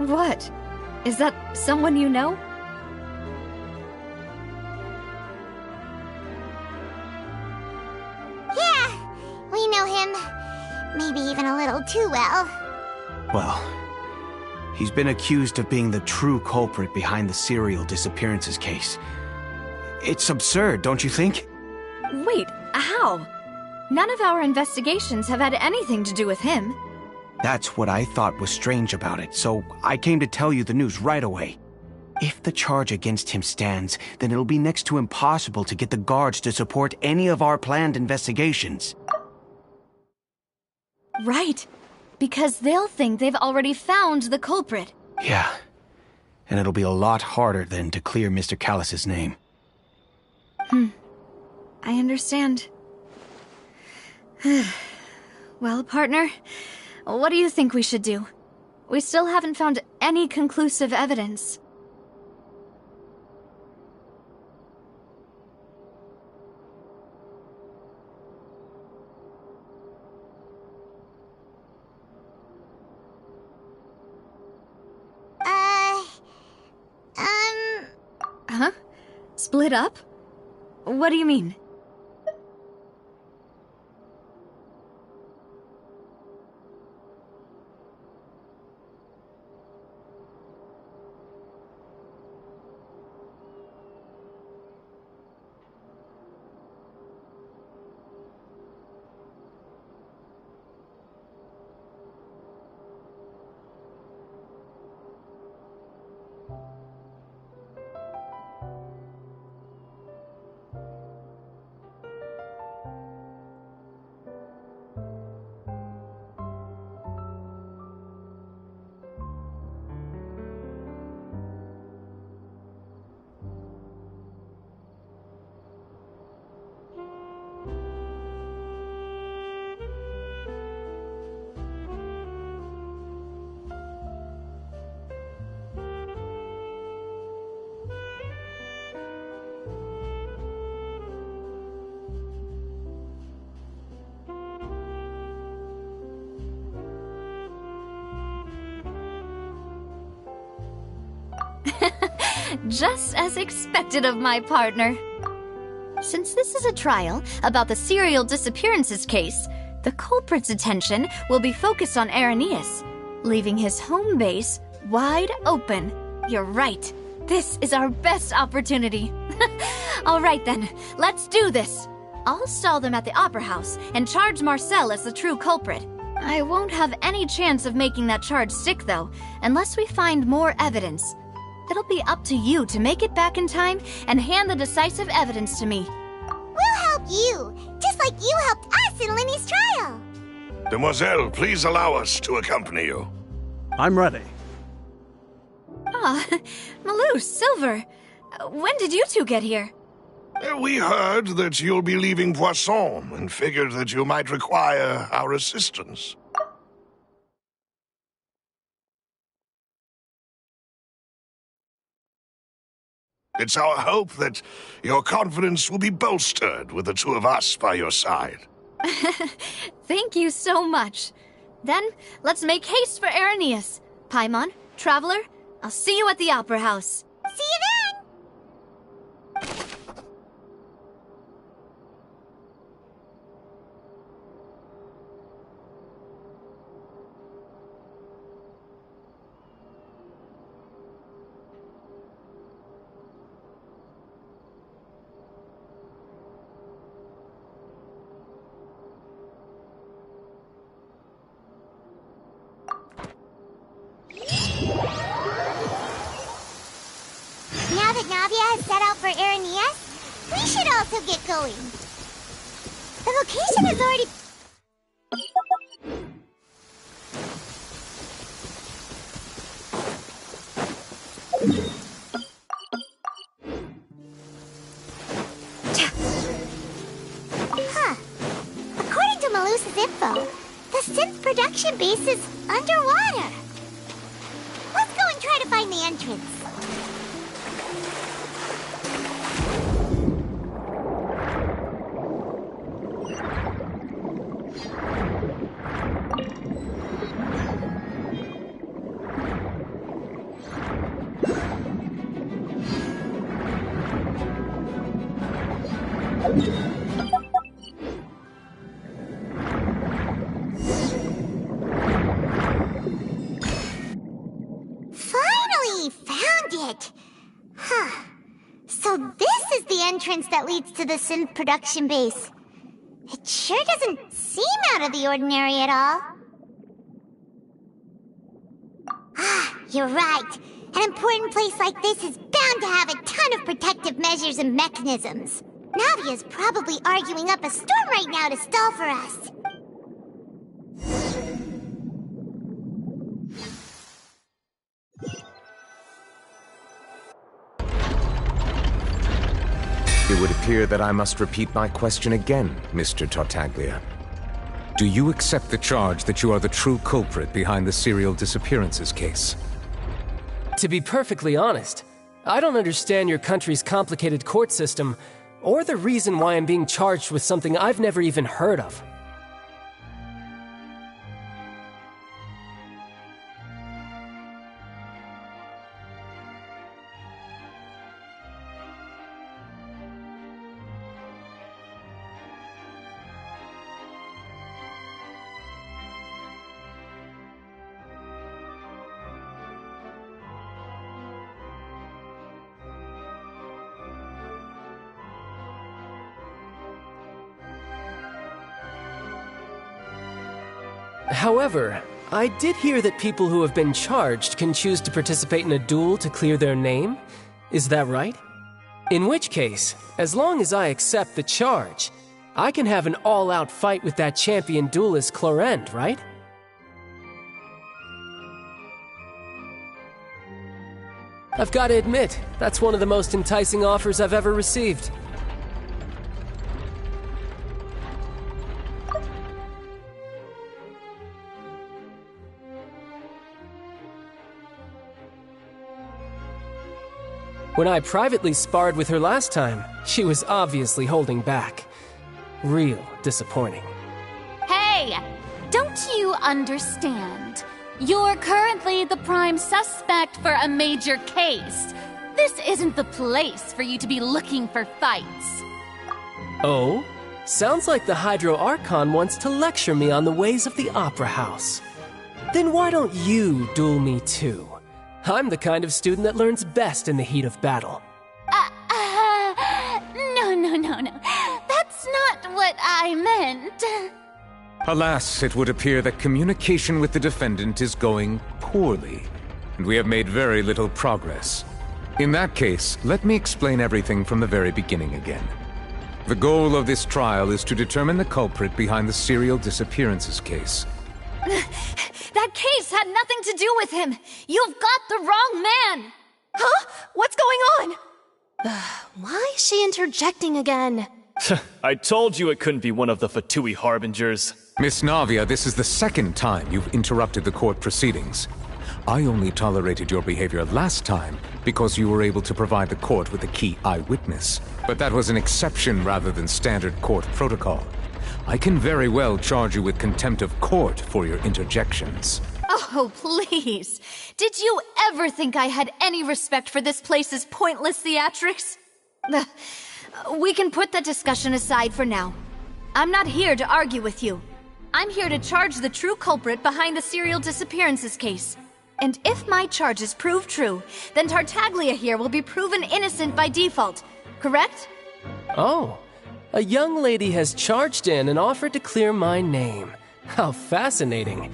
M: What? Is that someone you know?
D: Yeah, we know him. Maybe even a little too well.
L: Well, he's been accused of being the true culprit behind the serial disappearances case. It's absurd, don't you think?
M: Wait, how? None of our investigations have had anything to do with him.
L: That's what I thought was strange about it, so I came to tell you the news right away. If the charge against him stands, then it'll be next to impossible to get the guards to support any of our planned investigations.
M: Right, because they'll think they've already found the culprit.
L: Yeah, and it'll be a lot harder then to clear Mr. Callus's name.
M: I understand. Well, partner, what do you think we should do? We still haven't found any conclusive evidence. Huh? Split up? What do you mean? Just as expected of my partner. Since this is a trial about the serial disappearances case, the culprit's attention will be focused on Irenaeus, leaving his home base wide open. You're right. This is our best opportunity. All right then, let's do this. I'll stall them at the Opera House and charge Marcel as the true culprit. I won't have any chance of making that charge stick, though, unless we find more evidence. It'll be up to you to make it back in time and hand the decisive evidence to me.
D: We'll help you, just like you helped us in Lenny's trial.
G: Demoiselle, please allow us to accompany you.
E: I'm ready.
M: Ah, Malou, Silver, when did you two get here?
G: We heard that you'll be leaving Poisson and figured that you might require our assistance. It's our hope that your confidence will be bolstered with the two of us by your side.
M: Thank you so much. Then, let's make haste for Irenaeus. Paimon, Traveler, I'll see you at the Opera House.
D: See you then! Now that Navia has set out for Irenaeus, we should also get going. The location is already... Huh. According to Malusa's info, the synth production base is underwater. Let's go and try to find the entrance. Finally found it! Huh. So this is the entrance that leads to the synth production base. It sure doesn't seem out of the ordinary at all. Ah, you're right. An important place like this is bound to have a ton of protective measures and mechanisms. Navia's probably arguing up a storm right now to stall for us.
H: It would appear that I must repeat my question again, Mr. Tartaglia. Do you accept the charge that you are the true culprit behind the serial disappearances case?
P: To be perfectly honest, I don't understand your country's complicated court system, or the reason why I'm being charged with something I've never even heard of. However, I did hear that people who have been charged can choose to participate in a duel to clear their name. Is that right? In which case, as long as I accept the charge, I can have an all-out fight with that champion duelist Clorend, right? I've got to admit, that's one of the most enticing offers I've ever received. When I privately sparred with her last time, she was obviously holding back. Real disappointing.
Q: Hey! Don't you understand? You're currently the prime suspect for a major case. This isn't the place for you to be looking for fights.
P: Oh? Sounds like the Hydro Archon wants to lecture me on the ways of the Opera House. Then why don't you duel me too? I'm the kind of student that learns best in the heat of battle.
Q: No. That's not what I meant.
H: Alas, it would appear that communication with the defendant is going poorly, and we have made very little progress. In that case, let me explain everything from the very beginning again. The goal of this trial is to determine the culprit behind the serial disappearances case.
Q: That case had nothing to do with him. You've got the wrong man.
M: Huh? What's going on? Why is she interjecting again?
R: I told you it couldn't be one of the Fatui harbingers.
H: Miss Navia, this is the second time you've interrupted the court proceedings. I only tolerated your behavior last time because you were able to provide the court with a key eyewitness. But that was an exception rather than standard court protocol. I can very well charge you with contempt of court for your interjections.
Q: Oh, please. Did you ever think I had any respect for this place's pointless theatrics? We can put that discussion aside for now. I'm not here to argue with you. I'm here to charge the true culprit behind the serial disappearances case. And if my charges prove true, then Tartaglia here will be proven innocent by default, correct?
P: Oh, a young lady has charged in and offered to clear my name. How fascinating.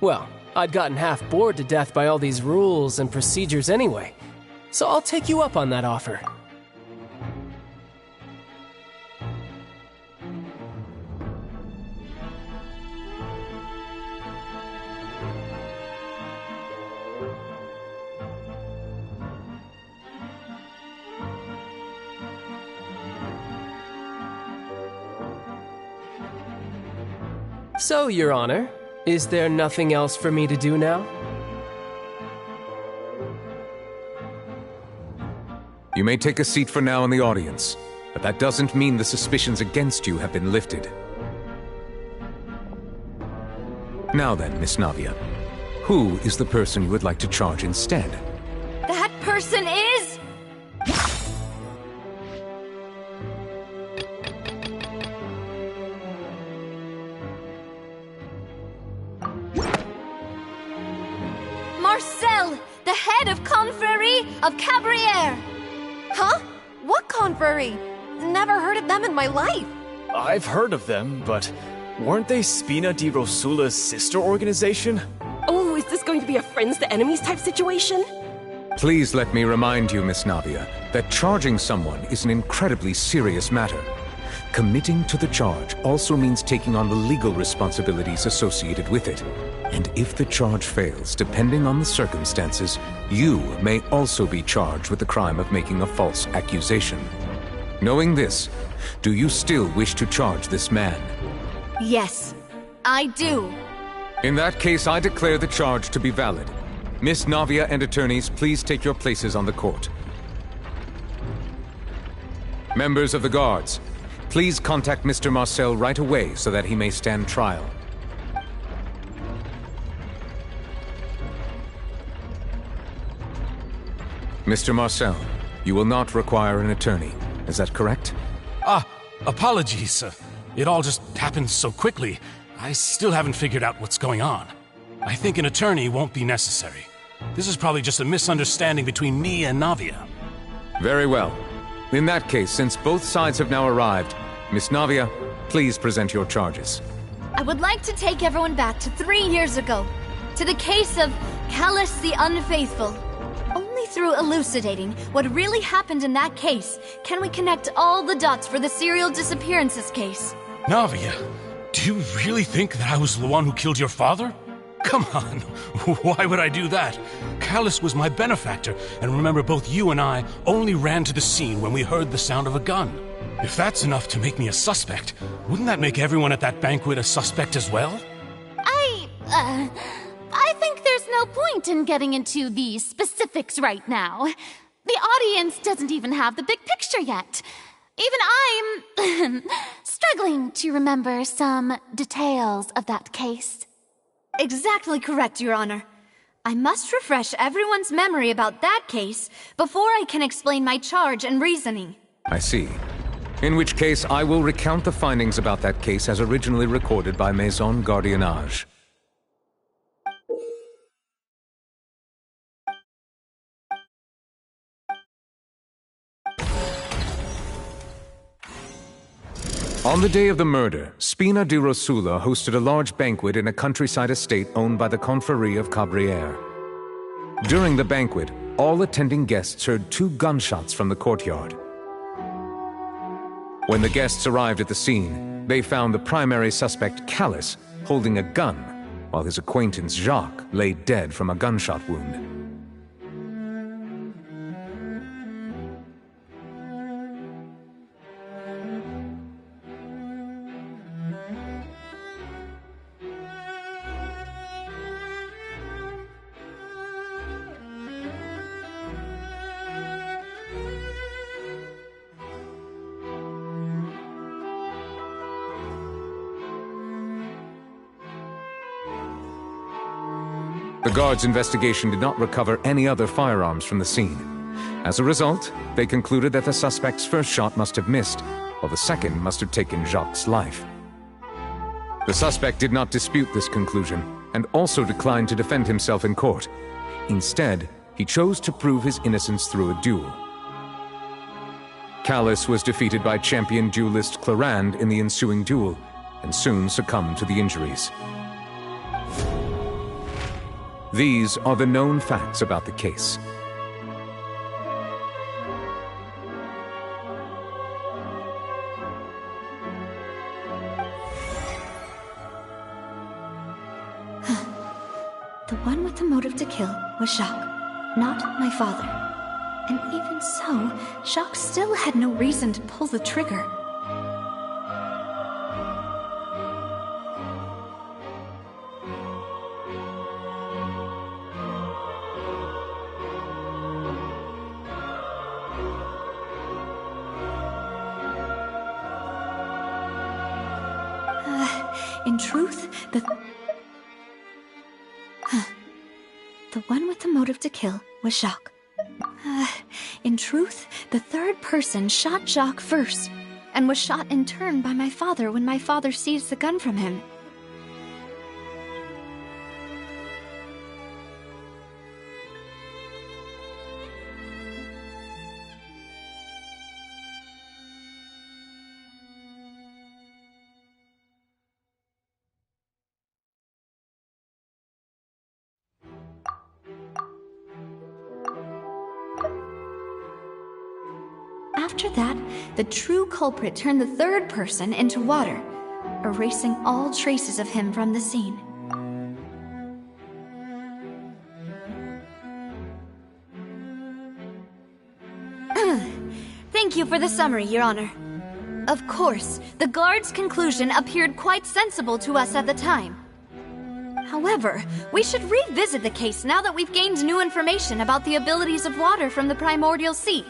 P: Well, I'd gotten half bored to death by all these rules and procedures anyway, so I'll take you up on that offer. So, Your Honor, is there nothing else for me to do now?
H: You may take a seat for now in the audience, but that doesn't mean the suspicions against you have been lifted. Now then, Miss Navia, who is the person you would like to charge instead?
Q: That person is... of Cabriere!
S: Huh? What confrery? Never heard of them in my life.
R: I've heard of them, but weren't they Spina di Rosula's sister organization?
S: Oh, is this going to be a friends to enemies type situation?
H: Please let me remind you, Miss Navia, that charging someone is an incredibly serious matter. Committing to the charge also means taking on the legal responsibilities associated with it. And if the charge fails, depending on the circumstances, you may also be charged with the crime of making a false accusation. Knowing this, do you still wish to charge this man?
Q: Yes, I do.
H: In that case, I declare the charge to be valid. Miss Navia and attorneys, please take your places on the court. Members of the guards, please contact Mr. Marcel right away so that he may stand trial. Mr. Marcel, you will not require an attorney. Is that correct?
N: Apologies. It all just happened so quickly. I still haven't figured out what's going on. I think an attorney won't be necessary. This is probably just a misunderstanding between me and Navia.
H: Very well. In that case, since both sides have now arrived, Miss Navia, please present your charges.
Q: I would like to take everyone back to 3 years ago, to the case of Callus the Unfaithful. Only through elucidating what really happened in that case can we connect all the dots for the serial disappearances case.
N: Navia, do you really think that I was the one who killed your father? Come on, why would I do that? Callus was my benefactor, and remember both you and I only ran to the scene when we heard the sound of a gun. If that's enough to make me a suspect, wouldn't that make everyone at that banquet a suspect as well?
T: I think there's no point in getting into the specifics right now. The audience doesn't even have the big picture yet. Even I'm struggling to remember some details of that case.
Q: Exactly correct, Your Honor. I must refresh everyone's memory about that case before I can explain my charge and reasoning.
H: I see. In which case, I will recount the findings about that case as originally recorded by Maison Gardiennage. On the day of the murder, Spina di Rosula hosted a large banquet in a countryside estate owned by the Confrérie of Cabriere. During the banquet, all attending guests heard 2 gunshots from the courtyard. When the guests arrived at the scene, they found the primary suspect, Callus, holding a gun, while his acquaintance, Jacques, lay dead from a gunshot wound. The guards' investigation did not recover any other firearms from the scene. As a result, they concluded that the suspect's first shot must have missed, while the second must have taken Jacques' life. The suspect did not dispute this conclusion, and also declined to defend himself in court. Instead, he chose to prove his innocence through a duel. Callus was defeated by champion duelist Clarand in the ensuing duel, and soon succumbed to the injuries. These are the known facts about the case.
Q: The one with the motive to kill was Jacques, not my father. And even so, Jacques still had no reason to pull the trigger. In truth, the one with the motive to kill was Jacques. In truth, the third person shot Jacques first, and was shot in turn by my father when my father seized the gun from him.
M: After that, the true culprit turned the third person into water, erasing all traces of him from the scene. Thank you for the summary, Your Honor. Of course, the guard's conclusion appeared quite sensible to us at the time. However, we should revisit the case now that we've gained new information about the abilities of water from the primordial sea.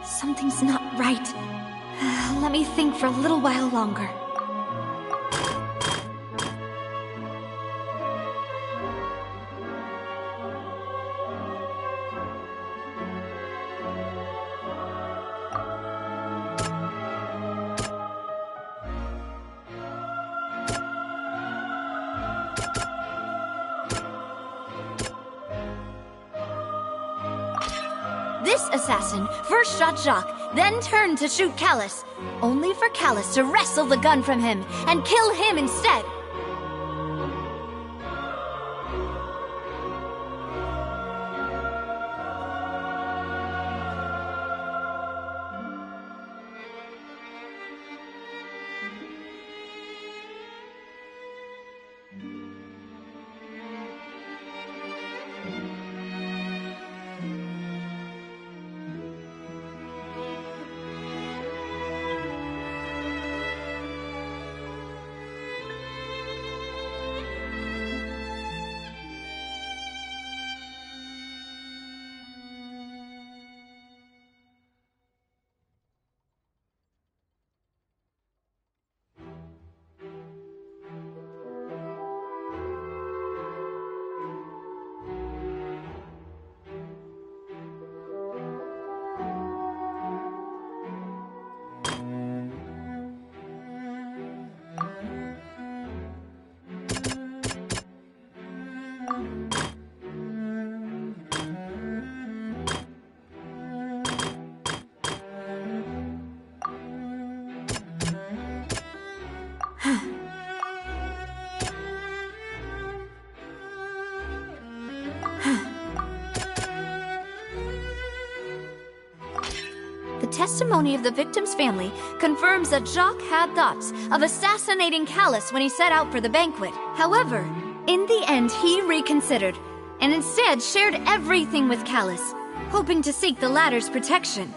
M: Something's not right. Let me think for a little while longer. This assassin first shot Jacques, then turned to shoot Callus, only for Callus to wrestle the gun from him and kill him instead. The testimony of the victim's family confirms that Jacques had thoughts of assassinating Callus when he set out for the banquet. However, in the end he reconsidered, and instead shared everything with Callus, hoping to seek the latter's protection.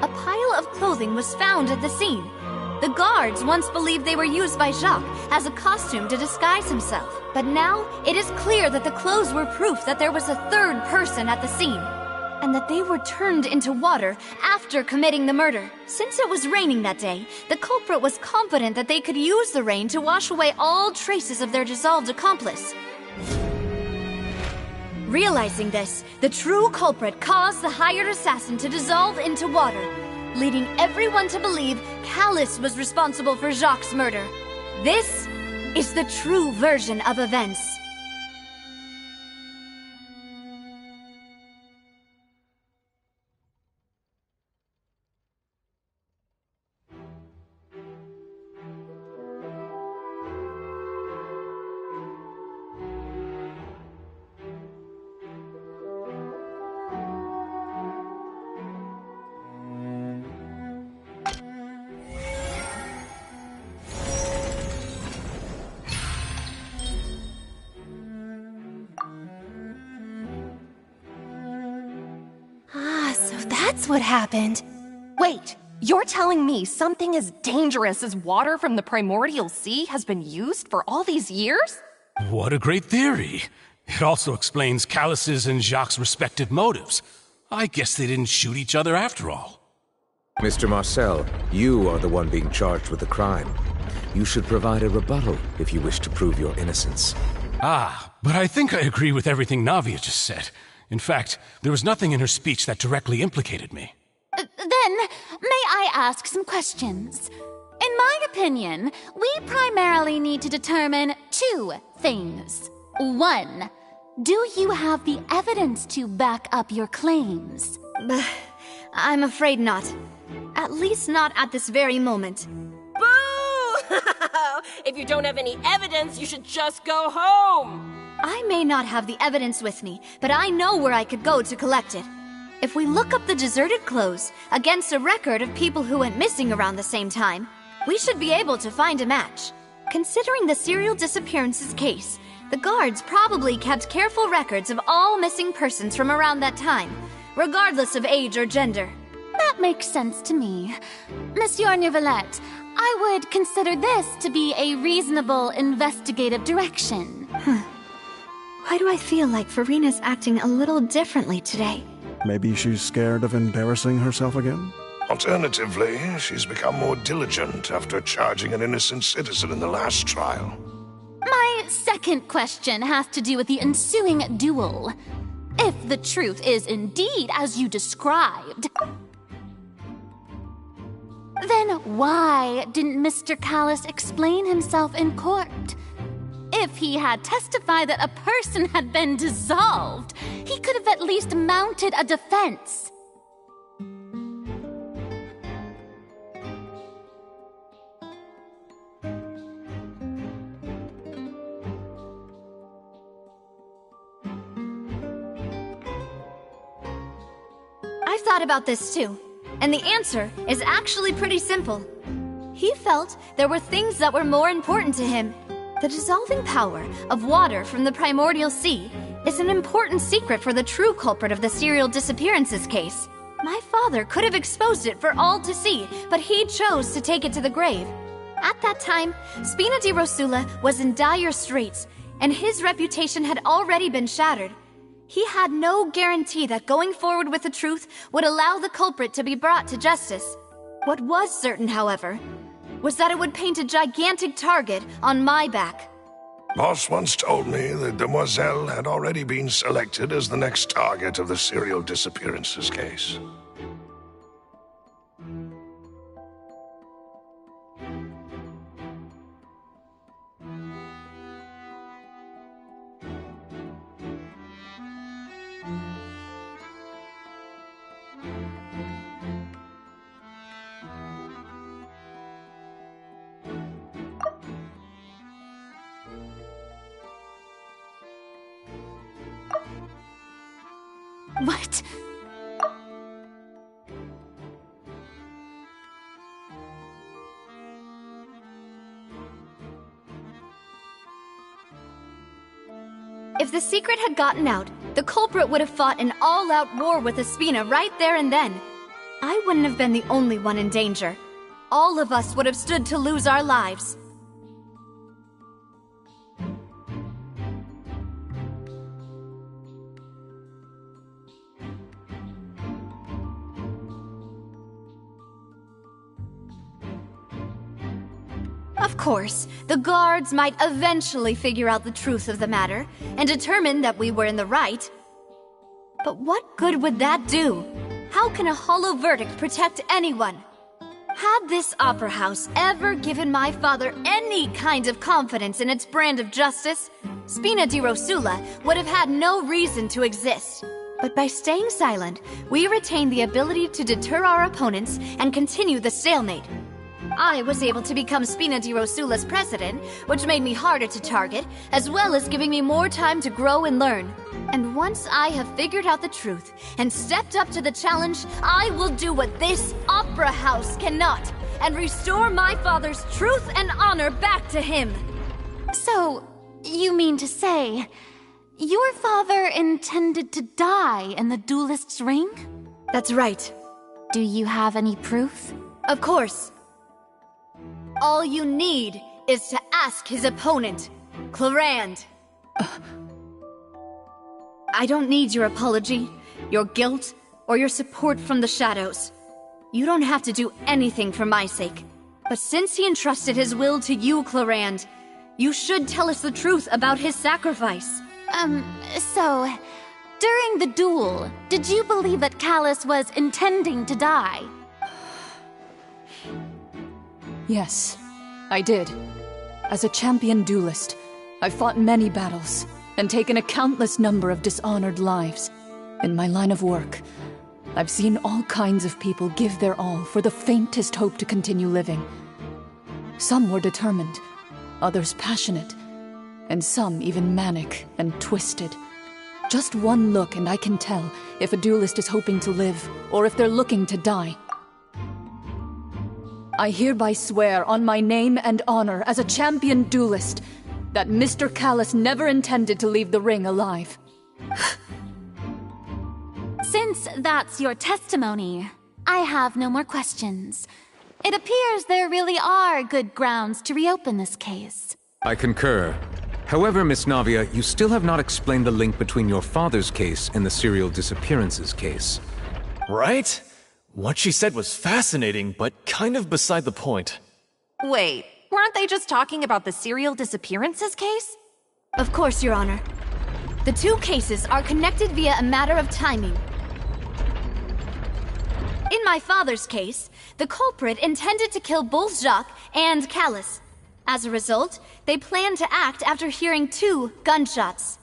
M: A pile of clothing was found at the scene. The guards once believed they were used by Jacques as a costume to disguise himself. But now, it is clear that the clothes were proof that there was a third person at the scene, and that they were turned into water after committing the murder. Since it was raining that day, the culprit was confident that they could use the rain to wash away all traces of their dissolved accomplice. Realizing this, the true culprit caused the hired assassin to dissolve into water, leading everyone to believe Callus was responsible for Jacques' murder. This is the true version of events.
S: that's what happened. Wait, you're telling me something as dangerous as water from the primordial sea has been used for all these years?
N: What a great theory. It also explains Callus's and Jacques' respective motives. I guess they didn't shoot each other after all.
H: Mr. Marcel, you are the one being charged with the crime. You should provide a rebuttal if you wish to prove your innocence.
N: Ah, but I think I agree with everything Navia just said. In fact, there was nothing in her speech that directly implicated me.
T: Then, may I ask some questions? In my opinion, we primarily need to determine two things. One, do you have the evidence to back up your claims?
M: I'm afraid not. At least not at this very moment.
S: Boo! If you don't have any evidence, you should just go home!
M: I may not have the evidence with me, but I know where I could go to collect it. If we look up the deserted clothes against a record of people who went missing around the same time, we should be able to find a match. Considering the serial disappearances case, the guards probably kept careful records of all missing persons from around that time, regardless of age or gender.
T: That makes sense to me. Monsieur Neuvillette, I would consider this to be a reasonable investigative direction.
M: Why do I feel like Farina's acting a little differently today?
E: Maybe she's scared of embarrassing herself again?
G: Alternatively, she's become more diligent after charging an innocent citizen in the last trial.
T: My second question has to do with the ensuing duel. If the truth is indeed as you described, then why didn't Mr. Callus explain himself in court? If he had testified that a person had been dissolved, he could have at least mounted a defense.
M: I've thought about this too, and the answer is actually pretty simple. He felt there were things that were more important to him. The dissolving power of water from the primordial sea is an important secret for the true culprit of the serial disappearances case. My father could have exposed it for all to see, but he chose to take it to the grave. At that time, Spina di Rosula was in dire straits, and his reputation had already been shattered. He had no guarantee that going forward with the truth would allow the culprit to be brought to justice. What was certain, however, was that it would paint a gigantic target on my back.
G: Boss once told me that Demoiselle had already been selected as the next target of the serial disappearances case.
T: What?
M: If the secret had gotten out, the culprit would have fought an all-out war with Espina right there and then. I wouldn't have been the only one in danger. All of us would have stood to lose our lives. Of course, the guards might eventually figure out the truth of the matter and determine that we were in the right. But what good would that do? How can a hollow verdict protect anyone? Had this opera house ever given my father any kind of confidence in its brand of justice, Spina di Rosula would have had no reason to exist. But by staying silent, we retained the ability to deter our opponents and continue the stalemate. I was able to become Spina di Rosula's president, which made me harder to target, as well as giving me more time to grow and learn. And once I have figured out the truth and stepped up to the challenge, I will do what this opera house cannot, and restore my father's truth and honor back to him.
T: So, you mean to say, your father intended to die in the duelist's ring?
M: That's right.
T: Do you have any proof?
Q: Of course. All you need is to ask his opponent, Clarand. I don't need your apology, your guilt, or your support from the shadows. You don't have to do anything for my sake. But since he entrusted his will to you, Clarand, you should tell us the truth about his sacrifice.
T: So, during the duel, did you believe that Callus was intending to die?
F: Yes, I did. As a champion duelist, I fought many battles and taken a countless number of dishonored lives. In my line of work, I've seen all kinds of people give their all for the faintest hope to continue living. Some were determined, others passionate, and some even manic and twisted. Just one look and I can tell if a duelist is hoping to live or if they're looking to die. I hereby swear on my name and honor as a champion duelist that Mr. Callus never intended to leave the ring alive.
T: Since that's your testimony, I have no more questions. It appears there really are good grounds to reopen this case.
H: I concur. However, Miss Navia, you still have not explained the link between your father's case and the serial disappearances case.
R: Right? What she said was fascinating, but kind of beside the point.
S: Wait, weren't they just talking about the serial disappearances case?
Q: Of course, Your Honor. The two cases are connected via a matter of timing. In my father's case, the culprit intended to kill both Jacques and Callus. As a result, they planned to act after hearing 2 gunshots.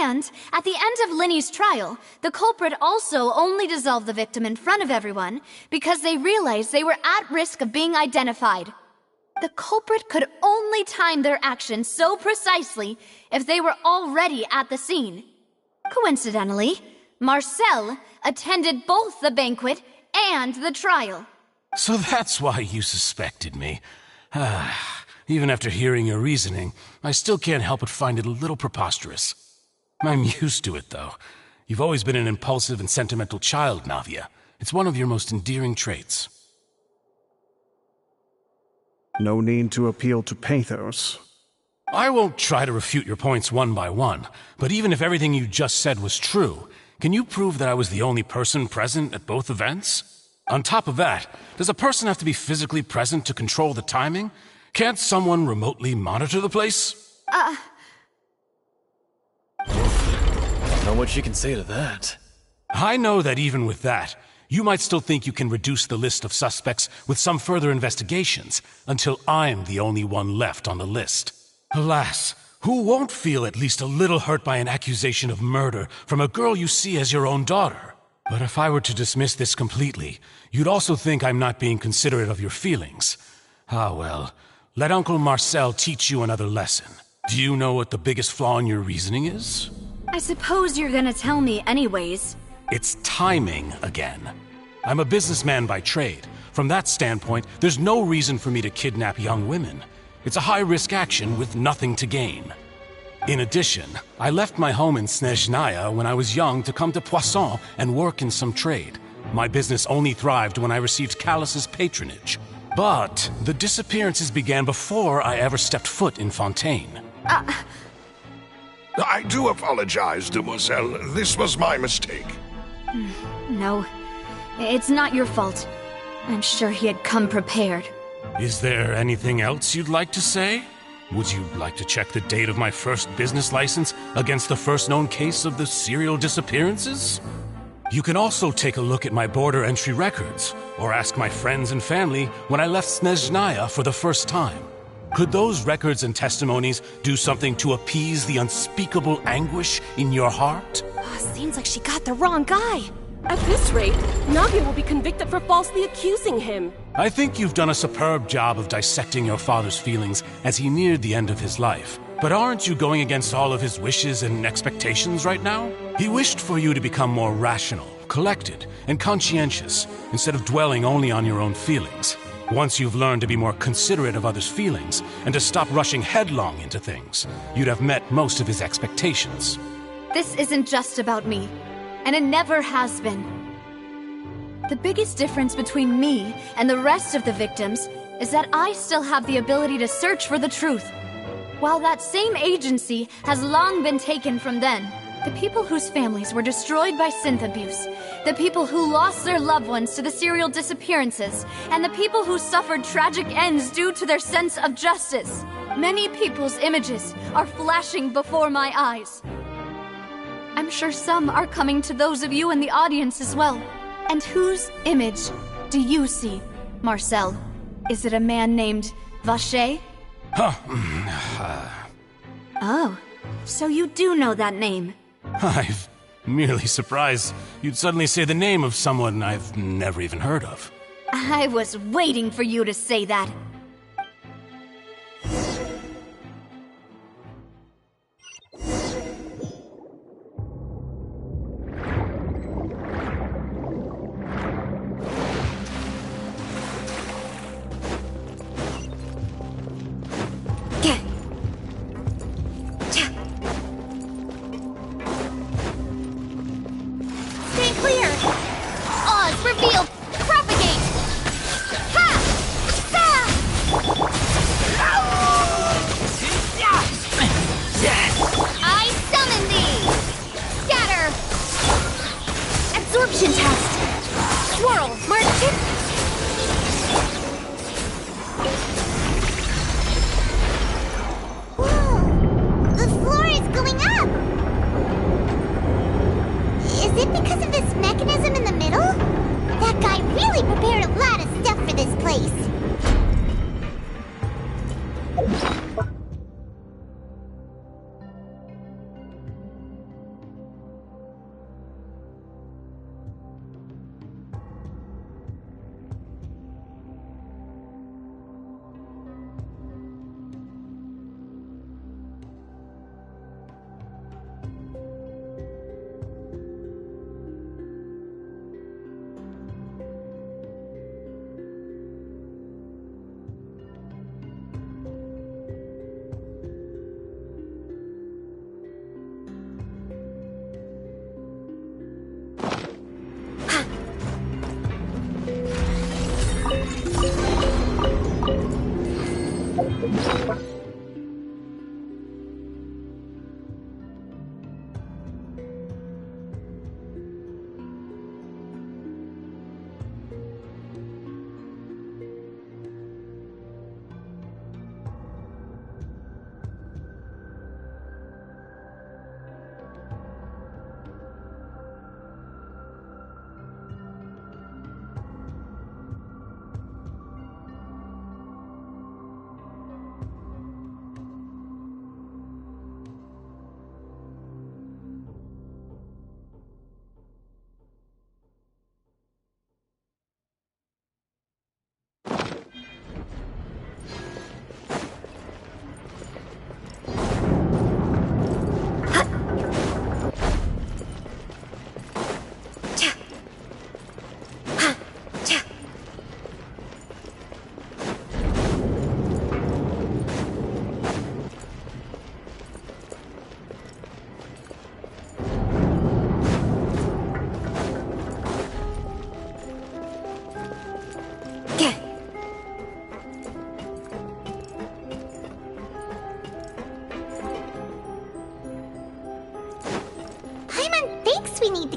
Q: And, at the end of Linny's trial, the culprit also only dissolved the victim in front of everyone because they realized they were at risk of being identified. The culprit could only time their actions so precisely if they were already at the scene. Coincidentally, Marcel attended both the banquet and the trial.
N: So that's why you suspected me. Even after hearing your reasoning, I still can't help but find it a little preposterous. I'm used to it, though. You've always been an impulsive and sentimental child, Navia. It's one of your most endearing traits.
E: No need to appeal to pathos.
N: I won't try to refute your points one by one, but even if everything you just said was true, can you prove that I was the only person present at both events? On top of that, does a person have to be physically present to control the timing? Can't someone remotely monitor the place?
R: Don't know what she can say to that.
N: I know that even with that, you might still think you can reduce the list of suspects with some further investigations, until I'm the only one left on the list. Alas, who won't feel at least a little hurt by an accusation of murder from a girl you see as your own daughter? But if I were to dismiss this completely, you'd also think I'm not being considerate of your feelings. Ah well, let Uncle Marcel teach you another lesson. Do you know what the biggest flaw in your reasoning is?
Q: I suppose you're gonna tell me anyways.
N: It's timing again. I'm a businessman by trade. From that standpoint, there's no reason for me to kidnap young women. It's a high-risk action with nothing to gain. In addition, I left my home in Snezhnaya when I was young to come to Poisson and work in some trade. My business only thrived when I received Callus's patronage. But the disappearances began before I ever stepped foot in Fontaine.
G: I do apologize, demoiselle. This was my mistake.
Q: No, it's not your fault. I'm sure he had come prepared.
N: Is there anything else you'd like to say? Would you like to check the date of my first business license against the first known case of the serial disappearances? You can also take a look at my border entry records, or ask my friends and family when I left Snezhnaya for the first time. Could those records and testimonies do something to appease the unspeakable anguish in your heart?
U: Seems like she got the wrong guy. At this rate, Navia will be convicted for falsely accusing him.
N: I think you've done a superb job of dissecting your father's feelings as he neared the end of his life. But aren't you going against all of his wishes and expectations right now? He wished for you to become more rational, collected, and conscientious, instead of dwelling only on your own feelings. Once you've learned to be more considerate of others' feelings, and to stop rushing headlong into things, you'd have met most of his expectations.
Q: This isn't just about me, and it never has been. The biggest difference between me and the rest of the victims is that I still have the ability to search for the truth. While that same agency has long been taken from them, the people whose families were destroyed by synth abuse, the people who lost their loved ones to the serial disappearances, and the people who suffered tragic ends due to their sense of justice. Many people's images are flashing before my eyes. I'm sure some are coming to those of you in the audience as well. And whose image do you see, Marcel? Is it a man named Vacher? Oh, so you do know that name.
N: I'm merely surprised you'd suddenly say the name of someone I've never even heard of.
Q: I was waiting for you to say that.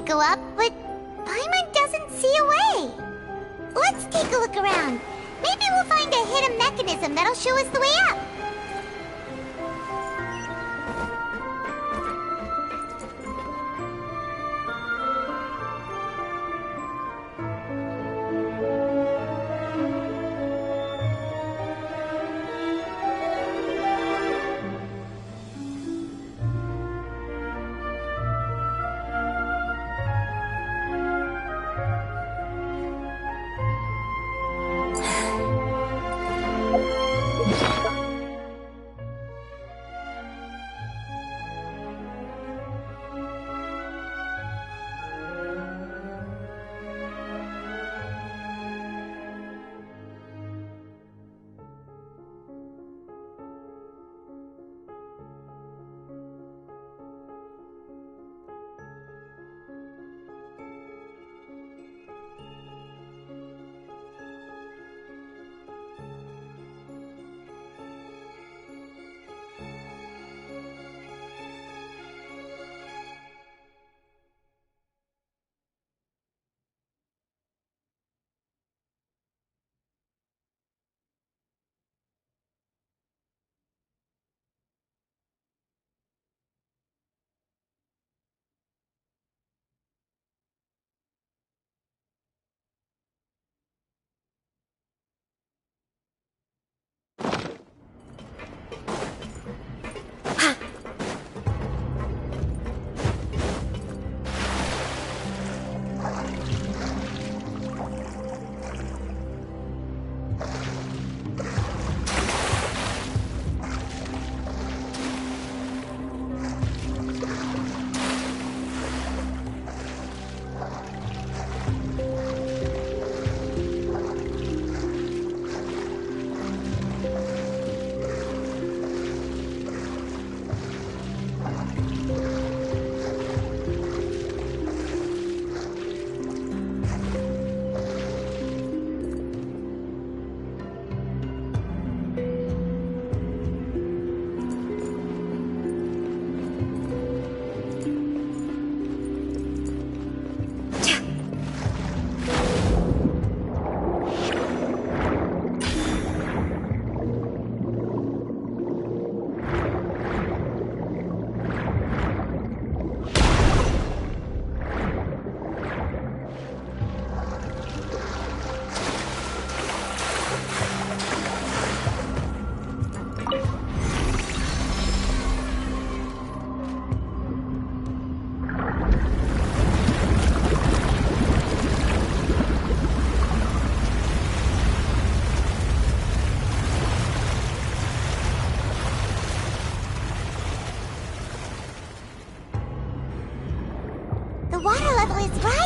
D: Go up, but Paimon doesn't see a way. Let's take a look around. Maybe we'll find a hidden mechanism that'll show us the way up.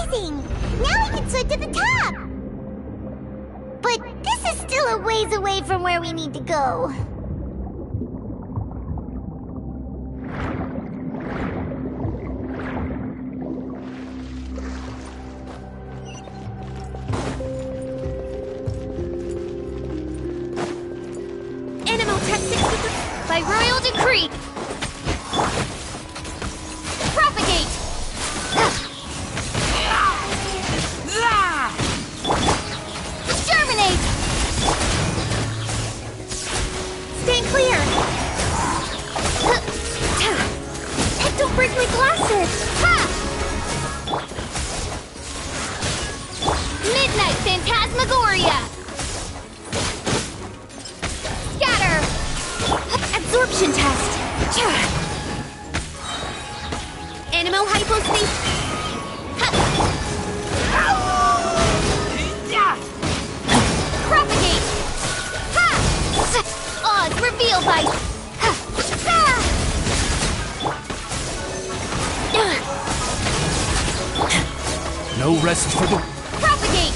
D: amazing! Now we can swim to the top! But this is still a ways away from where we need to go.
Q: By royal decree! Propagate! Germinate!
M: Stand clear! Don't break my glasses!
Q: Ha! Midnight Phantasmagoria! Scatter!
M: Absorption test! Animo hypospace!
Q: Propagate! Ha! Odds reveal bite!
R: No rest for the...
Q: Propagate!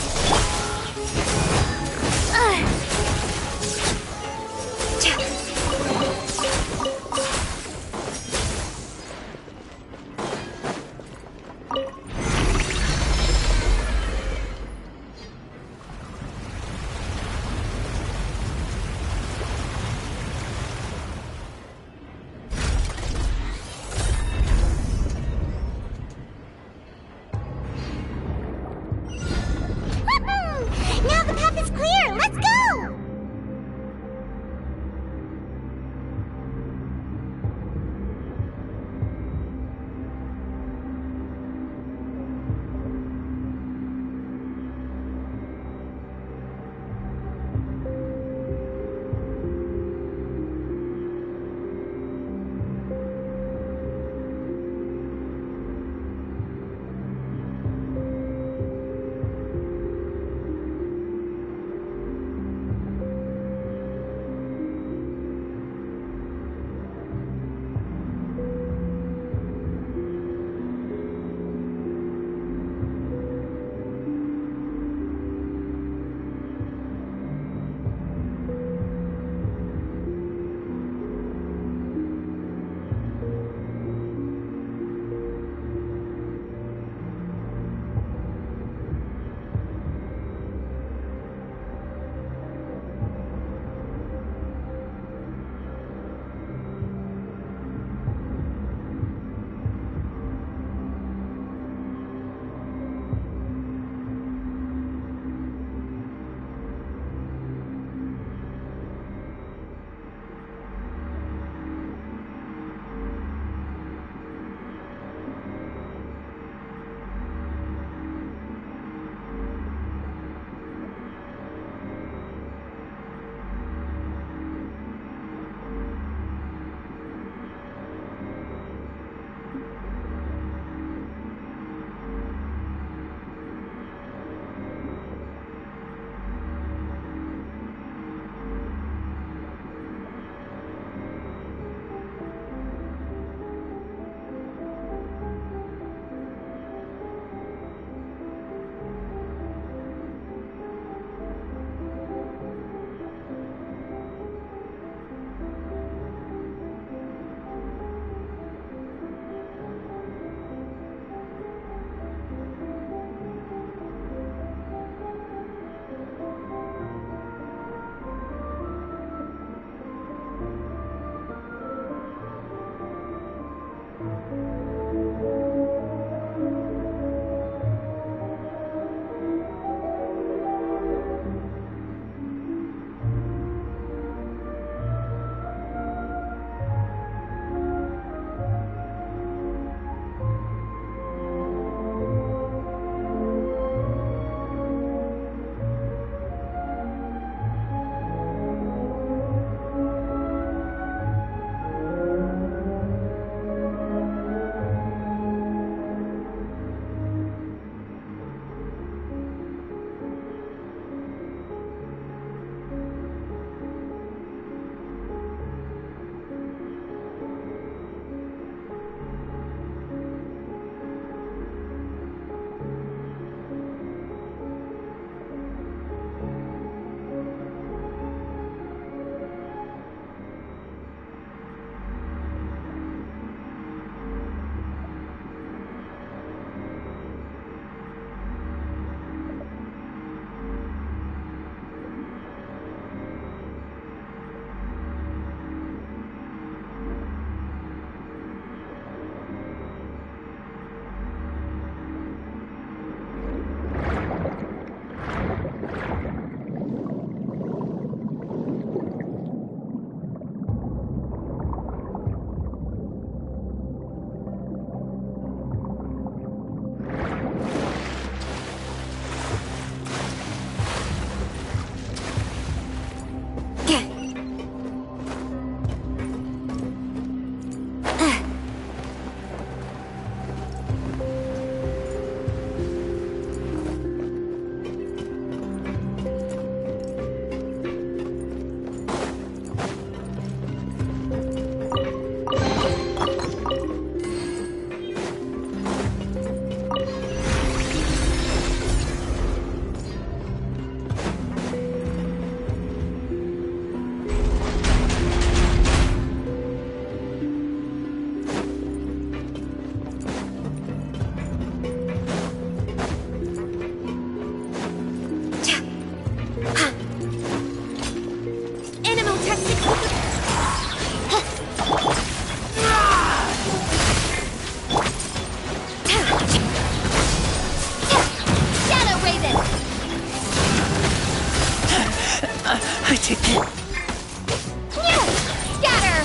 Q: Scatter!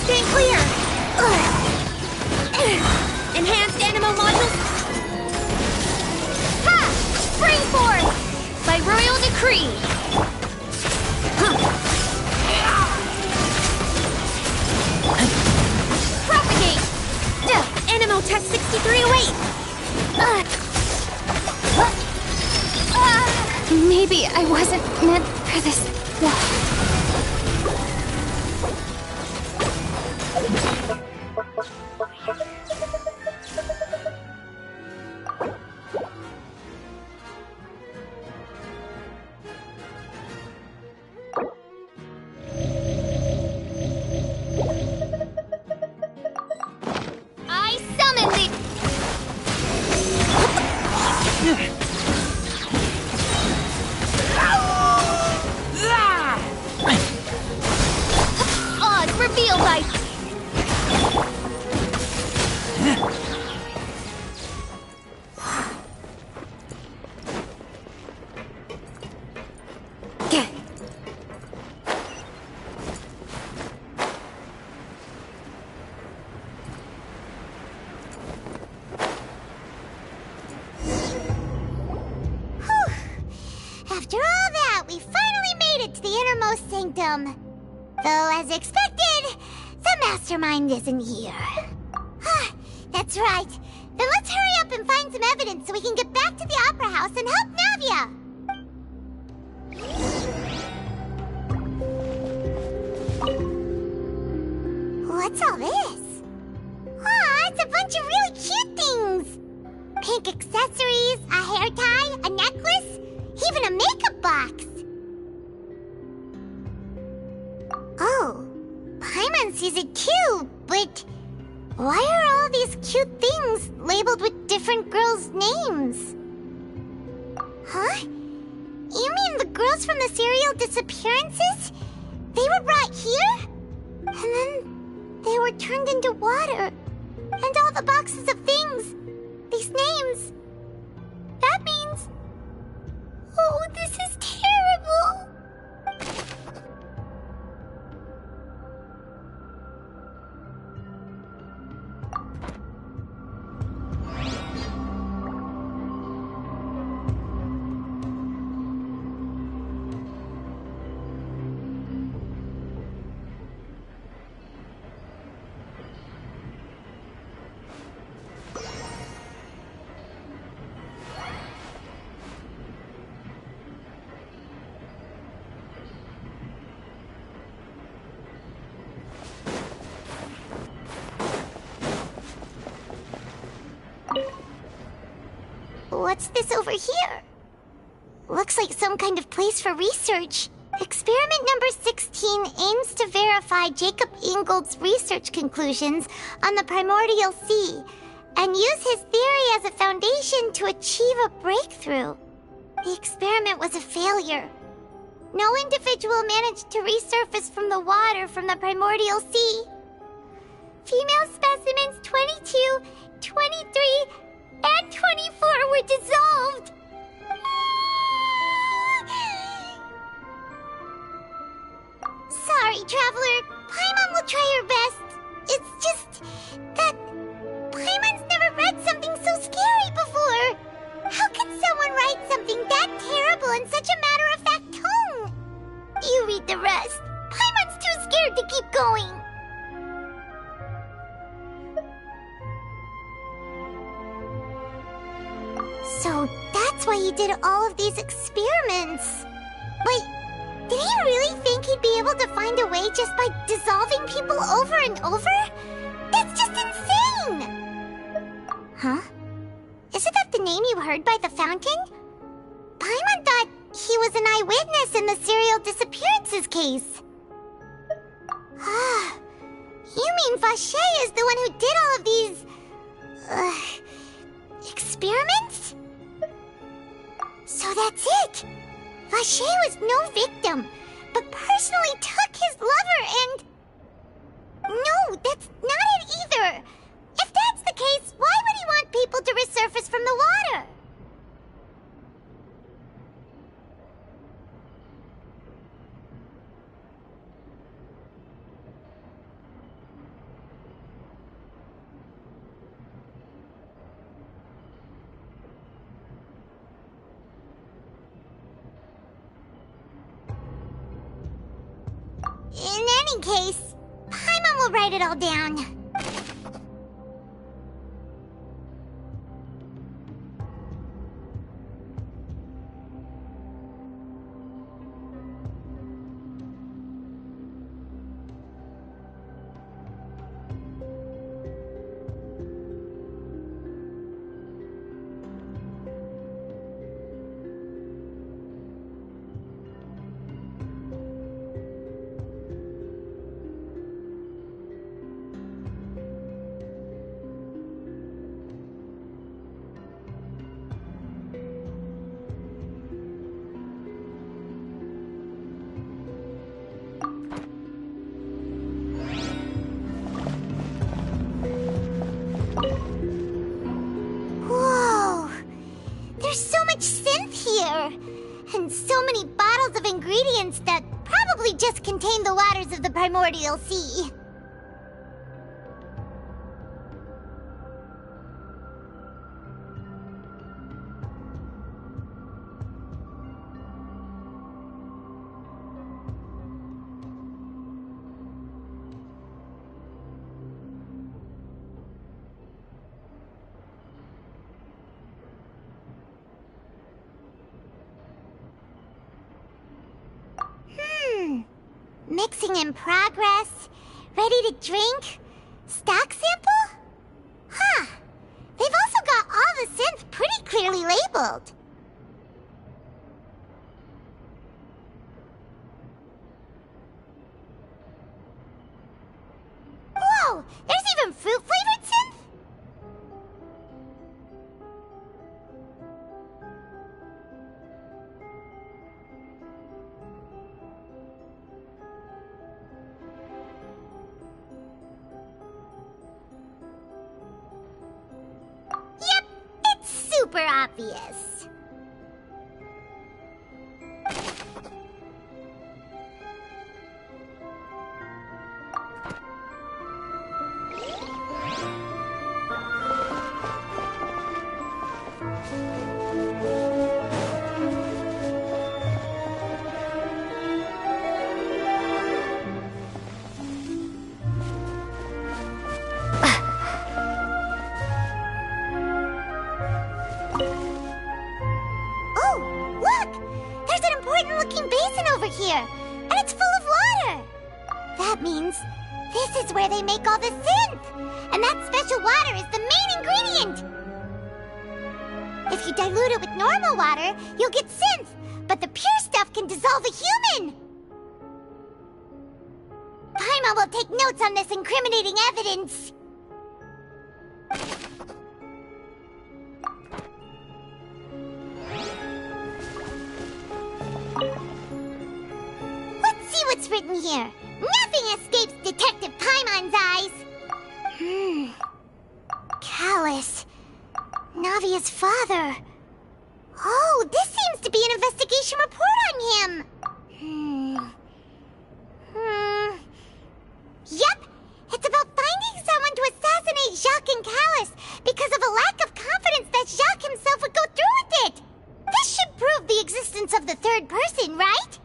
Q: Stay clear! Enhanced Animo modules! Ha! Spring forth! By royal decree! Propagate! Animo test 6308!
M: Maybe I wasn't meant for this wall.
Q: I summon the... Odds revealed by...
D: After all that, we finally made it to the innermost sanctum. Though, as expected, the mastermind isn't here. That's right. Then let's hurry up and find some evidence so we can get back to the Opera House and help Navia. What's all this? It's a bunch of really cute things. Pink accessories, a hair tie, a necklace, even a makeup box. Oh, Paimon sees it too, but why are all these cute things labeled with different girls' names? Huh? You mean the girls from the serial disappearances? They were brought here? And then they were turned into water. And all the boxes of things, these names. That means... Oh, this is terrible! What's this over here? Looks like some kind of place for research. Experiment number 16 aims to verify Jacob Ingold's research conclusions on the primordial sea and use his theory as a foundation to achieve a breakthrough. The experiment was a failure. No individual managed to resurface from the water from the primordial sea. Female specimens 22, 23, and 24 were dissolved. Sorry, Traveler. Paimon will try her best. It's just that Paimon's never read something so scary before. How can someone write something that terrible in such a matter-of-fact tone? You read the rest. Paimon's too scared to keep going. So that's why he did all of these experiments. Wait, did he really think he'd be able to find a way just by dissolving people over and over? That's just insane! Huh? Isn't that the name you heard by the fountain? Paimon thought he was an eyewitness in the serial disappearances case. You mean Vache is the one who did all of these... experiments? So that's it! Vache was no victim, but personally took his lover and... No, that's not it either! If that's the case, why would he want people to resurface from the water? any case, Paimon will write it all down. And so many bottles of ingredients that probably just contain the waters of the primordial sea. Mixing in progress. Ready to drink? Stock sample? Huh. They've also got all the synths pretty clearly labeled. Whoa! There's even fruit-flavored synth? Super obvious. Here, and it's full of water. That means this is where they make all the synth, and that special water is the main ingredient. If you dilute it with normal water, you'll get synth, but the pure stuff can dissolve a human. Paimon will take notes on this incriminating evidence. What's written here? Nothing escapes Detective Paimon's eyes. Callus. Navia's father. Oh, this seems to be an investigation report on him. Yep, it's about finding someone to assassinate Jacques and Callus because of a lack of confidence that Jacques himself would go through with it. This should prove the existence of the third person, right?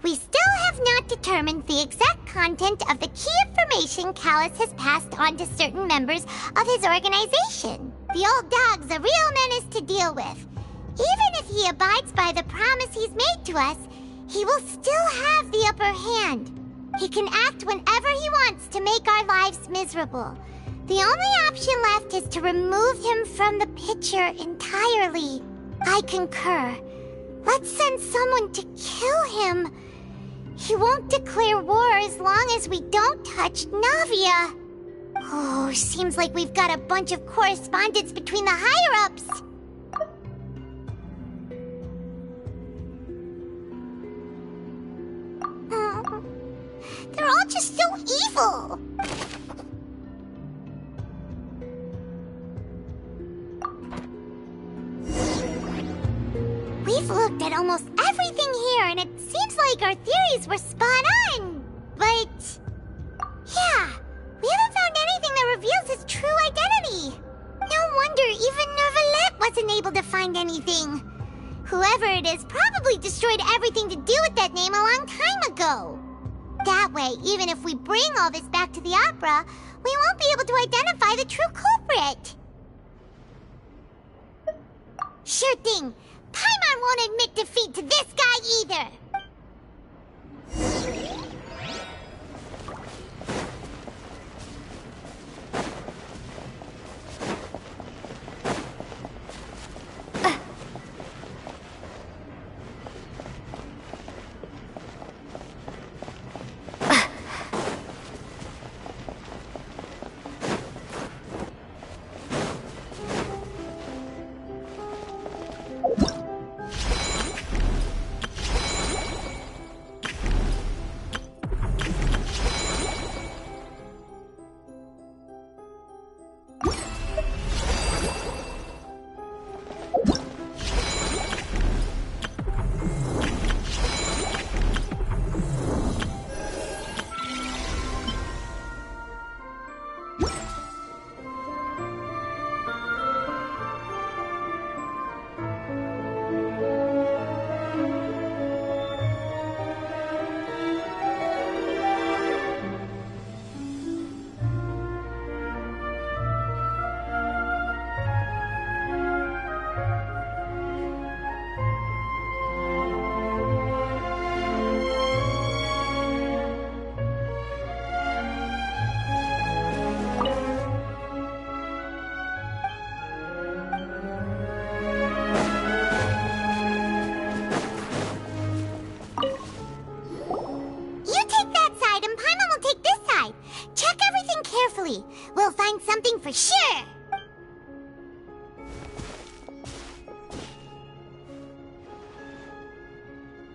D: We still have not determined the exact content of the key information Callus has passed on to certain members of his organization. The old dog's a real menace to deal with. Even if he abides by the promise he's made to us, he will still have the upper hand. He can act whenever he wants to make our lives miserable. The only option left is to remove him from the picture entirely. I concur. Let's send someone to kill him. He won't declare war as long as we don't touch Navia. Oh, seems like we've got a bunch of correspondence between the higher-ups. They're all just so evil. We've looked at almost everything here, and it seems like our theories were spot on. But yeah, we haven't found anything that reveals his true identity. No wonder even Neuvillette wasn't able to find anything. Whoever it is probably destroyed everything to do with that name a long time ago. That way, even if we bring all this back to the opera, we won't be able to identify the true culprit. Sure thing. Paimon won't admit defeat to this guy either. We'll find something for sure.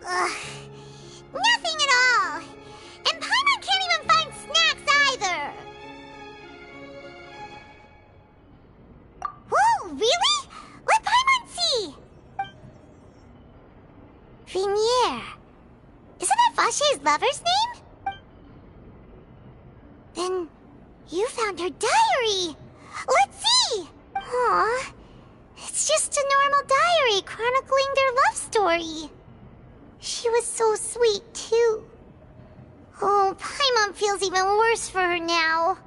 D: Ugh, nothing at all. And Paimon can't even find snacks either. Whoa, really? Let Paimon see. Vinier. Isn't that Vache's lover's name? Then you found her diary. Let's see. Aw, it's just a normal diary chronicling their love story. She was so sweet, too. Oh, Paimon feels even worse for her now.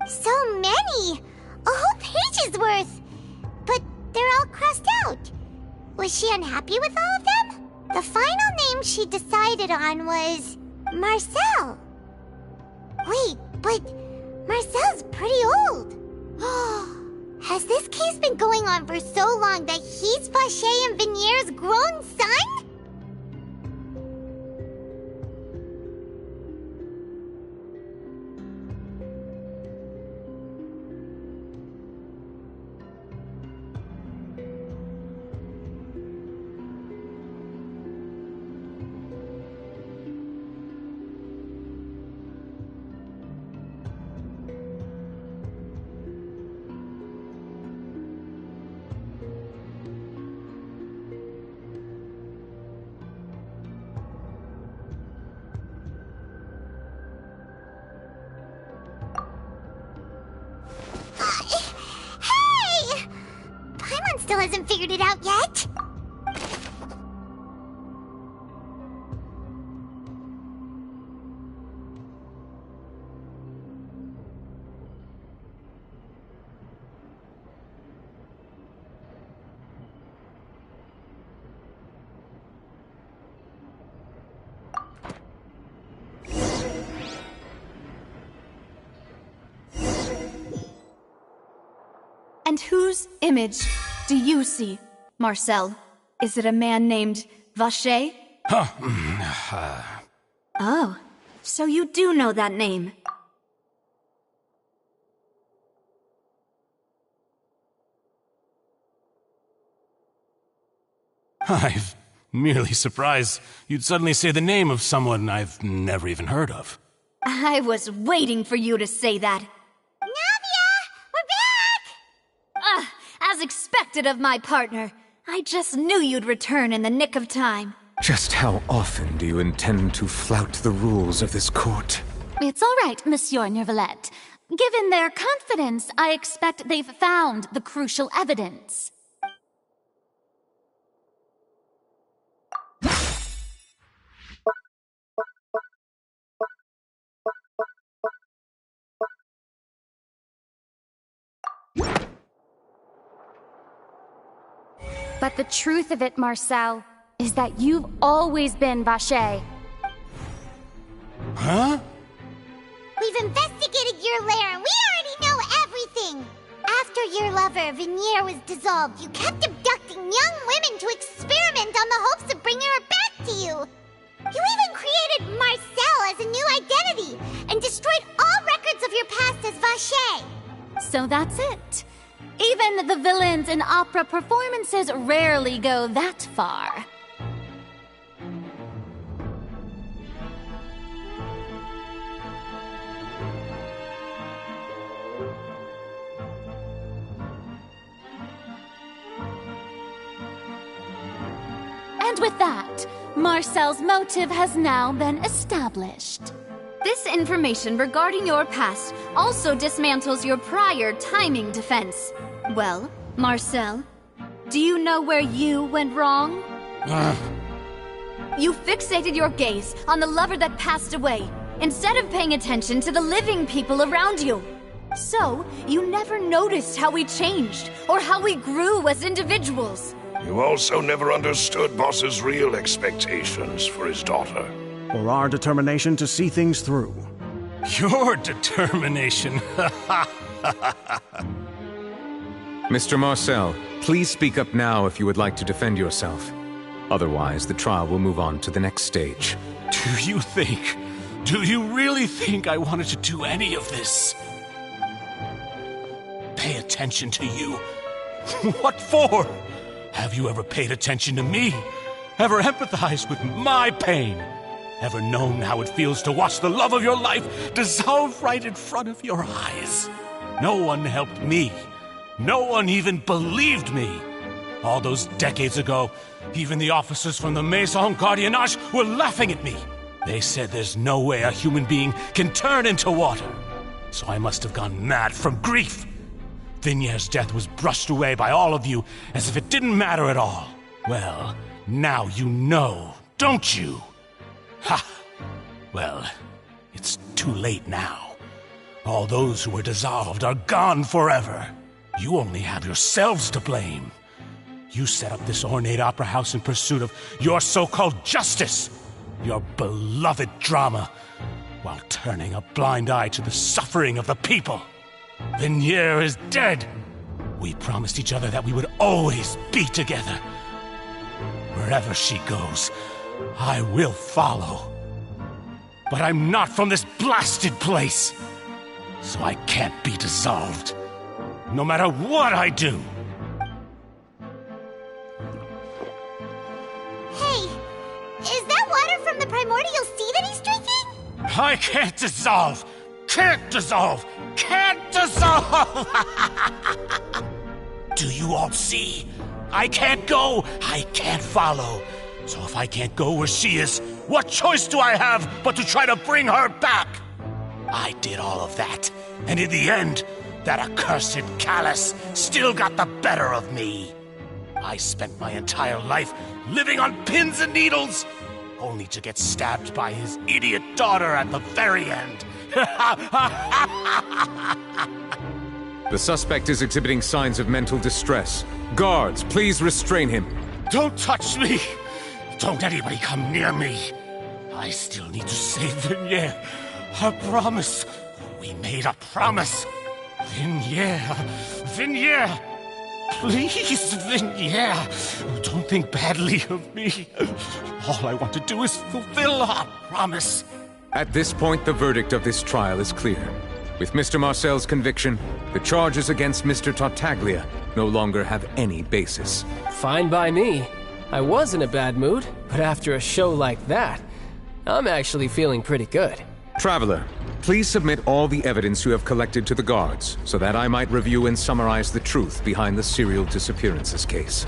D: So many! A whole page's worth! But they're all crossed out. Was she unhappy with all of them? The final name she decided on was Marcel. Wait, but Marcel's pretty old. Has this case been going on for so long that he's Vache and Vinier's grown son? Still hasn't figured it out yet.
Q: And whose image do you see, Marcel? Is it a man named Vache? Oh, so you do know that name.
N: I'm merely surprised you'd suddenly say the name of someone I've never even heard of.
Q: I was waiting for you to say that. As expected of my partner. I just knew you'd return in the nick of time.
H: Just how often do you intend to flout the rules of this court?
T: It's all right, Monsieur Nervalette. Given their confidence, I expect they've found the crucial evidence.
O: But the truth of it, Marcel, is that you've always been Vache.
N: Huh?
D: We've investigated your lair and we already know everything! After your lover, Venier, was dissolved, you kept abducting young women to experiment on the hopes of bringing her back to you! You even created Marcel as a new identity and destroyed all records of your past as Vache!
T: So that's it. Even the villains in opera performances rarely go that far. And with that, Marcel's motive has now been established.
M: This information regarding your past also dismantles your prior timing defense. Well, Marcel, do you know where you went wrong? You fixated your gaze on the lover that passed away, instead of paying attention to the living people around you. So, you never noticed how we changed, or how we grew as individuals.
G: You also never understood Boss's real expectations for his daughter.
E: Or our determination to see things through.
N: Your determination.
H: Mr. Marcel, please speak up now if you would like to defend yourself. Otherwise, the trial will move on to the next stage.
N: Do you really think I wanted to do any of this? Pay attention to you? What for? Have you ever paid attention to me? Ever empathized with my pain? Ever known how it feels to watch the love of your life dissolve right in front of your eyes? No one helped me. No one even believed me. All those decades ago, even the officers from the Maison Gardiennage were laughing at me. They said there's no way a human being can turn into water. So I must have gone mad from grief. Vinier's death was brushed away by all of you as if it didn't matter at all. Well, now you know, don't you? Ha! Well, it's too late now. All those who were dissolved are gone forever. You only have yourselves to blame. You set up this ornate opera house in pursuit of your so-called justice, your beloved drama, while turning a blind eye to the suffering of the people. Venier is dead. We promised each other that we would always be together. Wherever she goes, I will follow. But I'm not from this blasted place, so I can't be dissolved, no matter what I do.
D: Hey, is that water from the primordial sea that he's drinking?
N: I can't dissolve! Can't dissolve! Can't dissolve! Do you all see? I can't go, I can't follow. So if I can't go where she is, what choice do I have but to try to bring her back? I did all of that, and in the end, that accursed Callus still got the better of me. I spent my entire life living on pins and needles, only to get stabbed by his idiot daughter at the very end.
H: The suspect is exhibiting signs of mental distress. Guards, please restrain him.
N: Don't touch me! Don't anybody come near me! I still need to save Venier. A promise. We made a promise. Venier! Please, Venier! Don't think badly of me. All I want to do is fulfill our promise.
H: At this point, the verdict of this trial is clear. With Mr. Marcel's conviction, the charges against Mr. Tartaglia no longer have any basis.
P: Fine by me. I was in a bad mood, but after a show like that, I'm actually feeling pretty good.
H: Traveler, please submit all the evidence you have collected to the guards, so that I might review and summarize the truth behind the serial disappearances case.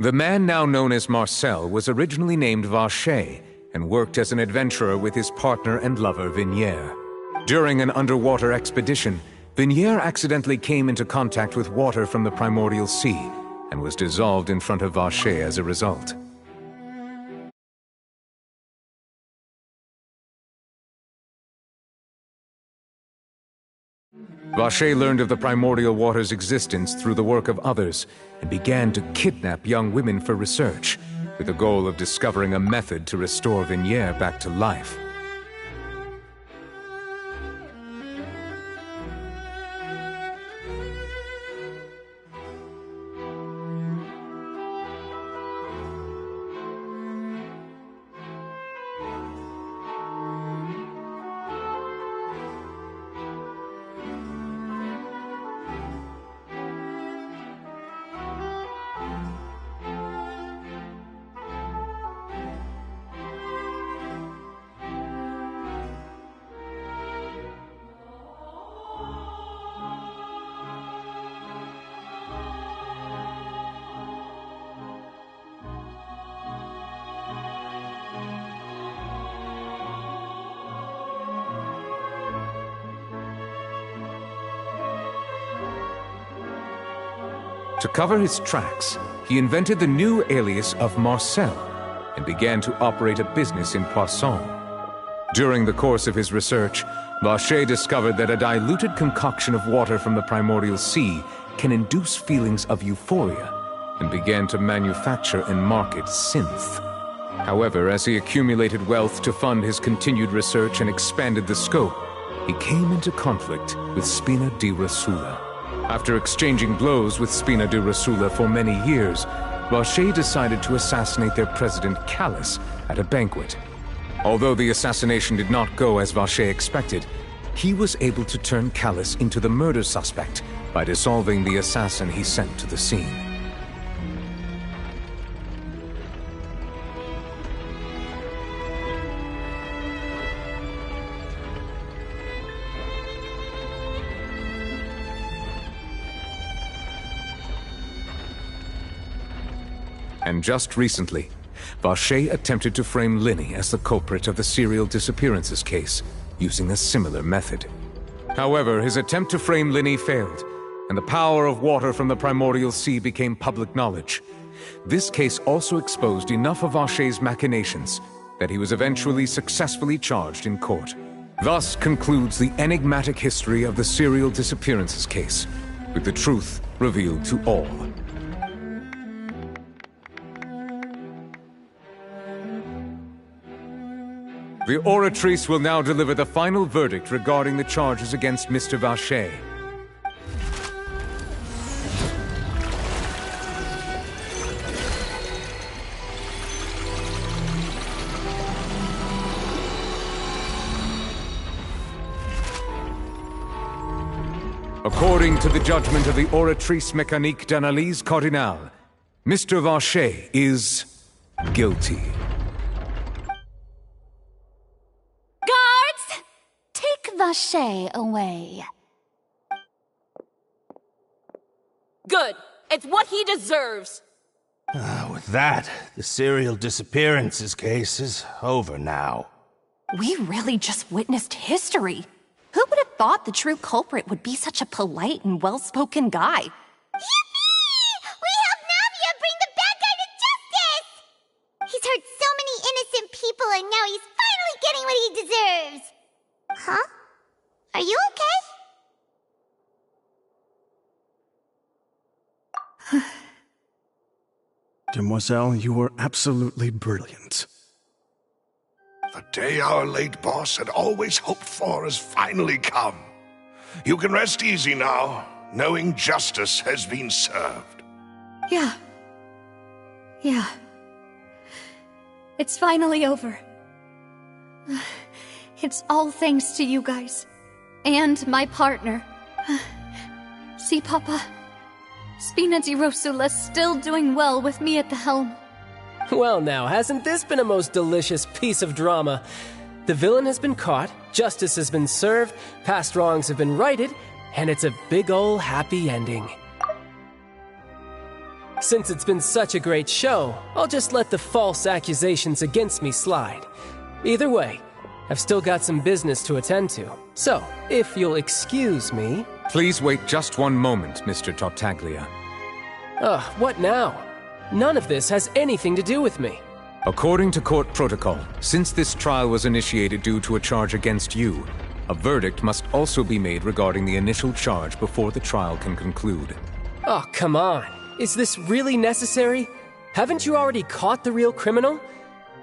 H: The man now known as Marcel was originally named Vacher and worked as an adventurer with his partner and lover Vignier. During an underwater expedition, Vignier accidentally came into contact with water from the primordial sea and was dissolved in front of Vacher as a result. Vacher learned of the primordial water's existence through the work of others and began to kidnap young women for research, with the goal of discovering a method to restore Vignier back to life. To cover his tracks, he invented the new alias of Marcel and began to operate a business in Poisson. During the course of his research, Vacher discovered that a diluted concoction of water from the primordial sea can induce feelings of euphoria and began to manufacture and market synth. However, as he accumulated wealth to fund his continued research and expanded the scope, he came into conflict with Spina di Rosula. After exchanging blows with Spina di Rosula for many years, Vacher decided to assassinate their president Callus at a banquet. Although the assassination did not go as Vacher expected, he was able to turn Callus into the murder suspect by dissolving the assassin he sent to the scene. And just recently, Vacher attempted to frame Linny as the culprit of the serial disappearances case, using a similar method. However, his attempt to frame Linny failed, and the power of water from the primordial sea became public knowledge. This case also exposed enough of Vacher's machinations that he was eventually successfully charged in court. Thus concludes the enigmatic history of the serial disappearances case, with the truth revealed to all. The Oratrice will now deliver the final verdict regarding the charges against Mr. Vacher. According to the judgment of the Oratrice Mécanique d'Analyse Cardinale, Mr. Vacher is guilty.
T: Vacher away.
U: Good. It's what he deserves.
B: With that, the serial disappearances case is over now.
S: We really just witnessed history. Who would have thought the true culprit would be such a polite and well-spoken guy?
D: Yippee! We helped Navia bring the bad guy to justice! He's hurt so many innocent people and now he's finally getting what he deserves. Huh? Are you okay?
E: Demoiselle, you were absolutely brilliant.
G: The day our late boss had always hoped for has finally come. You can rest easy now, knowing justice has been served.
Q: Yeah. It's finally over. It's all thanks to you guys. And my partner. See, Papa? Spina di Rosula's still doing well with me at the helm.
P: Well now, hasn't this been a most delicious piece of drama? The villain has been caught, justice has been served, past wrongs have been righted, and it's a big ol' happy ending. Since it's been such a great show, I'll just let the false accusations against me slide. Either way, I've still got some business to attend to. So, if you'll excuse me...
H: Please wait just one moment, Mr. Tartaglia.
P: Ugh, what now? None of this has anything to do with me.
H: According to court protocol, since this trial was initiated due to a charge against you, a verdict must also be made regarding the initial charge before the trial can conclude.
P: Oh, come on. Is this really necessary? Haven't you already caught the real criminal?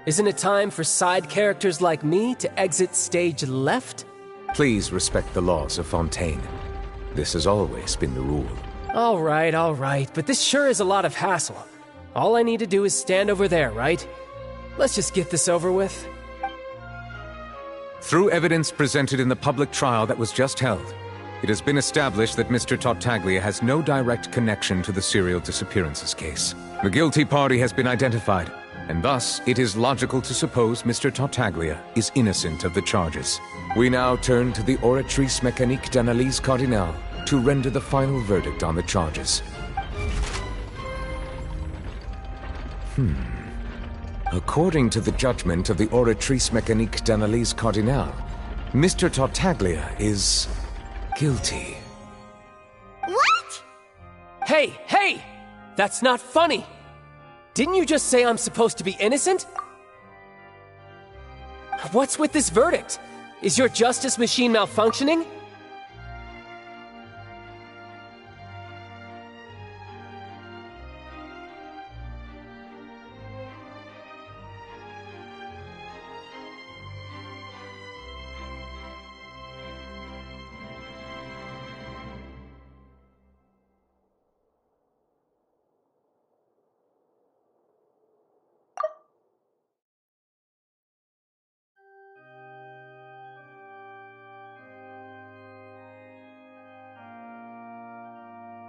P: Isn't it time for side characters like me to exit stage left?
H: Please respect the laws of Fontaine. This has always been the rule.
P: All right, but this sure is a lot of hassle. All I need to do is stand over there, right? Let's just get this over with.
H: Through evidence presented in the public trial that was just held, it has been established that Mr. Tartaglia has no direct connection to the serial disappearances case. The guilty party has been identified, and thus it is logical to suppose Mr. Tartaglia is innocent of the charges. We now turn to the Oratrice Mécanique d'Analyse Cardinale to render the final verdict on the charges. According to the judgment of the Oratrice Mécanique d'Analyse Cardinale, Mr. Tartaglia is guilty.
D: What?
P: Hey! That's not funny! Didn't you just say I'm supposed to be innocent? What's with this verdict? Is your justice machine malfunctioning?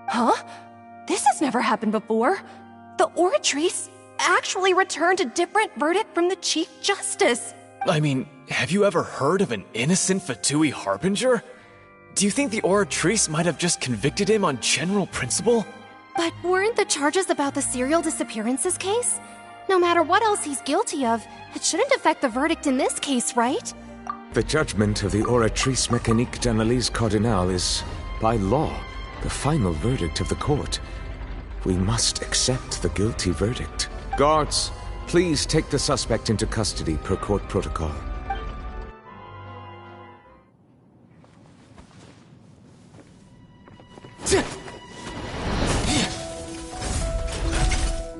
S: Huh? This has never happened before. The Oratrice actually returned a different verdict from the Chief Justice.
R: I mean, have you ever heard of an innocent Fatui Harbinger? Do you think the Oratrice might have just convicted him on general principle?
O: But weren't the charges about the serial disappearances case? No matter what else he's guilty of, it shouldn't affect the verdict in this case, right?
H: The judgment of the Oratrice Mécanique d'Analyse Cardinale is, by law, the final verdict of the court. We must accept the guilty verdict. Guards, please take the suspect into custody per court protocol.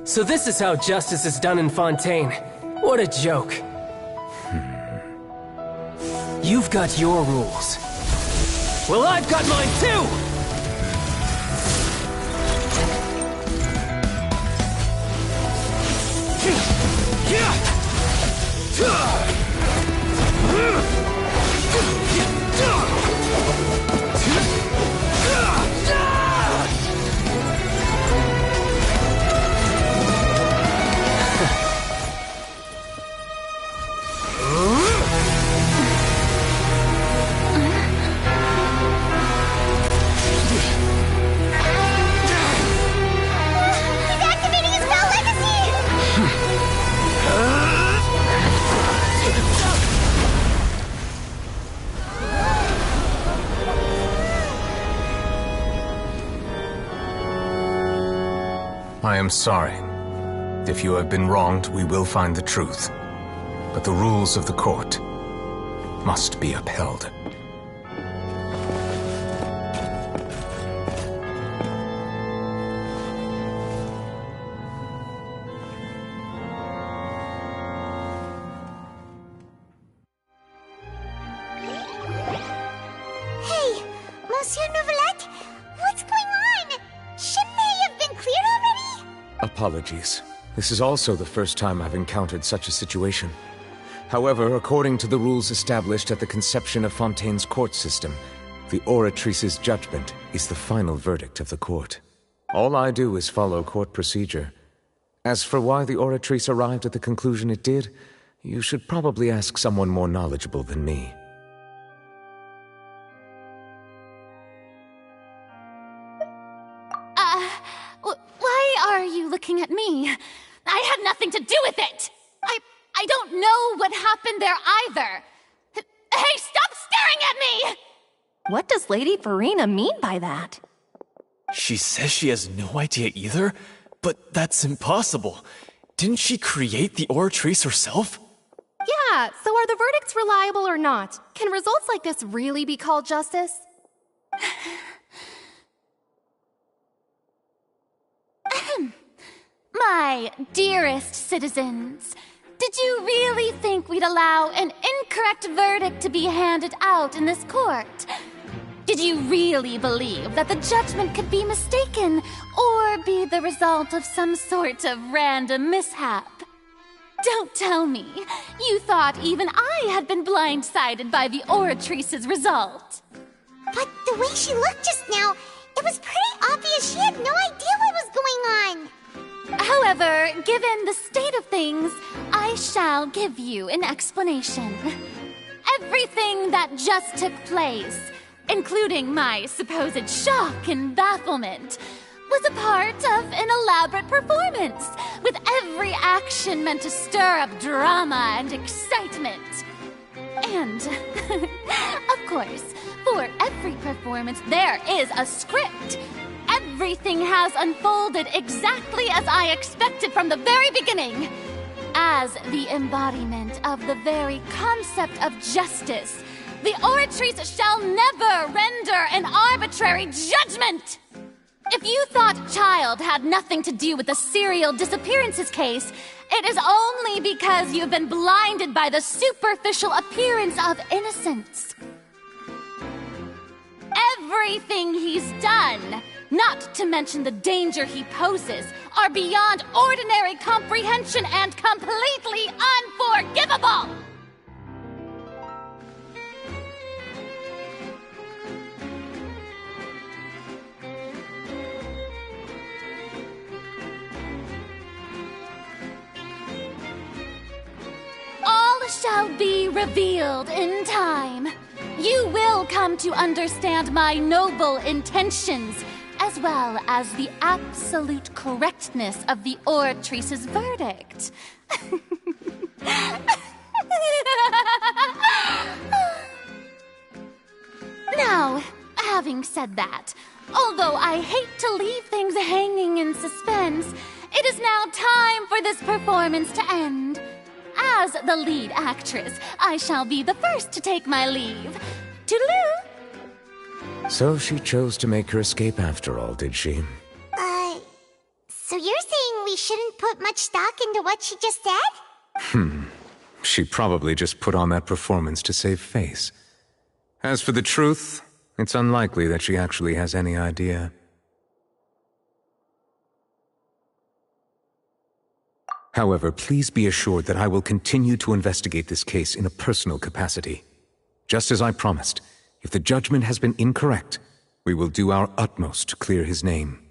P: So this is how justice is done in Fontaine. What a joke. You've got your rules. Well, I've got mine too!
H: I am sorry. If you have been wronged, we will find the truth. But the rules of the court must be upheld.
D: Hey, Monsieur Nouvelette, what's going on? Shouldn't they have been cleared already?
H: Apologies. This is also the first time I've encountered such a situation. However, according to the rules established at the conception of Fontaine's court system, the Oratrice's judgment is the final verdict of the court. All I do is follow court procedure. As for why the Oratrice arrived at the conclusion it did, you should probably ask someone more knowledgeable than me.
T: Why are you know what happened there either. Hey, stop staring at me!
S: What does Lady Farina mean by that?
R: She says she has no idea either, but that's impossible. Didn't she create the Oratrice herself?
O: Yeah, so are the verdicts reliable or not? Can results like this really be called justice?
T: My dearest citizens, did you really think we'd allow an incorrect verdict to be handed out in this court? Did you really believe that the judgment could be mistaken or be the result of some sort of random mishap? Don't tell me you thought even I had been blindsided by the Oratrice's result.
D: But the way she looked just now, it was pretty obvious she had no idea what was going on.
T: However, given the state of things, I shall give you an explanation. Everything that just took place, including my supposed shock and bafflement, was a part of an elaborate performance, with every action meant to stir up drama and excitement. And, of course, for every performance there is a script. Everything has unfolded exactly as I expected from the very beginning. As the embodiment of the very concept of justice, the Oratrice shall never render an arbitrary judgment! If you thought Child had nothing to do with the serial disappearances case, it is only because you've been blinded by the superficial appearance of innocence. Everything he's done, not to mention the danger he poses, are beyond ordinary comprehension and completely unforgivable! All shall be revealed in time. You will come to understand my noble intentions, as well as the absolute correctness of the Oratrice's verdict. Now, having said that, although I hate to leave things hanging in suspense, it is now time for this performance to end. As the lead actress, I shall be the first to take my leave. Toodaloo!
H: So she chose to make her escape after all, did she?
D: So you're saying we shouldn't put much stock into what she just said?
H: She probably just put on that performance to save face. As for the truth, it's unlikely that she actually has any idea. However, please be assured that I will continue to investigate this case in a personal capacity. Just as I promised, if the judgment has been incorrect, we will do our utmost to clear his name.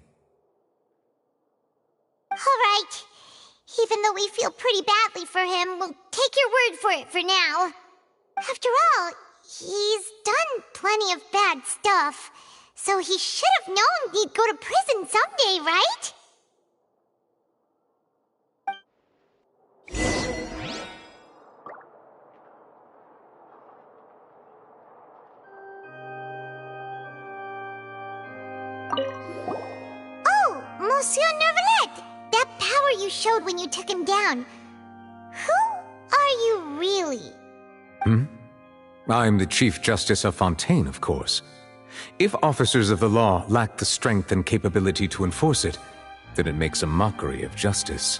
D: All right. Even though we feel pretty badly for him, we'll take your word for it for now. After all, he's done plenty of bad stuff, so he should have known he'd go to prison someday, right? Oh, Monsieur Nervalet! That power you showed when you took him down. Who are you really?
H: I'm the Chief Justice of Fontaine, of course. If officers of the law lack the strength and capability to enforce it, then it makes a mockery of justice.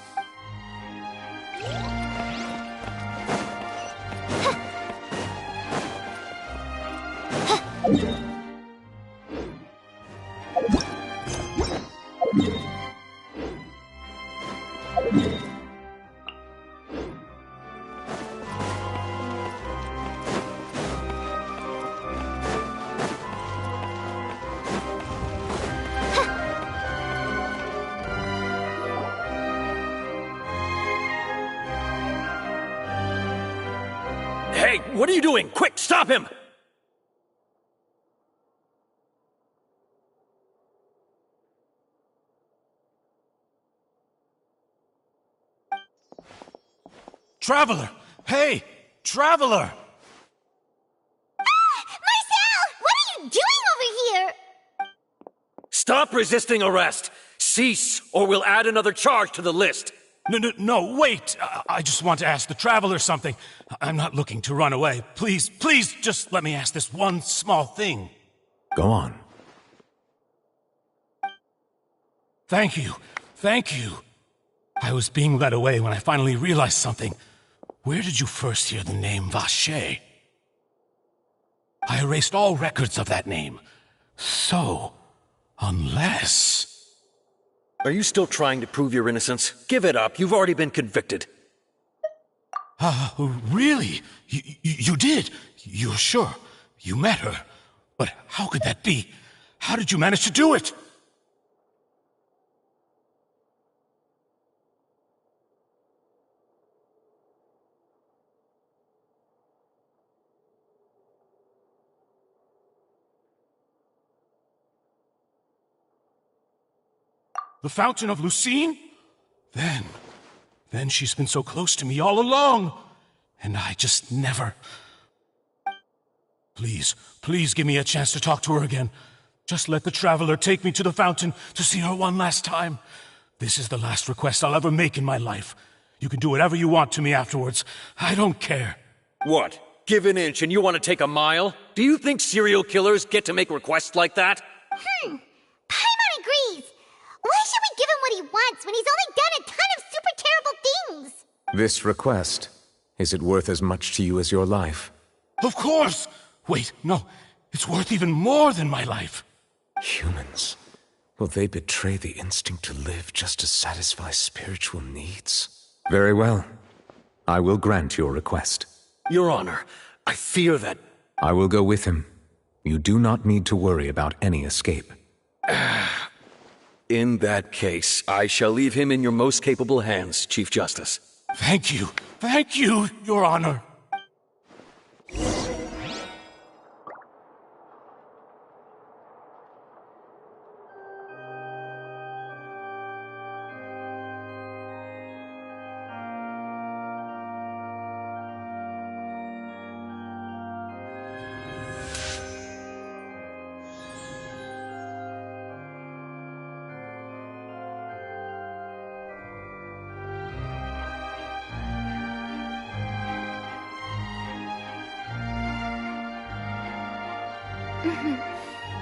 A: Hey, what are you doing? Quick, stop him!
B: Traveler,
N: Hey, Traveler!
D: Marcel! What are you doing over here?
A: Stop resisting arrest! Cease, or we'll add another charge to the list!
N: No, wait! I just want to ask the Traveler something. I'm not looking to run away. Please, just let me ask this one small thing.
H: Go on.
N: Thank you. I was being led away when I finally realized something. Where did you first hear the name Vacher? I erased all records of that name. So, unless...
A: Are you still trying to prove your innocence? Give it up. You've already been convicted.
N: Really? You did? You're sure? You met her? But how could that be? How did you manage to do it? The Fountain of Lucine? Then she's been so close to me all along. And I just never... Please give me a chance to talk to her again. Just let the Traveler take me to the fountain to see her one last time. This is the last request I'll ever make in my life. You can do whatever you want to me afterwards. I don't care.
A: What? Give an inch and you want to take a mile? Do you think serial killers get to make requests like that?
D: Paimon agrees. Why should we give him what he wants when he's only done a ton of super terrible things?
H: This request, is it worth as much to you as your life?
N: Of course! Wait, no. It's worth even more than my life.
H: Humans. Will they betray the instinct to live just to satisfy spiritual needs? Very well. I will grant your request.
A: Your Honor, I fear that...
H: I will go with him. You do not need to worry about any escape.
A: In that case, I shall leave him in your most capable hands, Chief Justice.
N: Thank you, Your Honor.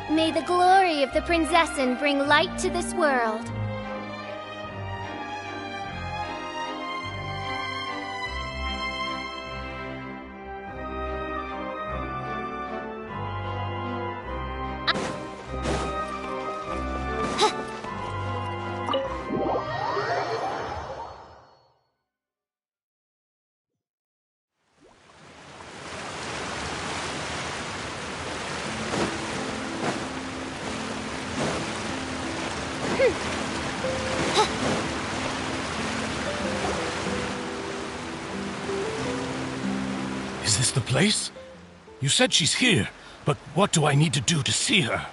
I: May the glory of the Prinzessin bring light to this world.
N: Is this the place? You said she's here, but what do I need to do to see her?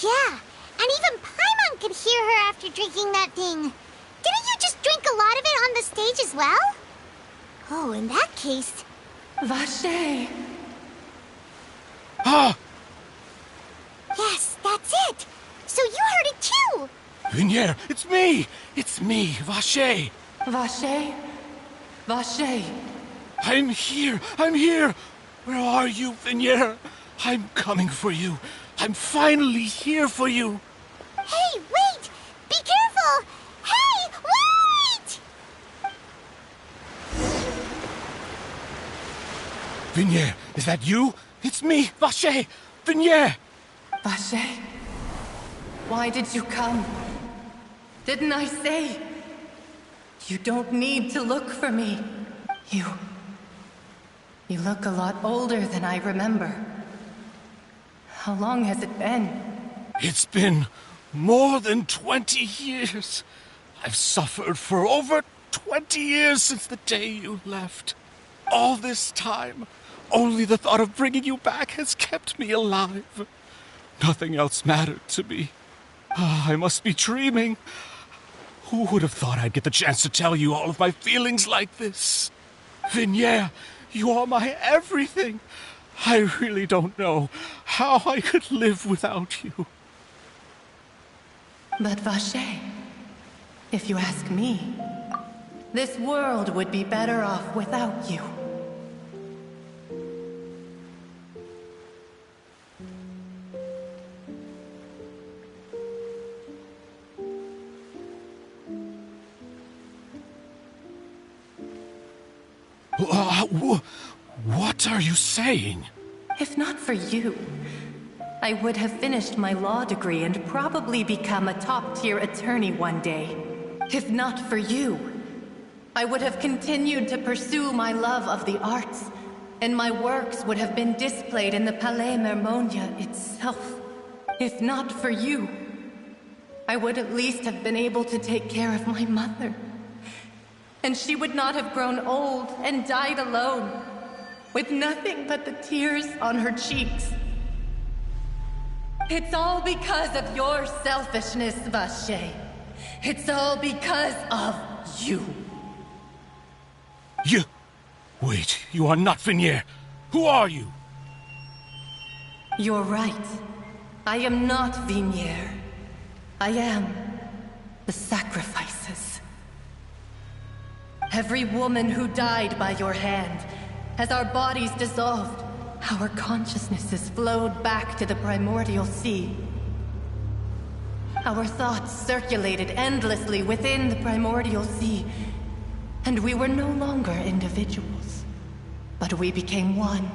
D: Yeah, and even Paimon could hear her after drinking that thing. Didn't you just drink a lot of it on the stage as well? Oh, in that case...
V: Vacher!
N: Ah!
D: Yes, that's it! So you heard it too!
N: Vignier, it's me! It's me, Vacher!
V: Vacher? Vacher!
N: I'm here! Where are you, Vignier? I'm coming for you. I'm finally here for you.
D: Hey, wait! Be careful! Hey, wait!
N: Vignier, is that you? It's me, Vacher! Vignier!
V: Vacher? Why did you come? Didn't I say? You don't need to look for me. You look a lot older than I remember. How long has it been?
N: It's been more than 20 years. I've suffered for over 20 years since the day you left. All this time, only the thought of bringing you back has kept me alive. Nothing else mattered to me. I must be dreaming. Who would have thought I'd get the chance to tell you all of my feelings like this? Vignier, you are my everything. I really don't know how I could live without you.
V: But Vacher, if you ask me, this world would be better off without you.
N: What are you saying?
V: If not for you, I would have finished my law degree and probably become a top-tier attorney one day. If not for you, I would have continued to pursue my love of the arts, and my works would have been displayed in the Palais Mermonia itself. If not for you, I would at least have been able to take care of my mother. And she would not have grown old and died alone, with nothing but the tears on her cheeks. It's all because of your selfishness, Vacher. It's all because of you.
N: You... Wait, you are not Vignier. Who are you?
V: You're right. I am not Vignier. I am the sacrifices. Every woman who died by your hand, as our bodies dissolved, our consciousnesses flowed back to the primordial sea. Our thoughts circulated endlessly within the primordial sea, and we were no longer individuals, but we became one,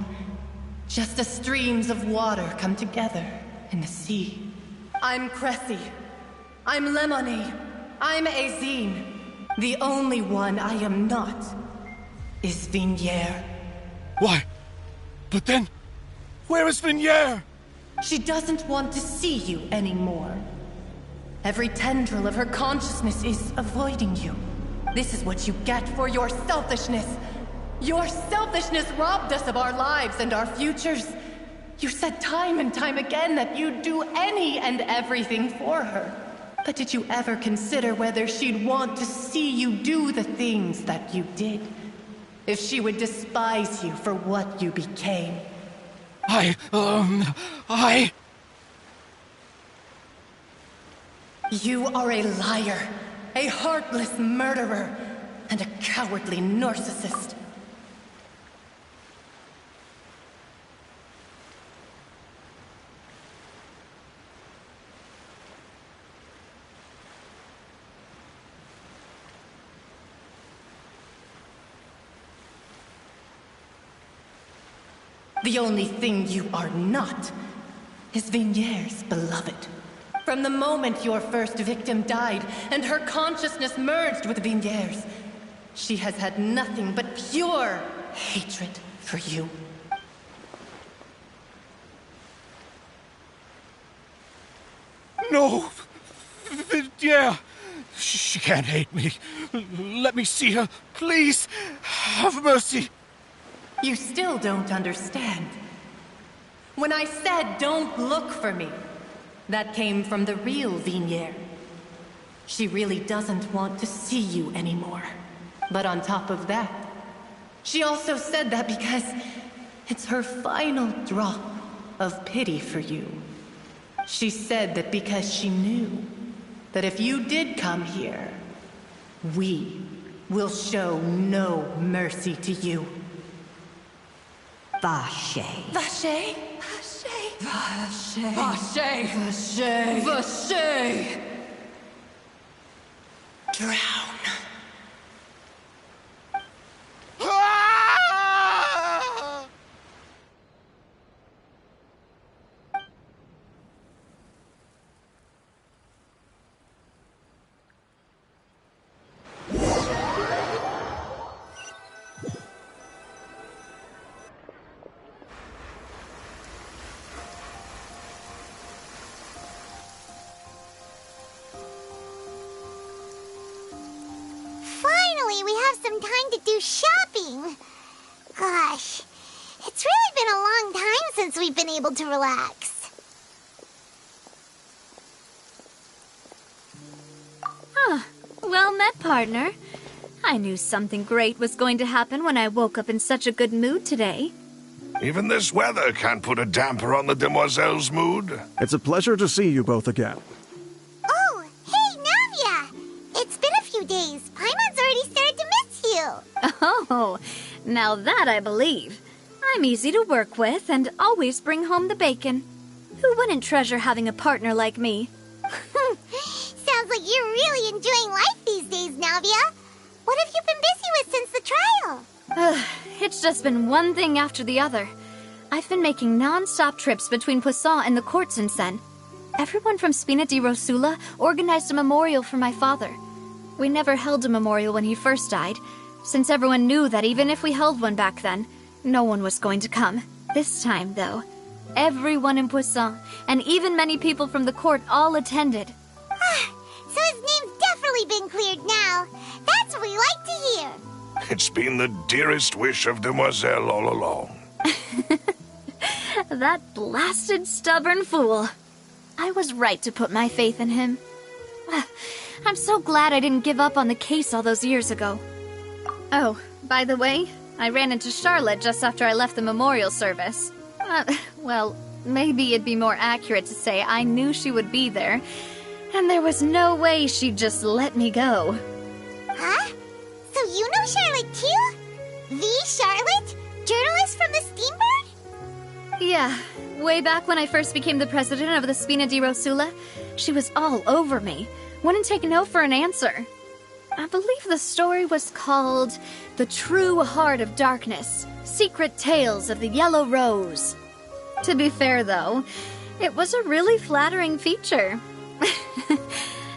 V: just as streams of water come together in the sea. I'm Cressy. I'm Lemonie. I'm Azine. The only one I am not is Vignier.
N: Why? But then, where is Vignier?
V: She doesn't want to see you anymore. Every tendril of her consciousness is avoiding you. This is what you get for your selfishness. Your selfishness robbed us of our lives and our futures. You said time and time again that you'd do any and everything for her. But did you ever consider whether she'd want to see you do the things that you did? If she would despise you for what you became? You are a liar, a heartless murderer, and a cowardly narcissist. The only thing you are not is Vignier's beloved. From the moment your first victim died and her consciousness merged with Vignier's, she has had nothing but pure hatred for you.
N: No! Vignier! She can't hate me. Let me see her, please. Have mercy.
V: You still don't understand. When I said don't look for me, that came from the real Vignier. She really doesn't want to see you anymore. But on top of that, she also said that because it's her final drop of pity for you. She said that because she knew that if you did come here, we will show no mercy to you.
J: Vacher.
V: Vacher?
J: Vacher.
V: Vacher.
J: Vacher.
V: Vacher.
J: Drown.
D: Finally, we have some time to do shopping. Gosh, it's really been a long time since we've been able to relax.
Q: Huh.
I: Well met, partner. I knew something great was going to happen when I woke up in such a good mood today.
G: Even this weather can't put a damper on the demoiselle's mood.
E: It's a pleasure to see you both again.
D: Oh, hey, Navia! It's been a few days. Paimon's already started to miss you.
I: Oh, now that I believe. I'm easy to work with and always bring home the bacon. Who wouldn't treasure having a partner like me?
D: Sounds like you're really enjoying life these days, Navia. What have you been busy with since the trial?
I: It's just been one thing after the other. I've been making non-stop trips between Poisson and the courts in Sen. Everyone from Spina di Rosula organized a memorial for my father. We never held a memorial when he first died, since everyone knew that even if we held one back then, no one was going to come. This time, though, everyone in Poisson, and even many people from the court, all attended.
D: So his name's definitely been cleared now. That's what we like to hear.
G: It's been the dearest wish of Demoiselle all along.
I: That blasted stubborn fool. I was right to put my faith in him. I'm so glad I didn't give up on the case all those years ago. Oh, by the way, I ran into Charlotte just after I left the memorial service. Well, maybe it'd be more accurate to say I knew she would be there, and there was no way she'd just let me go.
D: Huh? So you know Charlotte too? The Charlotte? Journalist from the Steambird?
I: Yeah, way back when I first became the president of the Spina di Rosula, she was all over me. Wouldn't take no for an answer. I believe the story was called The True Heart of Darkness, Secret Tales of the Yellow Rose. To be fair, though, it was a really flattering feature.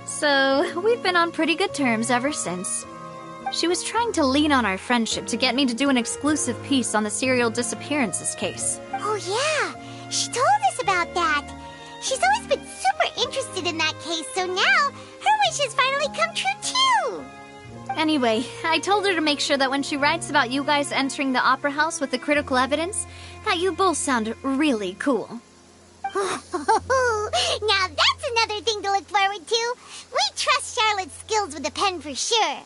I: So, we've been on pretty good terms ever since. She was trying to lean on our friendship to get me to do an exclusive piece on the serial disappearances case.
D: Oh yeah, she told us about that. She's always been super interested in that case, so now her wish has finally come true too.
I: Anyway, I told her to make sure that when she writes about you guys entering the opera house with the critical evidence, that you both sound really cool.
D: Now that's another thing to look forward to. We trust Charlotte's skills with the pen for sure.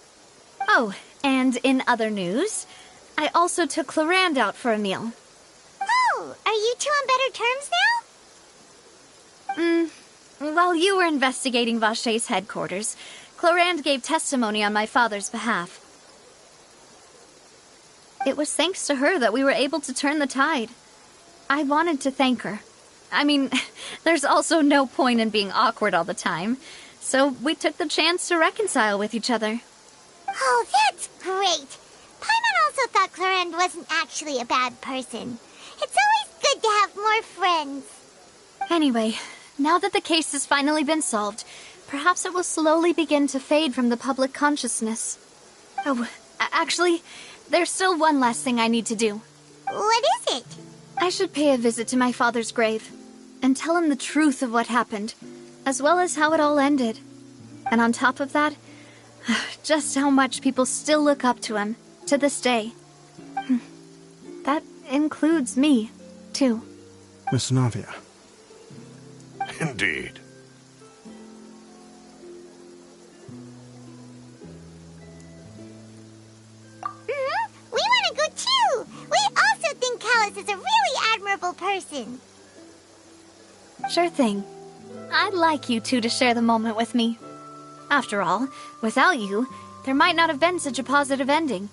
I: Oh, and in other news, I also took Clarande out for a meal.
D: Oh, are you two on better terms now?
I: While you were investigating Vacher's headquarters, Clarande gave testimony on my father's behalf. It was thanks to her that we were able to turn the tide. I wanted to thank her. I mean, there's also no point in being awkward all the time, so we took the chance to reconcile with each other.
D: Oh, that's great. Paimon also thought Clarande wasn't actually a bad person. It's always good to have more friends.
I: Anyway, now that the case has finally been solved, perhaps it will slowly begin to fade from the public consciousness. Oh, actually, there's still one last thing I need to do.
D: What is it?
I: I should pay a visit to my father's grave and tell him the truth of what happened, as well as how it all ended. And on top of that, just how much people still look up to him to this day. That includes me, too.
E: Miss Navia.
G: Indeed.
D: We want to go too. We also think Callus is a really admirable person.
I: Sure thing. I'd like you two to share the moment with me. After all, without you, there might not have been such a positive ending.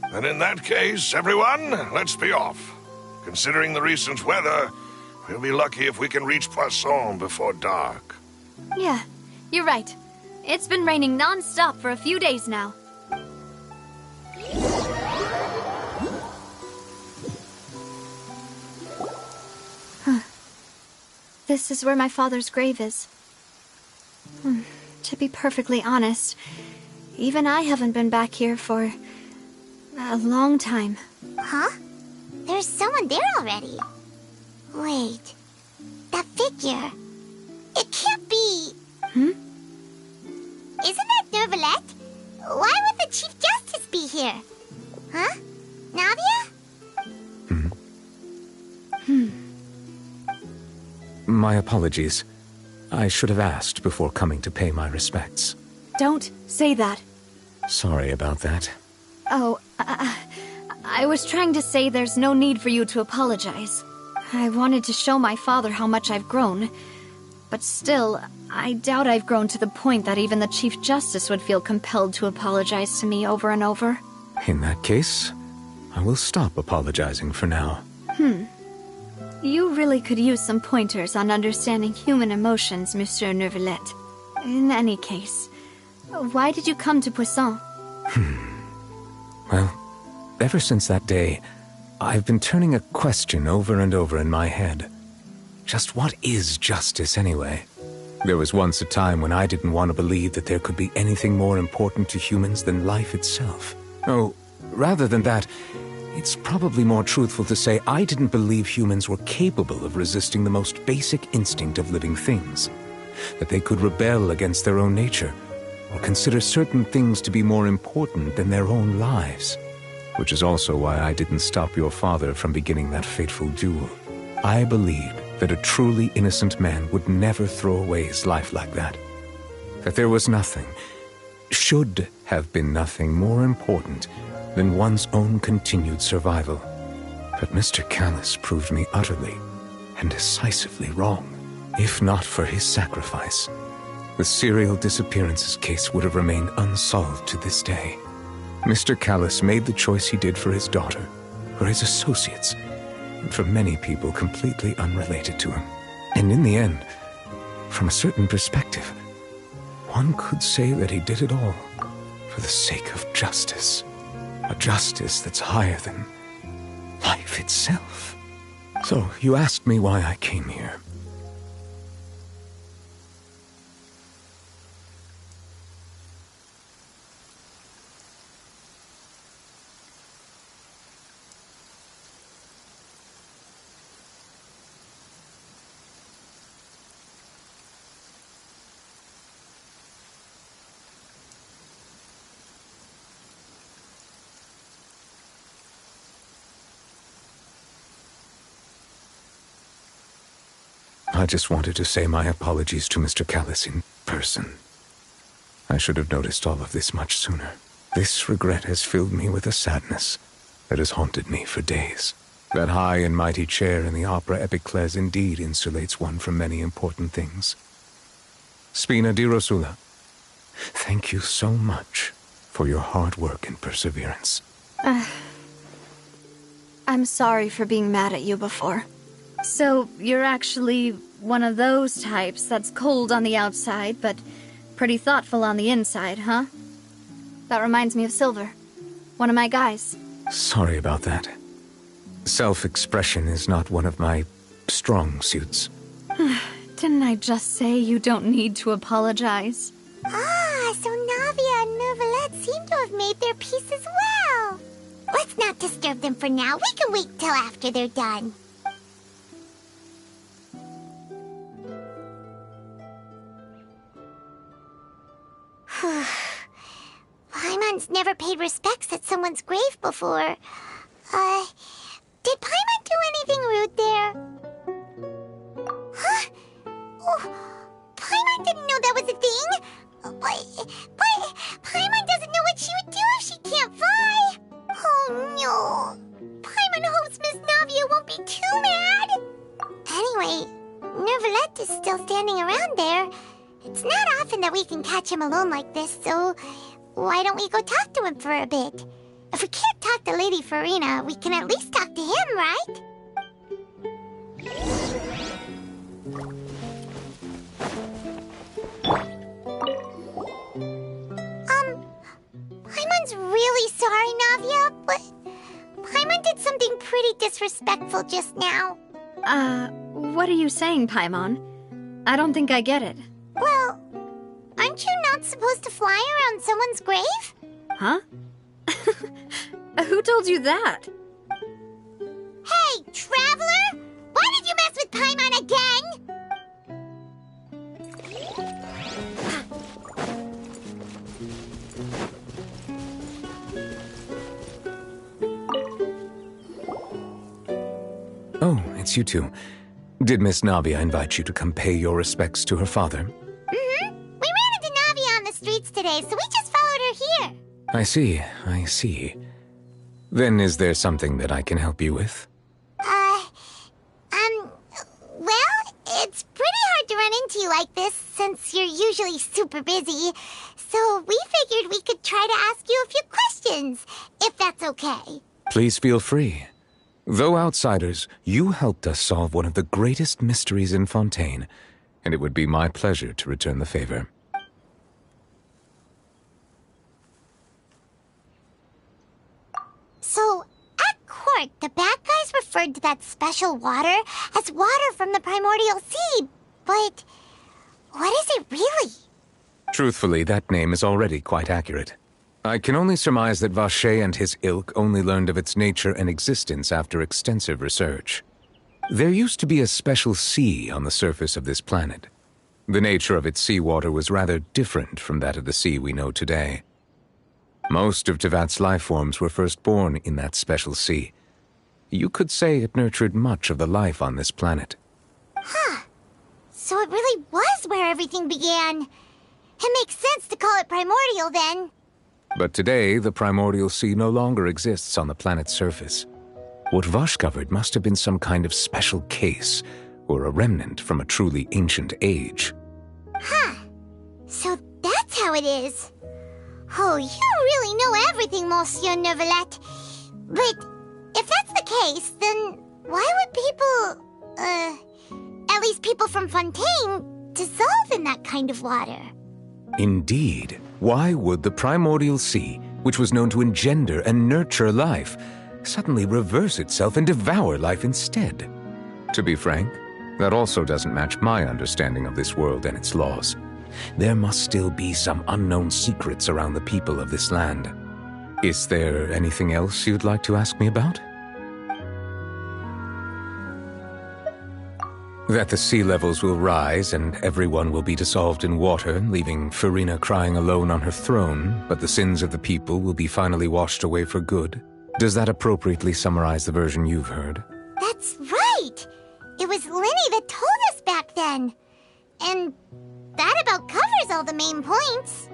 G: And in that case, everyone, let's be off. Considering the recent weather, we'll be lucky if we can reach Poisson before dark.
I: Yeah, you're right. It's been raining non-stop for a few days now. This is where my father's grave is. To be perfectly honest, even I haven't been back here for a long time.
D: Huh? There's someone there already. Wait, that figure. It can't be...
I: Hmm?
D: Isn't that Nervalette? Why would the Chief Justice be here? Huh? Navia?
H: My apologies. I should have asked before coming to pay my respects.
I: Don't say that.
H: Sorry about that.
I: Oh, I was trying to say there's no need for you to apologize. I wanted to show my father how much I've grown. But still, I doubt I've grown to the point that even the Chief Justice would feel compelled to apologize to me over and over.
H: In that case, I will stop apologizing for now.
I: You really could use some pointers on understanding human emotions, Monsieur Neuvillette. In any case, why did you come to Poisson?
H: Well, ever since that day, I've been turning a question over and over in my head. Just what is justice, anyway? There was once a time when I didn't want to believe that there could be anything more important to humans than life itself. Oh, rather than that, it's probably more truthful to say I didn't believe humans were capable of resisting the most basic instinct of living things. That they could rebel against their own nature, or consider certain things to be more important than their own lives. Which is also why I didn't stop your father from beginning that fateful duel. I believed that a truly innocent man would never throw away his life like that. That there was nothing, should have been nothing more important than one's own continued survival. But Mr. Callis proved me utterly and decisively wrong. If not for his sacrifice, the serial disappearances case would have remained unsolved to this day. Mr. Callis made the choice he did for his daughter, for his associates, and for many people completely unrelated to him. And in the end, from a certain perspective, one could say that he did it all for the sake of justice. A justice that's higher than life itself. So, you asked me why I came here. I just wanted to say my apologies to Mr. Callis in person. I should have noticed all of this much sooner. This regret has filled me with a sadness that has haunted me for days. That high and mighty chair in the Opera Epiclese indeed insulates one from many important things. Spina di Rosula, thank you so much for your hard work and perseverance.
I: I'm sorry for being mad at you before. So, you're actually one of those types that's cold on the outside, but pretty thoughtful on the inside, huh? That reminds me of Silver, one of my guys.
H: Sorry about that. Self-expression is not one of my strong suits.
I: Didn't I just say you don't need to apologize?
D: Ah, so Navia and Neuvillette seem to have made their peace as well. Let's not disturb them for now. We can wait till after they're done. Paimon's never paid respects at someone's grave before. Did Paimon do anything rude there? Huh? Oh, Paimon didn't know that was a thing. But Paimon doesn't know what she would do if she can't fly. Oh no. Paimon hopes Miss Navia won't be too mad. Anyway, Neuvillette is still standing around there. It's not often that we can catch him alone like this, so why don't we go talk to him for a bit? If we can't talk to Lady Farina, we can at least talk to him, right? Paimon's really sorry, Navia, but Paimon did something pretty disrespectful just now.
I: What are you saying, Paimon? I don't think I get it.
D: Well, aren't you not supposed to fly around someone's grave?
I: Huh? Who told you that?
D: Hey, Traveler! Why did you mess with Paimon again?
H: Oh, it's you two. Did Miss Navia invite you to come pay your respects to her father?
D: Mm-hmm. We ran into Navia on the streets today so we just followed her here.
H: I see. Then is there something that I can help you with?
D: Well, it's pretty hard to run into you like this since you're usually super busy. So we figured we could try to ask you a few questions, if that's okay.
H: Please feel free. Though outsiders, you helped us solve one of the greatest mysteries in Fontaine, and it would be my pleasure to return the favor.
D: So, at court, the bad guys referred to that special water as water from the primordial sea, but what is it really?
H: Truthfully, that name is already quite accurate. I can only surmise that Vacher and his ilk only learned of its nature and existence after extensive research. There used to be a special sea on the surface of this planet. The nature of its seawater was rather different from that of the sea we know today. Most of Tevat's life forms were first born in that special sea. You could say it nurtured much of the life on this planet.
D: Huh. So it really was where everything began. It makes sense to call it primordial then.
H: But today, the primordial sea no longer exists on the planet's surface. What Vash covered must have been some kind of special case, or a remnant from a truly ancient age.
D: Huh. So that's how it is. Oh, you really know everything, Monsieur Neuvillette. But if that's the case, then why would people, at least people from Fontaine, dissolve in that kind of water?
H: Indeed. Why would the primordial sea, which was known to engender and nurture life, suddenly reverse itself and devour life instead? To be frank, that also doesn't match my understanding of this world and its laws. There must still be some unknown secrets around the people of this land. Is there anything else you'd like to ask me about? That the sea levels will rise and everyone will be dissolved in water, leaving Farina crying alone on her throne, but the sins of the people will be finally washed away for good. Does that appropriately summarize the version you've heard?
D: That's right! It was Linny that told us back then. And that about covers all the main points.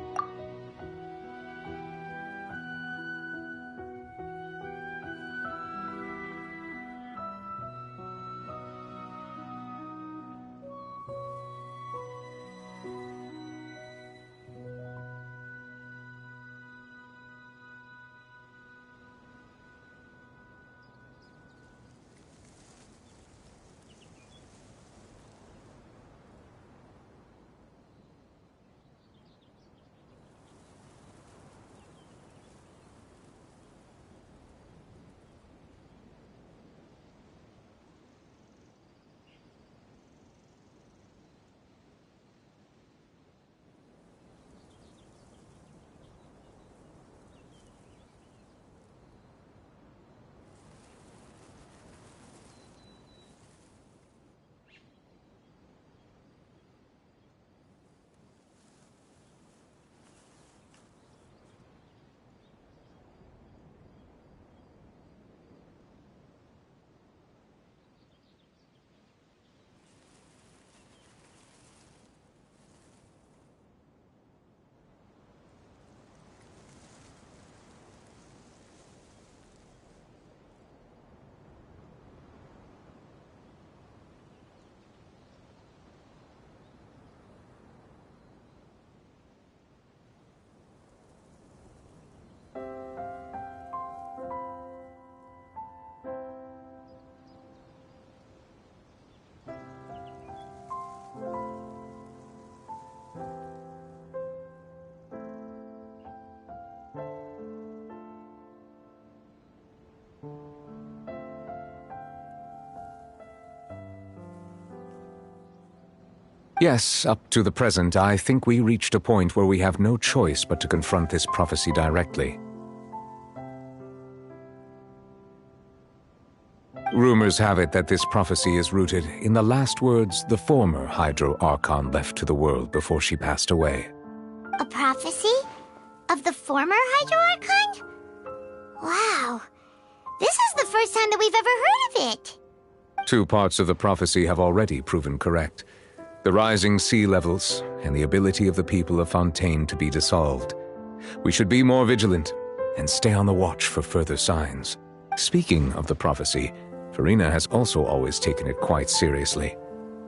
H: Yes, up to the present, I think we reached a point where we have no choice but to confront this prophecy directly. Rumors have it that this prophecy is rooted in the last words the former Hydro Archon left to the world before she passed away.
D: A prophecy? Of the former Hydro Archon? Wow. This is the first time that we've ever heard of it.
H: 2 parts of the prophecy have already proven correct. the rising sea levels, and the ability of the people of Fontaine to be dissolved. We should be more vigilant and stay on the watch for further signs. Speaking of the prophecy, Farina has also always taken it quite seriously.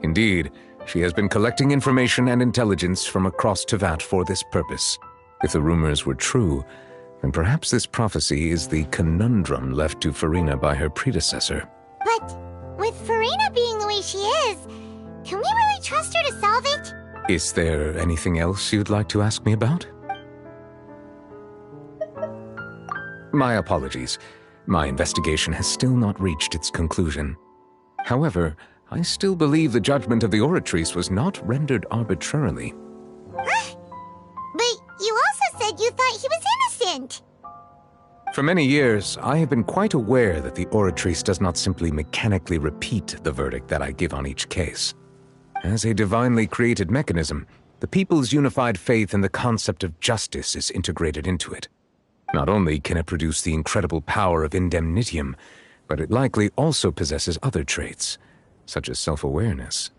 H: Indeed, she has been collecting information and intelligence from across Tevat for this purpose. If the rumors were true, then perhaps this prophecy is the conundrum left to Farina by her predecessor.
D: But with Farina being the way she is, can we really trust her to solve it?
H: Is there anything else you'd like to ask me about? My apologies. My investigation has still not reached its conclusion. However, I still believe the judgment of the Oratrice was not rendered arbitrarily.
D: Huh? But you also said you thought he was innocent.
H: For many years, I have been quite aware that the Oratrice does not simply mechanically repeat the verdict that I give on each case. As a divinely created mechanism, the people's unified faith in the concept of justice is integrated into it. Not only can it produce the incredible power of indemnitium, but it likely also possesses other traits, such as self-awareness.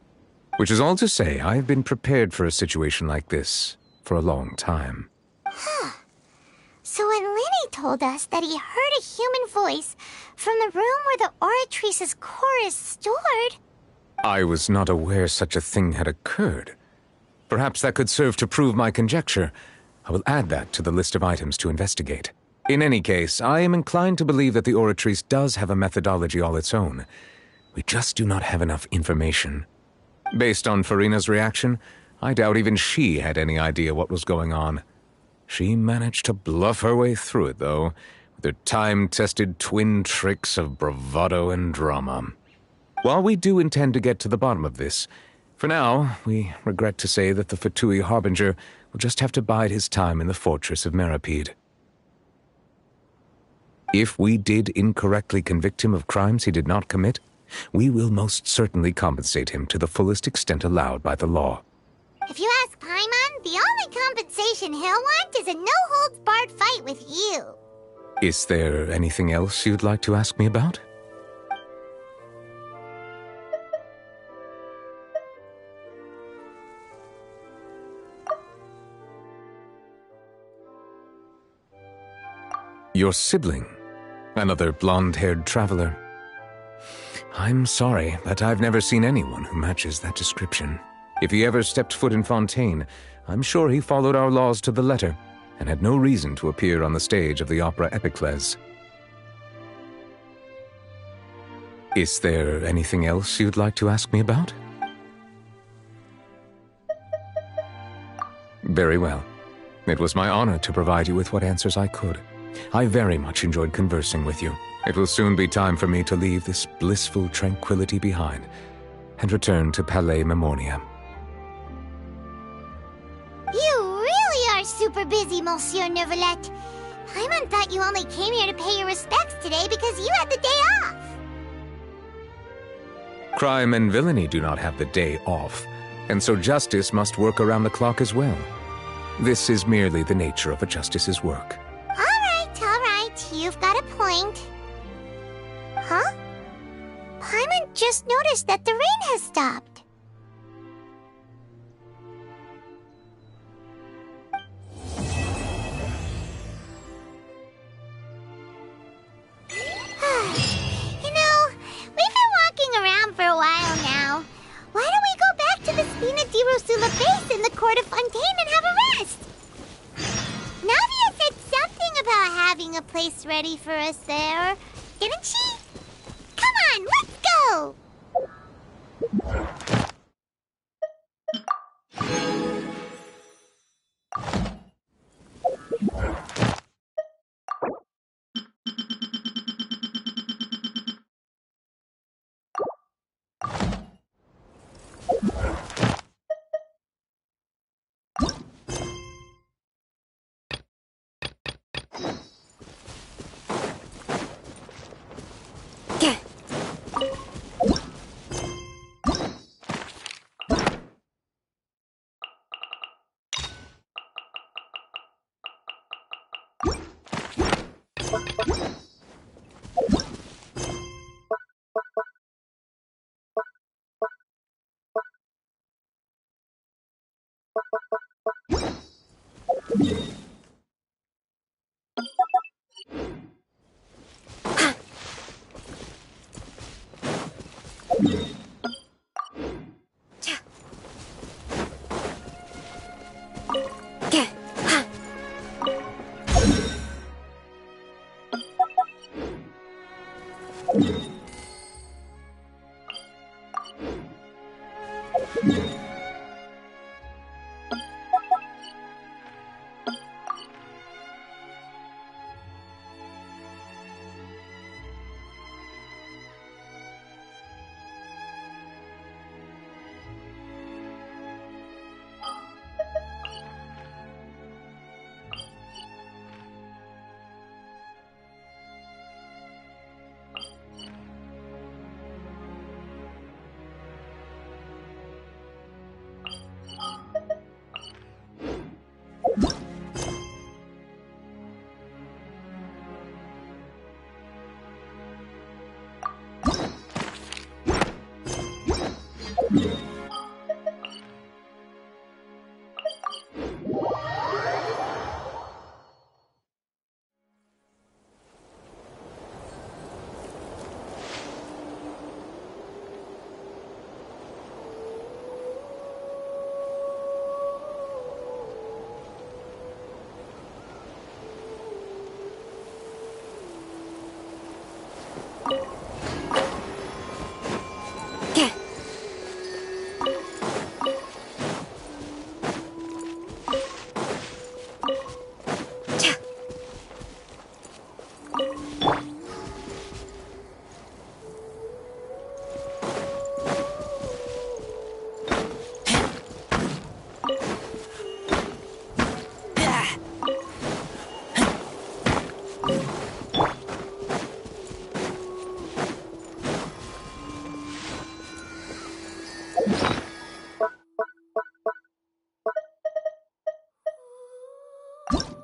H: Which is all to say, I have been prepared for a situation like this for a long time.
D: Huh. So when Lenny told us that he heard a human voice from the room where the Oratrice's core is stored...
H: I was not aware such a thing had occurred. Perhaps that could serve to prove my conjecture. I will add that to the list of items to investigate. In any case, I am inclined to believe that the Oratrice does have a methodology all its own. We just do not have enough information. Based on Farina's reaction, I doubt even she had any idea what was going on. She managed to bluff her way through it, though, with her time-tested twin tricks of bravado and drama. While we do intend to get to the bottom of this, for now, we regret to say that the Fatui Harbinger will just have to bide his time in the fortress of Meripede. If we did incorrectly convict him of crimes he did not commit, we will most certainly compensate him to the fullest extent allowed by the law.
D: If you ask Paimon, the only compensation he'll want is a no-holds-barred fight with you.
H: Is there anything else you'd like to ask me about? Your sibling, another blonde-haired traveler. I'm sorry, but I've never seen anyone who matches that description. If he ever stepped foot in Fontaine, I'm sure he followed our laws to the letter and had no reason to appear on the stage of the opera Epiclese. Is there anything else you'd like to ask me about? Very well. It was my honor to provide you with what answers I could. I very much enjoyed conversing with you. It will soon be time for me to leave this blissful tranquility behind and return to Palais Memoria.
D: You really are super busy, Monsieur Neuvillette. Paimon thought you only came here to pay your respects today because you had the day off.
H: Crime and villainy do not have the day off, and so justice must work around the clock as well. This is merely the nature of a justice's work.
D: All right, you've got a point. Huh? Paimon just noticed that the rain has stopped. You know, we've been walking around for a while now. Why don't we go back to the Spina di Rosula base in the court of Fontaine and have a rest? Navia said something about having a place ready for us there, didn't she? Come on, let's go!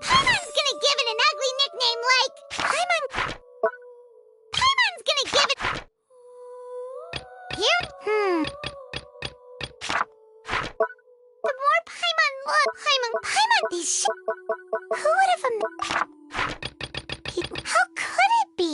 D: Paimon's gonna give it an ugly nickname like... Paimon's gonna give it... You? The more Paimon look... Paimon, these shit... Who would have... How could it be?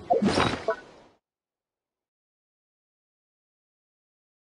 D: You